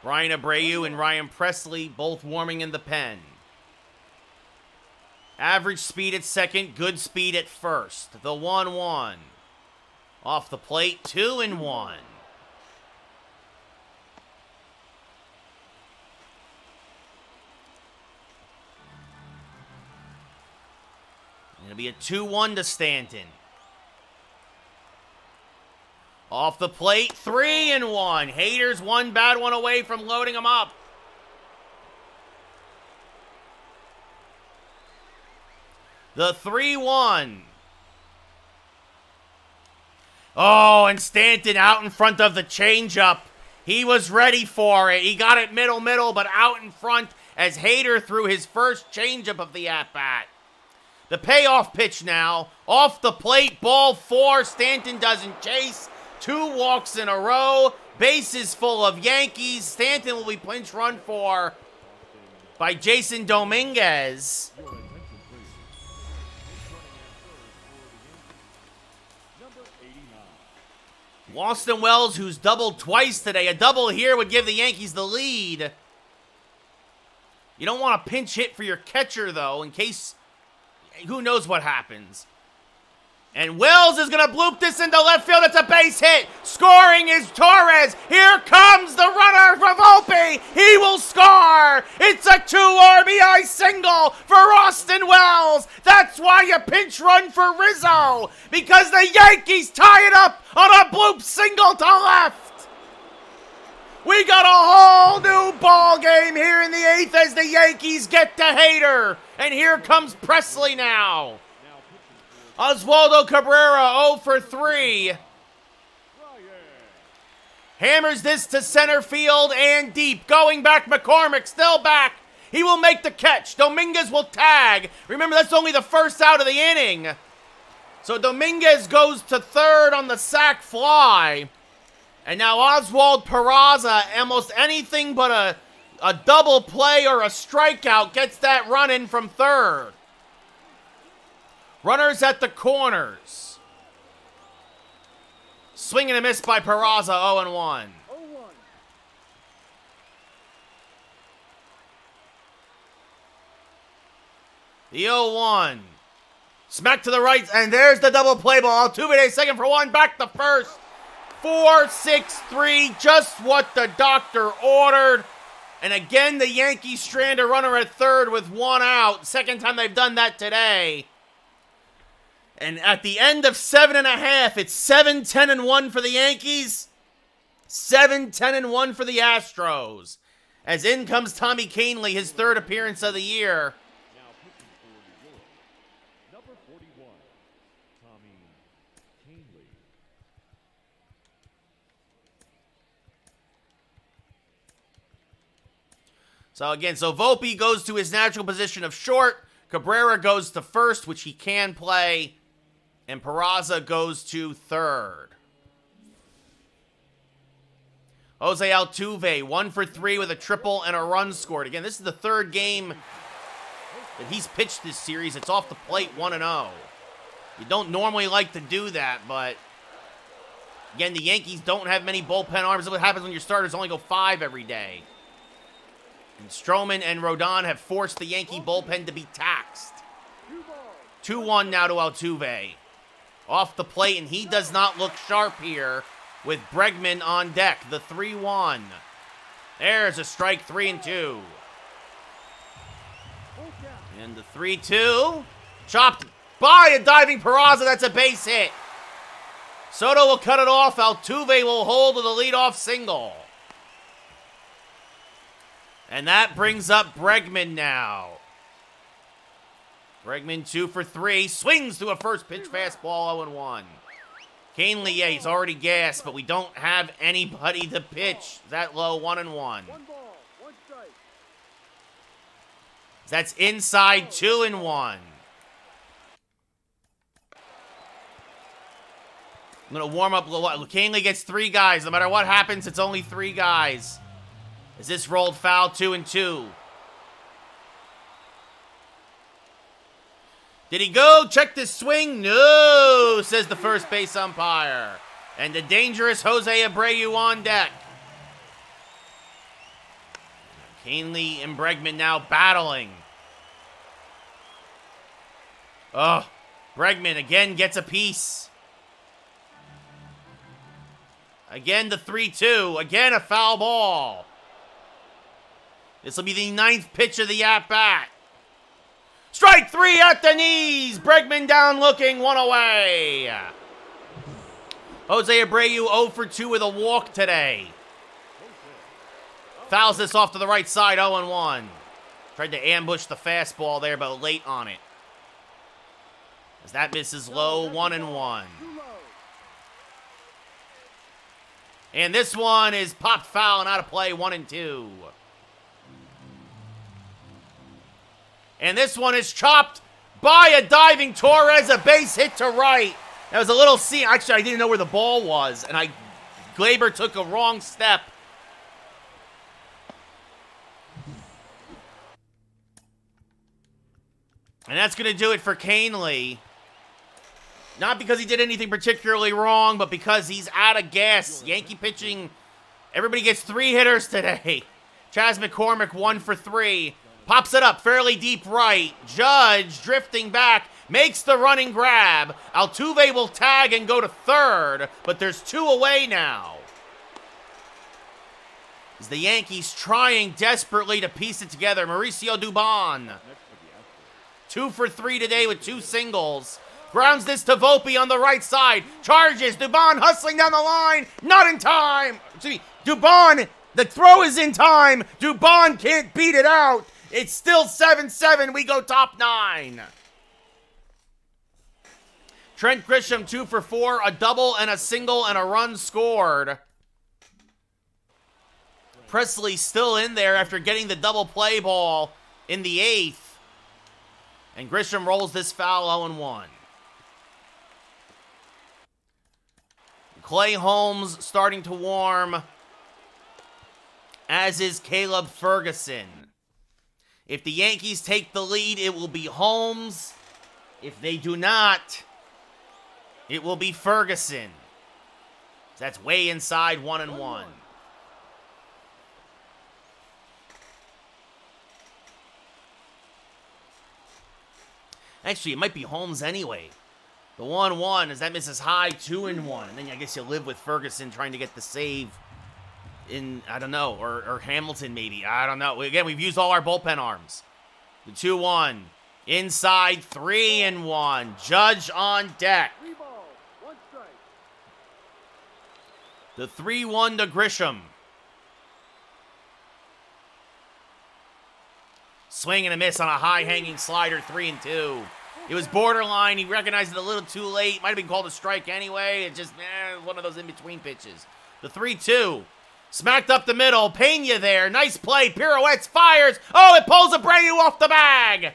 Brian Abreu and Ryan Presley both warming in the pen. Average speed at second, good speed at first. The 1-1. Off the plate, 2-1. It'll be a 2-1 to Stanton. Off the plate, 3-1. Hader's one bad one away from loading him up. The 3-1. Oh, and Stanton out in front of the changeup. He was ready for it. He got it middle, but out in front as Hader threw his first changeup of the at-bat. The payoff pitch now. Off the plate, ball 4. Stanton doesn't chase. 2 walks in a row. Bases full of Yankees. Stanton will be pinch run for by Jason Dominguez. Austin Wells, who's doubled twice today. A double here would give the Yankees the lead. You don't want a pinch hit for your catcher, though, in case who knows what happens. And Wells is going to bloop this into left field. It's a base hit. Scoring is Torres. Here comes the runner for Volpe. He will score. It's a 2 RBI single for Austin Wells. That's why you pinch run for Rizzo, because the Yankees tie it up on a bloop single to left. We got a whole new ball game here in the 8th as the Yankees get to Hader. And here comes Presley now. Oswaldo Cabrera 0 for 3. Hammers this to center field and deep. Going back, McCormick still back. He will make the catch. Dominguez will tag. Remember, that's only the first out of the inning. So Dominguez goes to third on the sac fly. And now Oswald Peraza, almost anything but a double play or a strikeout gets that run in from third. Runners at the corners. Swing and a miss by Peraza, 0-1. The 0-1. Smack to the right, and there's the double play ball. Altuve second for one, back to first. 4-6-3, just what the doctor ordered. And again, the Yankees strand a runner at third with one out. Second time they've done that today. And at the end of 7.5, it's 7-10-1 for the Yankees. 7-10-1 for the Astros. As in comes Tommy Kahnle, his third appearance of the year. Now pitching for New York, number 41, Tommy Kahnle. So again, Volpe goes to his natural position of short. Cabrera goes to first, which he can play. And Peraza goes to third. Jose Altuve, 1 for 3 with a triple and a run scored. Again, this is the third game that he's pitched this series. It's off the plate 1-0. You don't normally like to do that, but again, the Yankees don't have many bullpen arms. That's what happens when your starters only go 5 every day. And Stroman and Rodon have forced the Yankee bullpen to be taxed. 2-1 now to Altuve. Off the plate, and he does not look sharp here with Bregman on deck. The 3-1. There's a strike, 3-2. And the 3-2. Chopped by a diving Peraza. That's a base hit. Soto will cut it off. Altuve will hold with a leadoff single. And that brings up Bregman now. Bregman 2 for 3. Swings to a first pitch fastball, 0-1. Kahnle, yeah, he's already gassed, but we don't have anybody to pitch that low, 1-1. 1 ball, 1 strike. That's inside, 2-1. I'm going to warm up. Kahnle gets 3 guys. No matter what happens, it's only 3 guys. Is this rolled foul, 2-2? Did he go? Check this swing. No, says the first base umpire. And the dangerous Jose Abreu on deck. Kahnle and Bregman now battling. Oh, Bregman again gets a piece. Again the 3-2. Again a foul ball. This will be the 9th pitch of the at-bat. Strike 3 at the knees. Bregman down looking, 1 away. Jose Abreu 0 for 2 with a walk today. Fouls this off to the right side, 0-1. Tried to ambush the fastball there, but late on it. As that misses low, 1-1. And this one is popped foul and out of play, 1-2. And this one is chopped by a diving Torres, a base hit to right. That was a little see. Actually, I didn't know where the ball was, and Glaber took a wrong step. And that's going to do it for Kahnle. Not because he did anything particularly wrong, but because he's out of gas. Yankee pitching, everybody gets 3 hitters today. Chas McCormick 1 for 3. Pops it up fairly deep right. Judge drifting back. Makes the running grab. Altuve will tag and go to third. But there's 2 away now. As the Yankees trying desperately to piece it together. Mauricio Dubon. 2 for 3 today with 2 singles. Grounds this to Volpe on the right side. Charges. Dubon hustling down the line. Not in time. Excuse me. Dubon. The throw is in time. Dubon can't beat it out. It's still 7-7. We go top 9. Trent Grisham 2 for 4. A double and a single and a run scored. Presley still in there after getting the double play ball in the 8th. And Grisham rolls this foul 0-1. Clay Holmes starting to warm, as is Caleb Ferguson. If the Yankees take the lead, it will be Holmes. If they do not, it will be Ferguson. That's way inside 1-1. Actually, it might be Holmes anyway. The 1-1, as that misses high, 2-1. And then I guess you live with Ferguson trying to get the save in, I don't know, or Hamilton maybe. I don't know. Again, we've used all our bullpen arms. The 2-1. Inside, 3-1. Judge on deck. 3 balls, 1 strike. The 3-1 to Grisham. Swing and a miss on a high-hanging slider, 3-2. It was borderline. He recognized it a little too late. Might have been called a strike anyway. It just, one of those in-between pitches. The 3-2. Smacked up the middle. Pena there. Nice play. Pirouettes, fires. Oh, it pulls Abreu off the bag.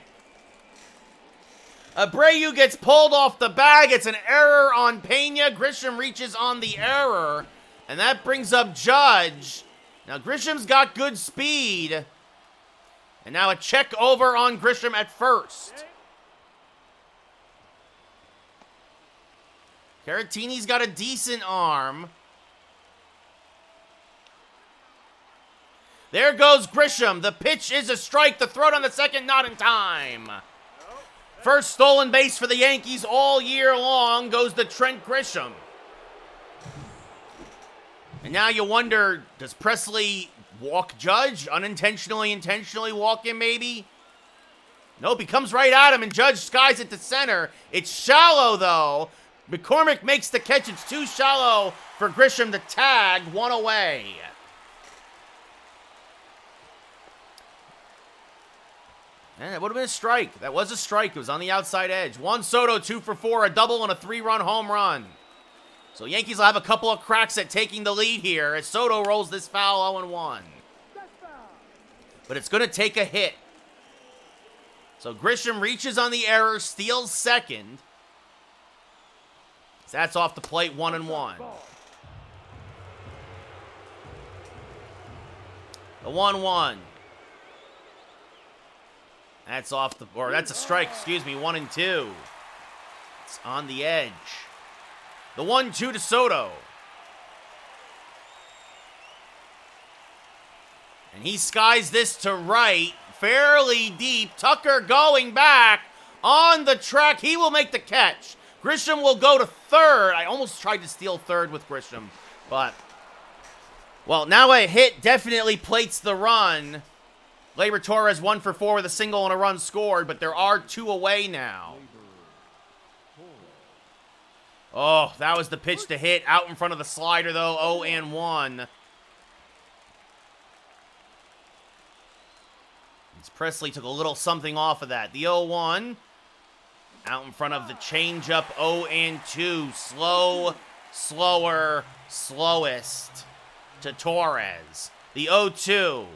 Abreu gets pulled off the bag. It's an error on Pena. Grisham reaches on the error. And that brings up Judge. Now, Grisham's got good speed. And now a check over on Grisham at first. Caratini's got a decent arm. There goes Grisham. The pitch is a strike. The throw on the second, not in time. First stolen base for the Yankees all year long goes to Trent Grisham. And now you wonder, does Presley walk Judge? Unintentionally, intentionally walk him maybe? Nope, he comes right at him and Judge skies it to center. It's shallow though. McCormick makes the catch. It's too shallow for Grisham to tag. 1 away. And that would have been a strike. That was a strike. It was on the outside edge. Juan Soto, 2 for 4, a double and a 3-run home run. So Yankees will have a couple of cracks at taking the lead here as Soto rolls this foul 0-1. But it's going to take a hit. So Grisham reaches on the error, steals second. That's off the plate, 1-1. The 1-1. That's off the, or that's a strike, excuse me, 1-2. It's on the edge. The 1-2 to Soto. And he skies this to right, fairly deep. Tucker going back on the track. He will make the catch. Grisham will go to third. I almost tried to steal third with Grisham, but, well, now a hit definitely plates the run. Gleyber Torres 1 for 4 with a single and a run scored, but there are 2 away now. Oh, that was the pitch to hit. Out in front of the slider, though. 0-1. Presley took a little something off of that. The 0-1. Out in front of the changeup. 0-2. Slow, slower, slowest to Torres. The 0-2.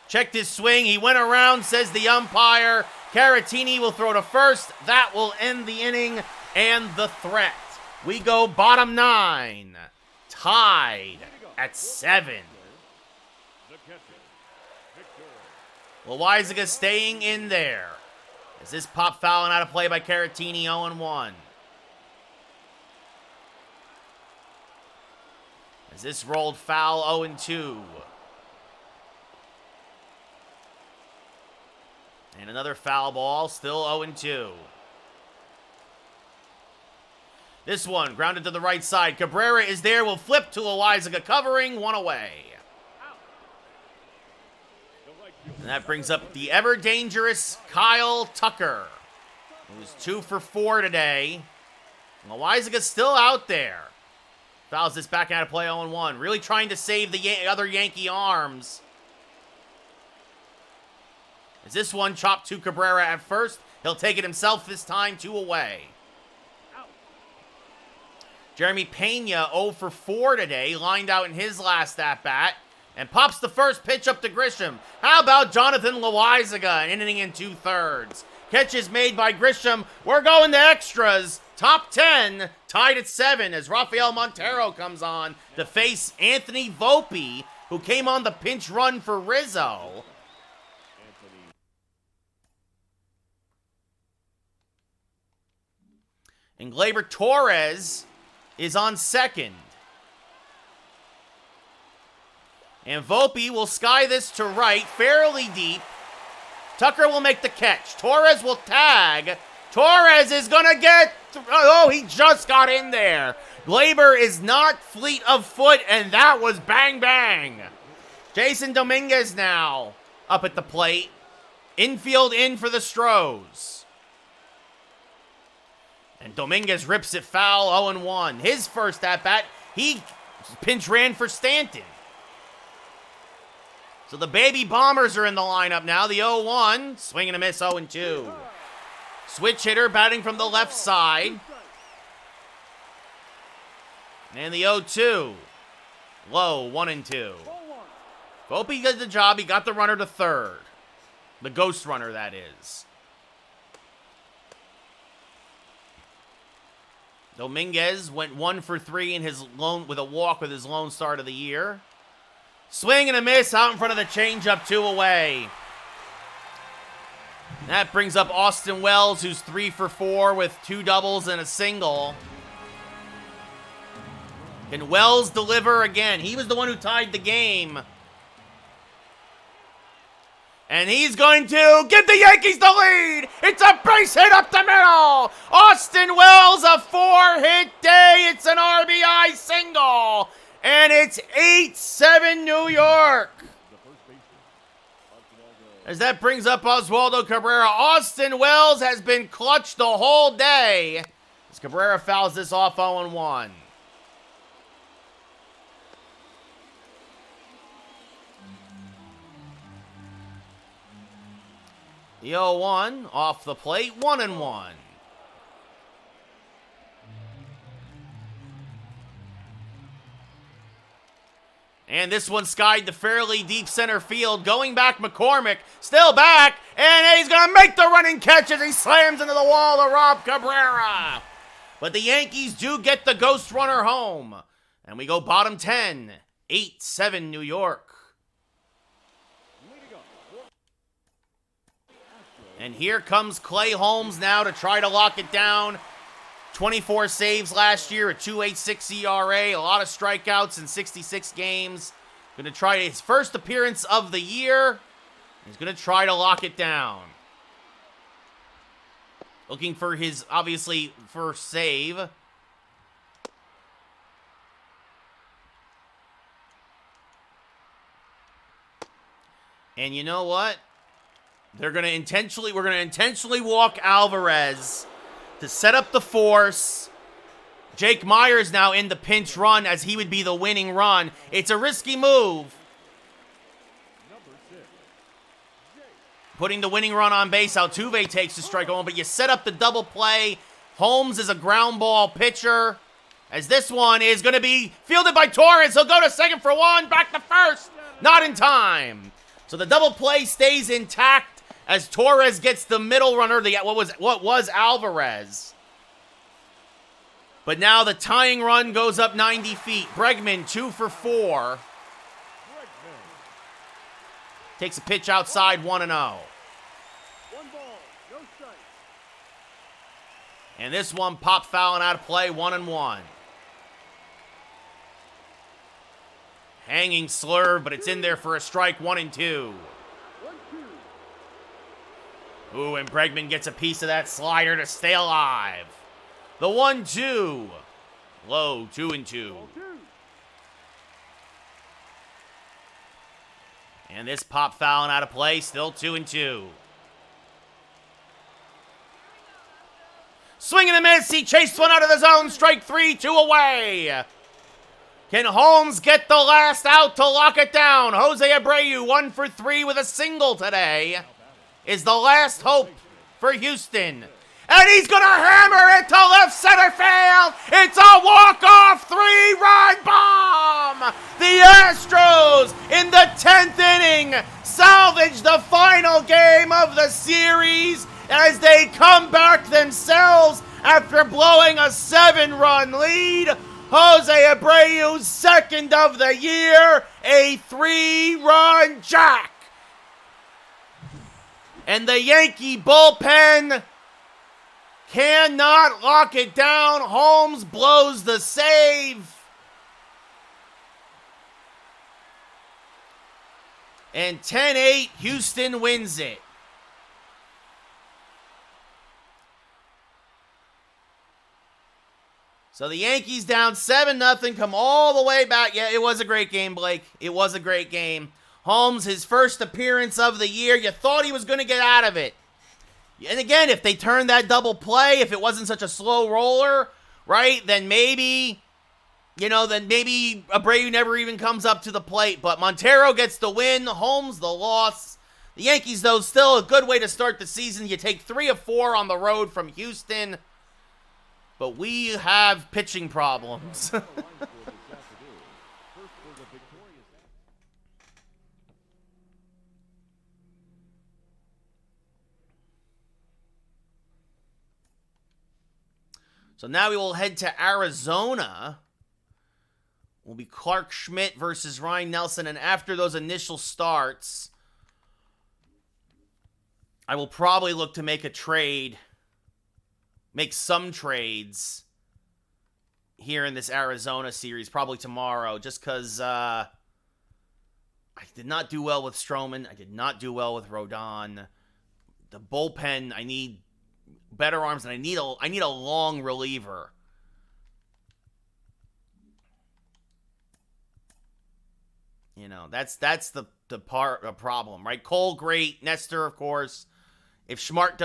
Checked his swing. He went around, says the umpire. Caratini will throw to first. That will end the inning and the threat. We go bottom 9. Tied at 7. Loaizaga staying in there. Is this pop foul and out of play by Caratini? 0-1. Is this rolled foul? 0-2. And another foul ball, still 0-2. This one, grounded to the right side. Cabrera is there, will flip to Loaizaga, covering, 1 away. And that brings up the ever-dangerous Kyle Tucker, who's 2 for 4 today. Loaizaga's still out there. Fouls this back out of play 0-1. Really trying to save the other Yankee arms. As this one chopped to Cabrera at first. He'll take it himself this time, 2 away. Jeremy Pena, 0 for 4 today, lined out in his last at-bat, and pops the first pitch up to Grisham. How about Jonathan Loaizaga, an inning and 2/3? Catch is made by Grisham. We're going to extras. Top 10, tied at 7 as Rafael Montero comes on to face Anthony Volpe, who came on the pinch run for Rizzo. And Gleyber Torres is on second. And Volpe will sky this to right, fairly deep. Tucker will make the catch. Torres will tag. Torres is going to get... Oh, he just got in there. Gleyber is not fleet of foot, and that was bang, bang. Jason Dominguez now up at the plate. Infield in for the Stros. And Dominguez rips it foul, 0-1. His first at-bat, he pinch ran for Stanton. So the baby Bombers are in the lineup now. The 0-1, swing and a miss, 0-2. Switch hitter batting from the left side. And the 0-2, low, 1-2. Volpe did the job. He got the runner to third. The ghost runner, that is. Dominguez went 1 for 3 in his lone with a walk with his lone start of the year. Swing and a miss out in front of the changeup, 2 away. That brings up Austin Wells, who's 3 for 4 with 2 doubles and a single. Can Wells deliver again? He was the one who tied the game. And he's going to give the Yankees the lead. It's a base hit up the middle. Austin Wells, a 4-hit day. It's an RBI single. And it's 8-7 New York. As that brings up Oswaldo Cabrera. Austin Wells has been clutched the whole day. As Cabrera fouls this off 0-1. The 0-1 off the plate, 1-1. And this one skied to fairly deep center field. Going back, McCormick, still back, and he's going to make the running catch as he slams into the wall to Rob Cabrera. But the Yankees do get the ghost runner home. And we go bottom 10, 8-7 New York. And here comes Clay Holmes now to try to lock it down. 24 saves last year, a 2.86 ERA, a lot of strikeouts in 66 games. Going to try his first appearance of the year. He's going to try to lock it down. Looking for his, obviously, first save. And you know what? We're going to intentionally walk Alvarez to set up the force. Jake Myers now in the pinch run as he would be the winning run. It's a risky move. Putting the winning run on base. Altuve takes the strike home, but you set up the double play. Holmes is a ground ball pitcher. As this one is going to be fielded by Torres. He'll go to second for 1, back to first. Not in time. So the double play stays intact as Torres gets the middle runner, what was Alvarez. But now the tying run goes up 90 feet. Bregman, 2 for 4. Takes a pitch outside, 1-0. 1 ball, no strike. And this one pop fouling out of play, 1-1. Hanging slurve, but it's in there for a strike, 1-2. Ooh, and Bregman gets a piece of that slider to stay alive. The 1-2. Low, 2-2. And this pop fouling out of play, still 2-2. Swing and a miss, he chased one out of the zone, strike 3, 2 away. Can Holmes get the last out to lock it down? Jose Abreu, 1 for 3 with a single today, is the last hope for Houston. And he's going to hammer it to left center field. It's a walk-off 3-run bomb. The Astros in the 10th inning salvage the final game of the series as they come back themselves after blowing a 7-run lead. Jose Abreu's second of the year, a 3-run jack. And the Yankee bullpen cannot lock it down. Holmes blows the save. And 10-8, Houston wins it. So the Yankees down 7-0, come all the way back. Yeah, it was a great game, Blake. It was a great game. Holmes, his first appearance of the year. You thought he was going to get out of it. And again, if they turned that double play, if it wasn't such a slow roller, right, then maybe Abreu never even comes up to the plate. But Montero gets the win, Holmes the loss. The Yankees, though, still a good way to start the season. You take 3 of 4 on the road from Houston. But we have pitching problems. So now we will head to Arizona. Will be Clark Schmidt versus Ryan Nelson. And after those initial starts, I will probably look to make a trade. Make some trades here in this Arizona series, probably tomorrow, just because I did not do well with Stroman. I did not do well with Rodon. The bullpen, I need better arms, and I need a long reliever. You know, that's the problem, right? Cole, great. Nestor, of course. If Schmidt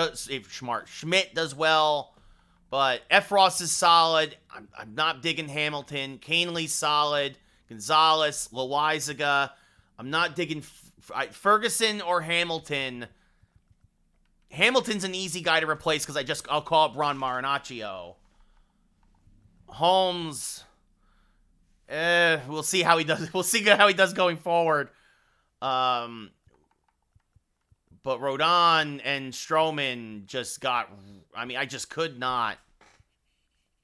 does well, but Efros is solid. I'm not digging Hamilton. Canley's solid. Gonzalez, Loizaga. I'm not digging Ferguson or Hamilton. Hamilton's an easy guy to replace because I'll call up Ron Marinaccio. Holmes, we'll see how he does. We'll see how he does going forward. But Rodon and Stroman just got... I just could not.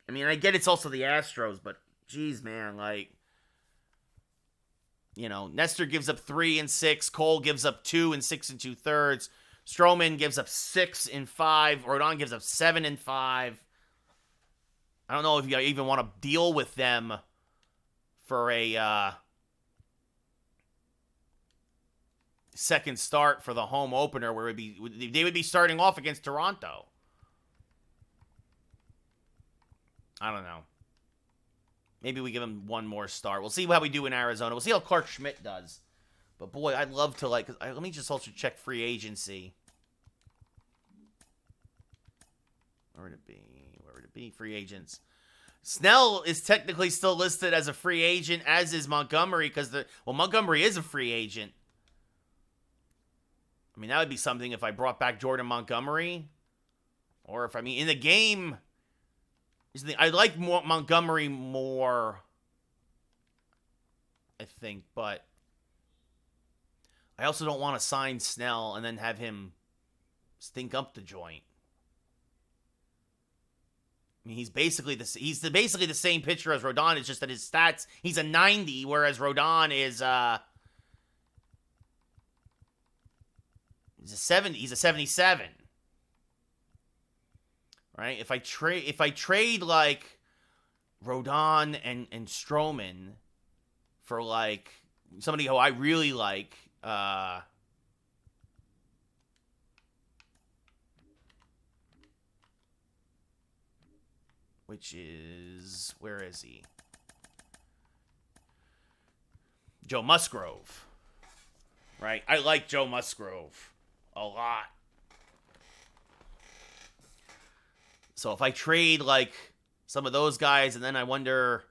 I get it's also the Astros, but geez, man, Nestor gives up 3 and 6. Cole gives up 2 and 6 2/3. Stroman gives up 6 and 5. Rodon gives up 7 and 5. I don't know if you even want to deal with them for a second start for the home opener, where they would be starting off against Toronto. I don't know. Maybe we give him one more start. We'll see how we do in Arizona. We'll see how Clark Schmidt does. But boy, I'd love to let me just also check free agency. Where would it be? Free agents. Snell is technically still listed as a free agent, as is Montgomery, Montgomery is a free agent. That would be something if I brought back Jordan Montgomery. Or if, in the game, I like Montgomery more, I think, but I also don't want to sign Snell and then have him stink up the joint. He's basically the same pitcher as Rodon. It's just that his stats, he's a 90, whereas Rodon is he's a 70. He's a 77. Right? If I trade like Rodon and Stroman for like somebody who I really like, which is, where is he? Joe Musgrove. Right? I like Joe Musgrove a lot. So if I trade like some of those guys, and then I wonder,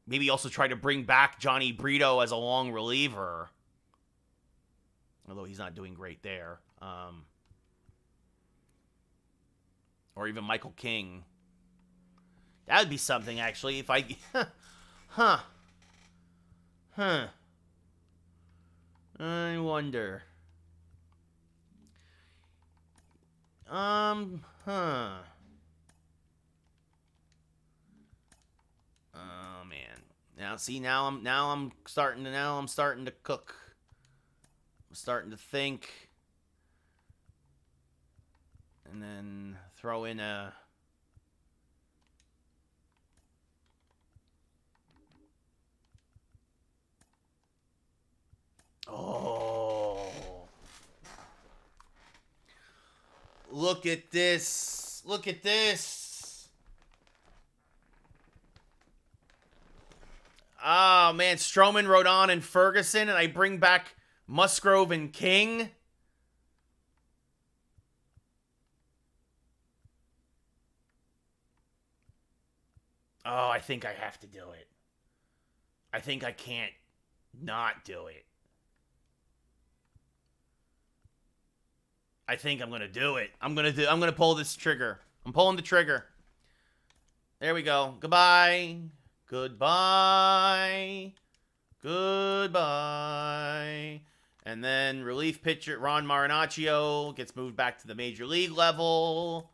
maybe also try to bring back Johnny Brito as a long reliever, although he's not doing great there. Or even Michael King. That would be something, actually, if I... I wonder. Huh. Oh man. Now I'm starting to cook. I'm starting to think, and then throw in a. Oh. Look at this. Look at this. Oh, man. Stroman, Rodon, and Ferguson, and I bring back Musgrove and King. Oh, I think I have to do it. I think I can't not do it. I think I'm gonna do it. I'm gonna pull this trigger. I'm pulling the trigger. There we go. Goodbye. Goodbye. Goodbye. And then relief pitcher Ron Marinaccio gets moved back to the major league level.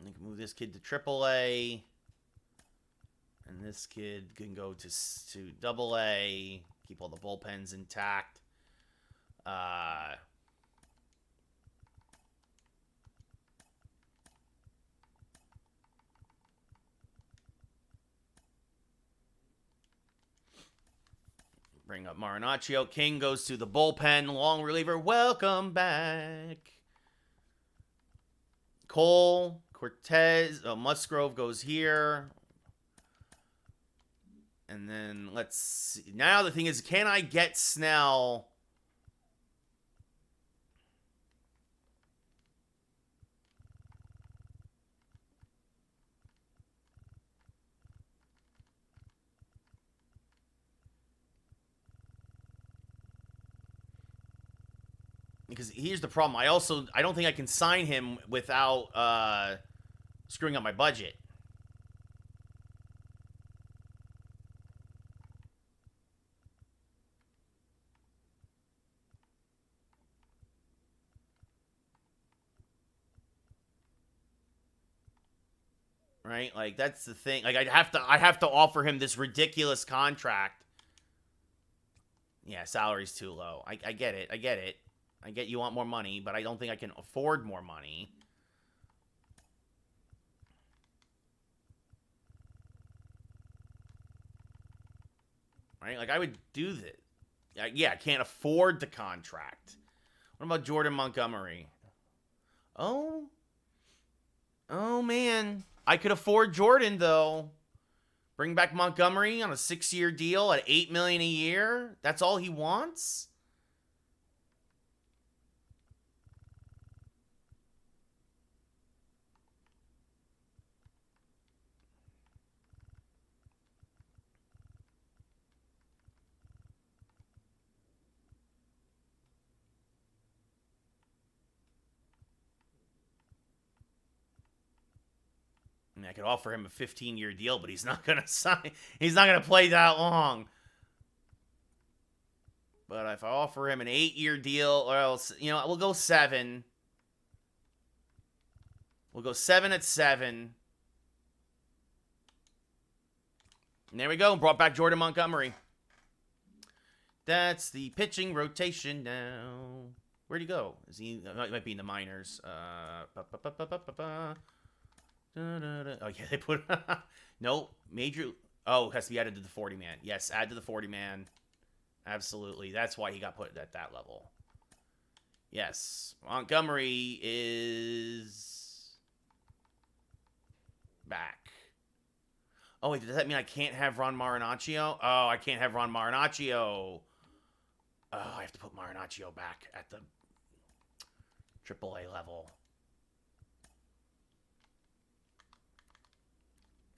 You can move this kid to AAA. And this kid can go to AA. Keep all the bullpens intact. Bring up Marinaccio. King goes to the bullpen. Long reliever. Welcome back. Cole. Cortez. Musgrove goes here. And then let's see. Now the thing is, can I get Snell? Because here's the problem. I don't think I can sign him without screwing up my budget. Right? Like that's the thing. Like I have to offer him this ridiculous contract. Yeah, salary's too low. I get it. I get it. I get you want more money, but I don't think I can afford more money. Right? Like I would do this. Yeah, I can't afford the contract. What about Jordan Montgomery? Oh. Oh man. I could afford Jordan though. Bring back Montgomery on a 6-year deal at $8 million a year. That's all he wants? I mean, I could offer him a 15-year deal, but he's not going to sign. He's not going to play that long. But if I offer him an 8-year deal, or else, we'll go 7. We'll go 7 at 7. And there we go. Brought back Jordan Montgomery. That's the pitching rotation now. Where'd he go? Is he? Might be in the minors. Oh, yeah, they put... no, major... Oh, it has to be added to the 40-man. Yes, add to the 40-man. Absolutely. That's why he got put at that level. Yes. Montgomery is... back. Oh, wait, does that mean I can't have Ron Marinaccio? Oh, I can't have Ron Marinaccio. Oh, I have to put Marinaccio back at the AAA level.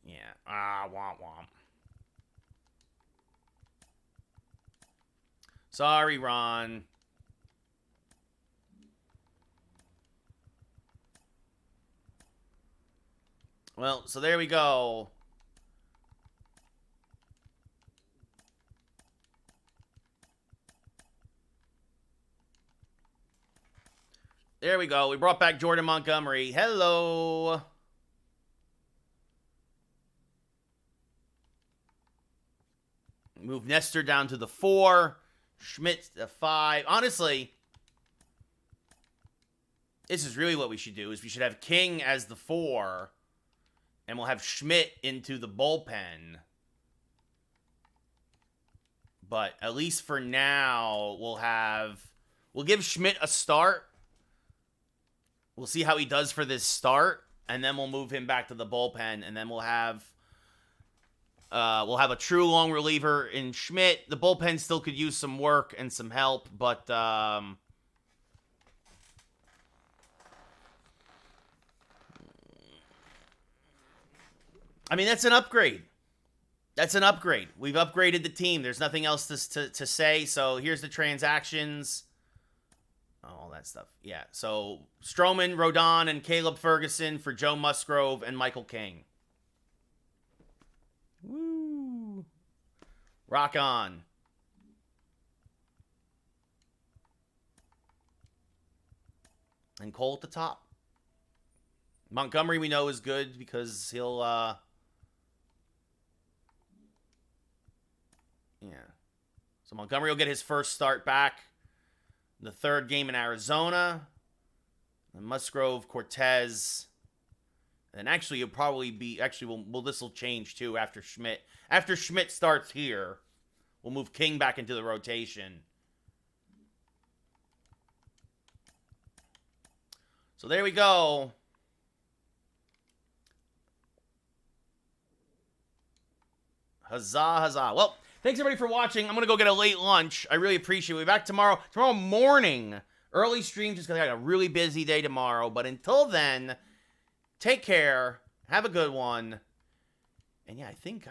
Yeah. Womp womp. Sorry, Ron. Well, so there we go. There we go. We brought back Jordan Montgomery. Hello. Move Nestor down to the 4. Schmidt to 5. Honestly, this is really what we should do, is we should have King as the 4. And we'll have Schmidt into the bullpen. But at least for now, we'll give Schmidt a start. We'll see how he does for this start, and then we'll move him back to the bullpen, and then we'll have a true long reliever in Schmidt. The bullpen still could use some work and some help, but I mean, that's an upgrade. That's an upgrade. We've upgraded the team. There's nothing else to say. So here's the transactions. All that stuff. Yeah. So Stroman, Rodon, and Caleb Ferguson for Joe Musgrove and Michael King. Woo. Rock on. And Cole at the top. Montgomery we know is good because he'll yeah. So Montgomery will get his first start back. The third game in Arizona. And Musgrove, Cortez. And actually, you'll probably be... Actually, this will change, too, after Schmidt. After Schmidt starts here, we'll move King back into the rotation. So there we go. Huzzah, huzzah. Well, thanks everybody for watching. I'm going to go get a late lunch. I really appreciate it. We'll be back tomorrow morning. Early stream, just because I got a really busy day tomorrow. But until then, take care. Have a good one. And yeah, I think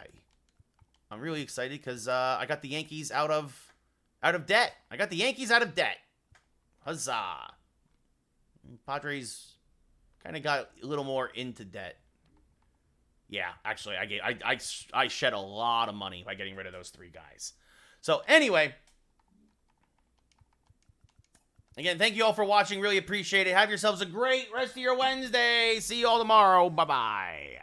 I'm really excited because I got the Yankees out of debt. I got the Yankees out of debt. Huzzah. Padres kind of got a little more into debt. Yeah, actually, I shed a lot of money by getting rid of those 3 guys. So anyway, again, thank you all for watching. Really appreciate it. Have yourselves a great rest of your Wednesday. See you all tomorrow. Bye-bye.